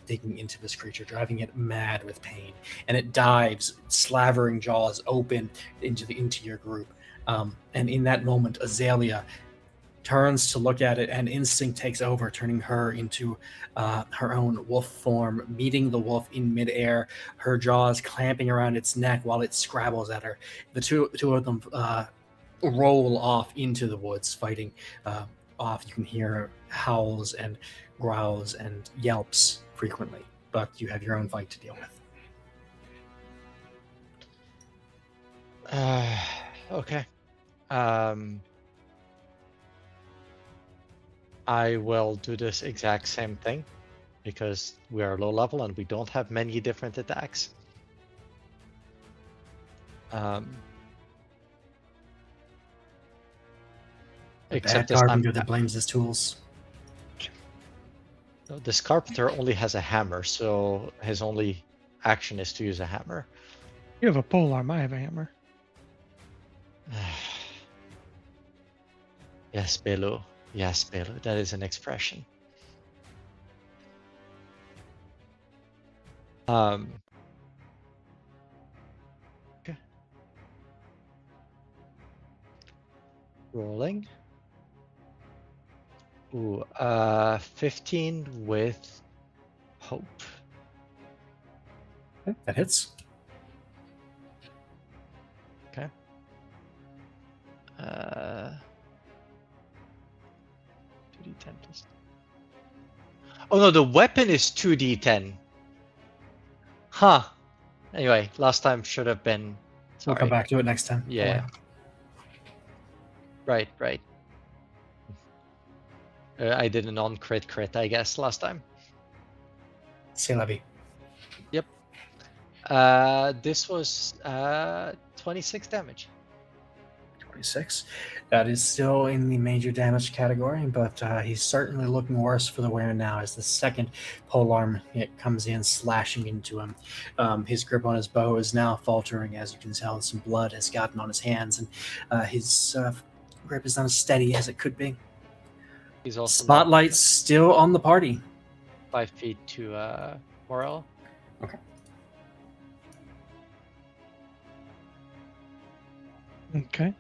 digging into this creature, driving it mad with pain. And it dives, slavering jaws open into your group. And in that moment, Azalea turns to look at it, and instinct takes over, turning her into her own wolf form, meeting the wolf in midair, her jaws clamping around its neck while it scrabbles at her. The two of them roll off into the woods, fighting off. You can hear howls and growls and yelps frequently, but you have your own fight to deal with. Okay. I will do this exact same thing because we are low level and we don't have many different attacks. Except this carpenter that blames his tools. This carpenter only has a hammer, so his only action is to use a hammer. You have a polearm, I have a hammer. Yes, Belu. Yes, Belu. That is an expression. Okay. Rolling. Ooh, 15 with hope. Okay, that hits. Okay. 2d10 plus. Oh no, the weapon is 2d10. Huh. Anyway, last time should have been. We'll come back to it next time. Yeah. Right. I did a non-crit, I guess, last time. C'est la vie. Yep. This was 26 damage. 26. That is still in the major damage category, but he's certainly looking worse for the wear now as the second polearm hit comes in, slashing into him. His grip on his bow is now faltering, as you can tell. Some blood has gotten on his hands, and his grip is not as steady as it could be. He's also Spotlight's still on the party. 5 feet to Morel. Okay. Okay.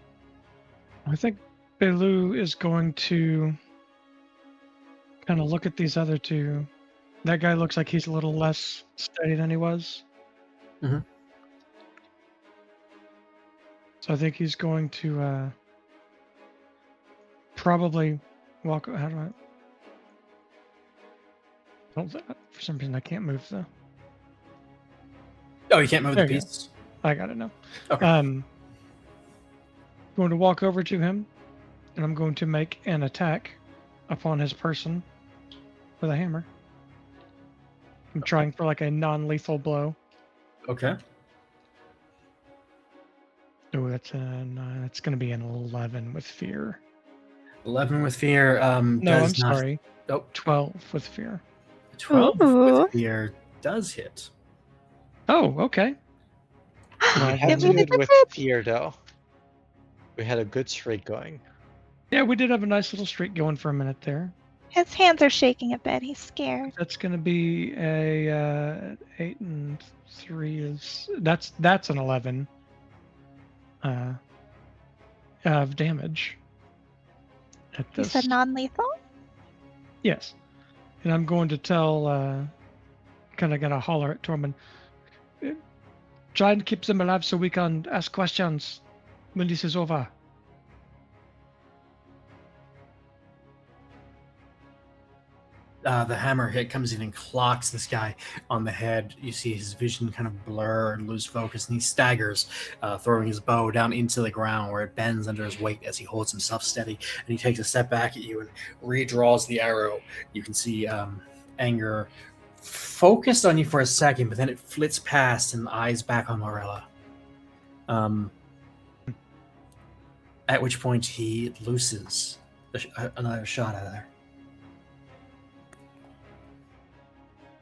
I think Belu is going to kind of look at these other two. That guy looks like he's a little less steady than he was. Mm-hmm. So I think he's going to probably walk. How do I? For some reason, I can't move though. Oh, you can't move the piece? I got it now. Okay. Going to walk over to him, and I'm going to make an attack upon his person with a hammer. I'm trying for like a non-lethal blow. Okay. Oh, that's going to be an 11 with fear. 11 with fear. No, I'm sorry. Oh. 12 with fear. 12 with fear does hit. Oh, okay. We had to do it with fear, though. We had a good streak going. Yeah, we did have a nice little streak going for a minute there. His hands are shaking a bit. He's scared. That's going to be a 8 and 3 is that's an 11 of damage. You said non-lethal? Yes. And I'm going to tell kind of gonna holler at Tormund. Try and keep them alive so we can ask questions when this is over. The hammer hit comes in and clocks this guy on the head. You see his vision kind of blur and lose focus, and he staggers, throwing his bow down into the ground where it bends under his weight as he holds himself steady. And he takes a step back at you and redraws the arrow. You can see anger focused on you for a second, but then it flits past and eyes back on Morella. At which point he looses another shot out of there.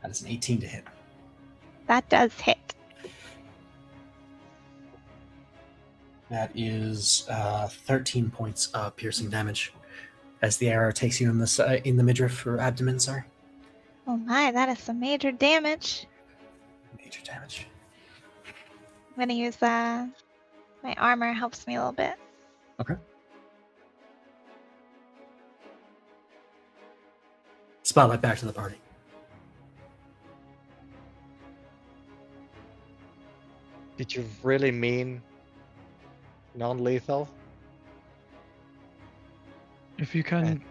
That is an 18 to hit. That does hit. That is 13 points of piercing damage as the arrow takes you in the midriff or abdomen, sorry. Oh my, that is some major damage. Major damage. I'm going to use my armor. Helps me a little bit. Okay. Spotlight back to the party. Did you really mean non-lethal? If you can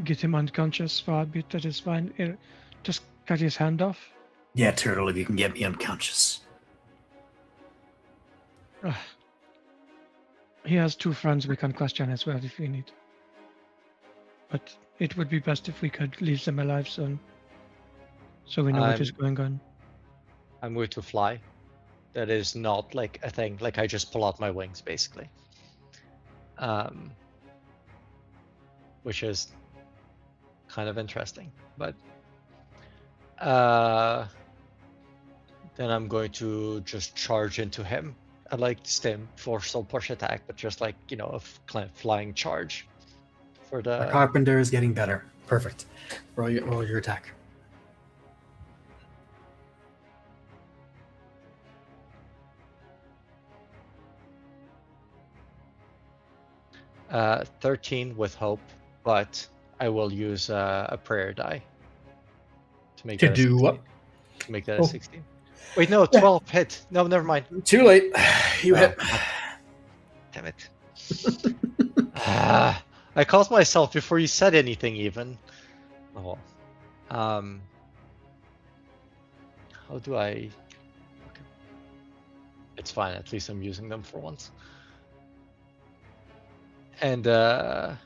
get him unconscious for a bit, that is fine. Just cut his hand off. Yeah, Turtle, if you can get me unconscious. He has 2 friends we can question as well if we need. But it would be best if we could leave them alive soon, so we know what is going on. I'm going to fly. That is not like a thing. Like I just pull out my wings, basically. Which is kind of interesting, but then I'm going to just charge into him. I like stim for still push attack, but just like, you know, a flying charge for the. Our carpenter is getting better. Perfect. Roll your attack. Uh, 13 with hope, but I will use a prayer die to make To that do what? To make that a 16. Wait, no, 12 hit. No, never mind. Too late. You hit. Damn it. I caught myself before you said anything even. Oh. How do I... Okay. It's fine, at least I'm using them for once. And okay.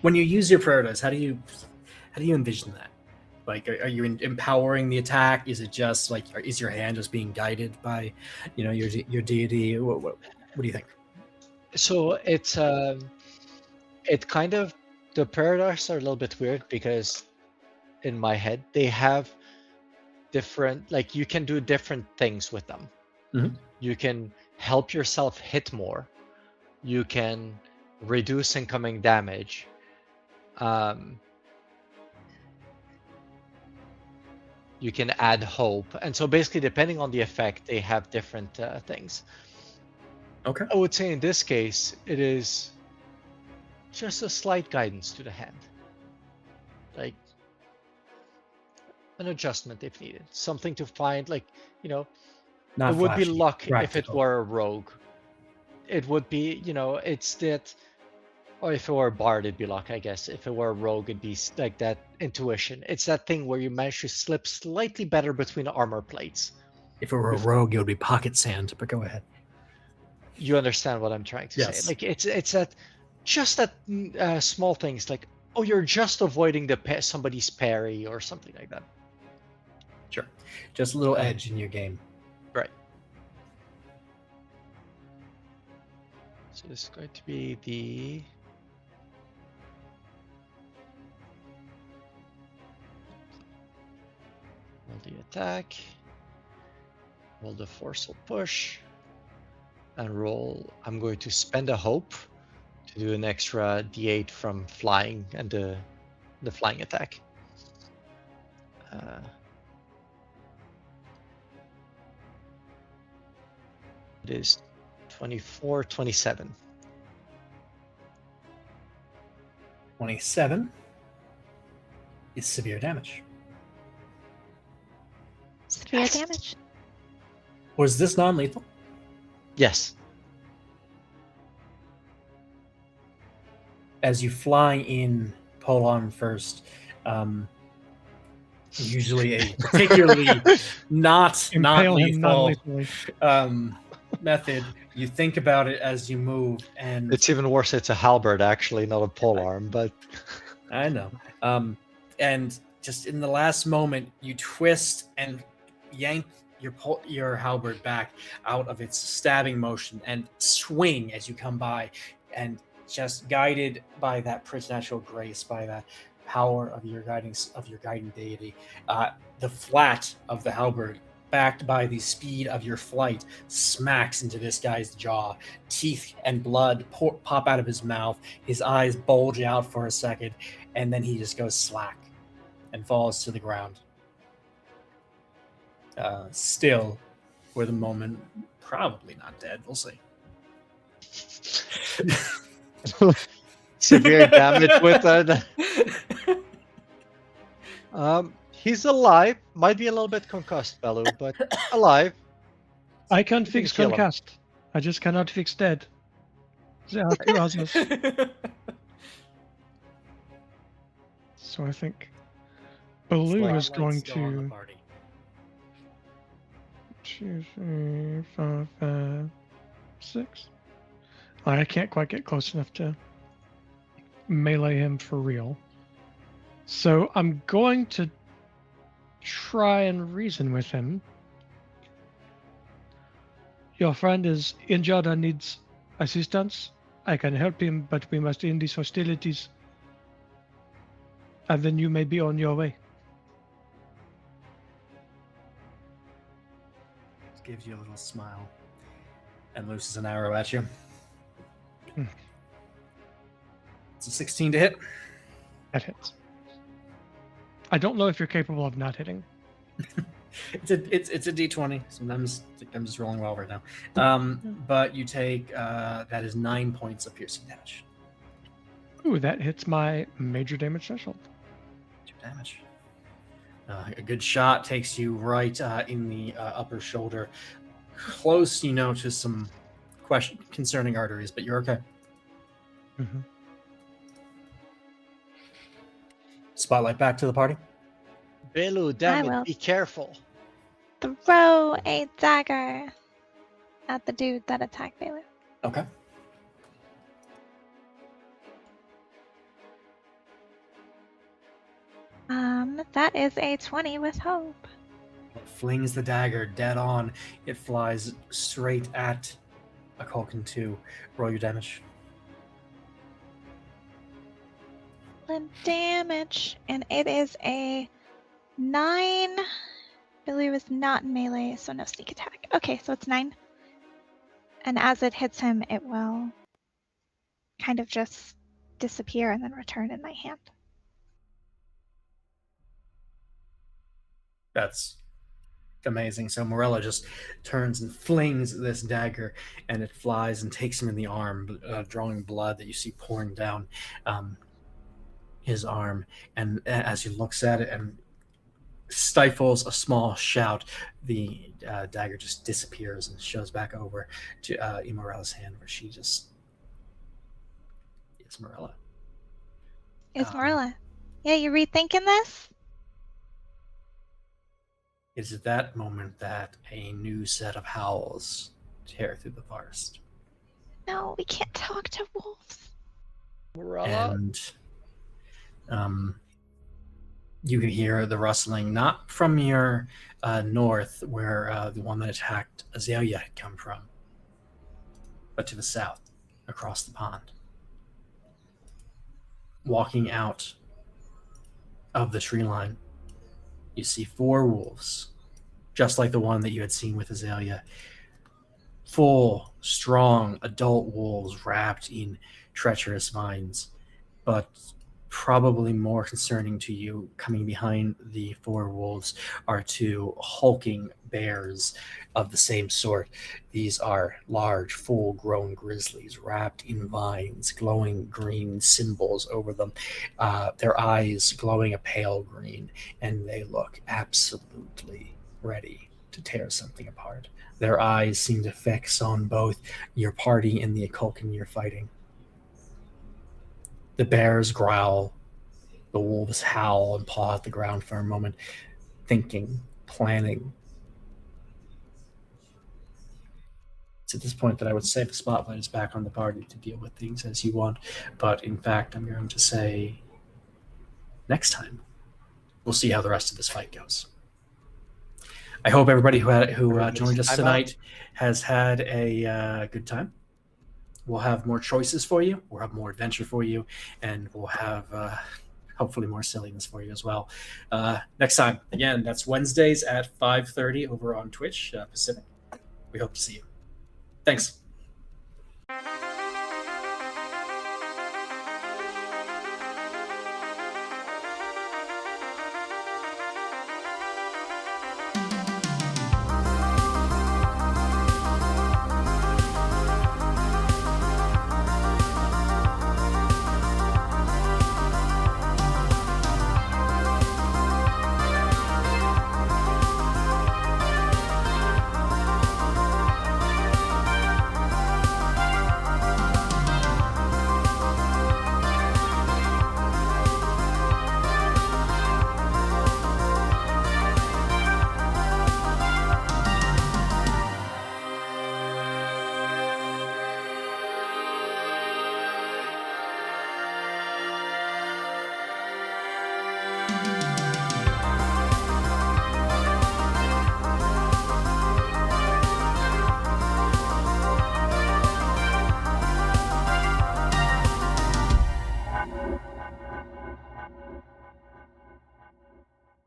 When you use your prayer dice, how do you envision that? Like, are you empowering the attack? Is it just like, is your hand just being guided by, you know, your deity? What do you think? So it's it kind of, the prayer dice are a little bit weird because in my head they have different, like you can do different things with them. Mm-hmm. You can help yourself hit more. You can reduce incoming damage. You can add hope, and so basically depending on the effect they have different things. Okay. I would say in this case it is just a slight guidance to the hand, like an adjustment if needed, something to find, like, you know, Not it would be flashy, luck if it practical. were a rogue. It would be, you know, it's that, or if it were a bard, it'd be luck, I guess. If it were a rogue, it'd be like that intuition. It's that thing where you manage to slip slightly better between armor plates. If it were a rogue, it would be pocket sand. But go ahead. You understand what I'm trying to say? Like it's that, just that small things, like, oh, you're just avoiding somebody's parry or something like that. Sure, just a little edge in your game. Right. So this is going to be the... roll the attack, roll the forceful push, and roll... I'm going to spend a hope to do an extra d8 from flying and the flying attack. It is 24, 27. 27 is severe damage. Severe damage. Was this non-lethal? Yes. As you fly in polearm first, usually a particularly not lethal method. You think about it as you move, and it's even worse. It's a halberd, actually, not a polearm. But I know. And just in the last moment, you twist and yank your halberd back out of its stabbing motion and swing as you come by, and just guided by that preternatural grace, by that power of your guiding deity, the flat of the halberd, backed by the speed of your flight, smacks into this guy's jaw. Teeth and blood pop out of his mouth. His eyes bulge out for a second, and then he just goes slack and falls to the ground. Still, for the moment, probably not dead. We'll see. Severe damage with he's alive. Might be a little bit concussed, Bellu, but alive. I can't fix concussed. I just cannot fix dead. There are 2 others. So I think Bellu is going to... 2, 3, 4, 5, 6. I can't quite get close enough to melee him for real. So I'm going to try and reason with him. Your friend is injured and needs assistance. I can help him, but we must end these hostilities. And then you may be on your way. Gives you a little smile and looses an arrow at you. It's a 16 to hit. That hits. I don't know if you're capable of not hitting. It's a d20. Sometimes I'm just rolling well right now. But you take that is 9 points of piercing damage. Ooh, that hits my major damage threshold. 2 damage. A good shot takes you right in the upper shoulder, close, to some concerning arteries, but you're okay. Mm-hmm. Spotlight back to the party. Belu, damn it, be careful. Throw a dagger at the dude that attacked Belu. Okay. That is a 20 with hope. It flings the dagger dead on. It flies straight at a Culkin 2. Roll your damage. The damage, and it is a 9. Belu is not in melee, so no sneak attack. Okay, so it's 9. And as it hits him, it will kind of just disappear and then return in my hand. That's amazing. So Morella just turns and flings this dagger, and it flies and takes him in the arm, drawing blood that you see pouring down his arm. And as he looks at it and stifles a small shout, the dagger just disappears and shows back over to Morella's hand, where she just... It's Morella. It's Morella. Yeah, you rethinking this? It is at that moment that a new set of howls tear through the forest. No, we can't talk to wolves. Morella? And you can hear the rustling, not from your north, where the one that attacked Azalea had come from, but to the south, across the pond. Walking out of the tree line, you see 4 wolves, just like the one that you had seen with Azalea. Full, strong, adult wolves wrapped in treacherous vines, but probably more concerning to you, coming behind the 4 wolves, are 2 hulking bears of the same sort. These are large, full-grown grizzlies wrapped in vines, glowing green symbols over them, their eyes glowing a pale green, and they look absolutely ready to tear something apart. Their eyes seem to fix on both your party and the Akulkan you're fighting. The bears growl, the wolves howl and paw at the ground for a moment, thinking, planning. It's at this point that I would say the spotlight is back on the party to deal with things as you want, but in fact, I'm going to say next time we'll see how the rest of this fight goes. I hope everybody who joined us tonight has had a good time. We'll have more choices for you. We'll have more adventure for you, and we'll have hopefully more silliness for you as well. Next time, again, that's Wednesdays at 5:30 over on Twitch Pacific. We hope to see you. Thanks.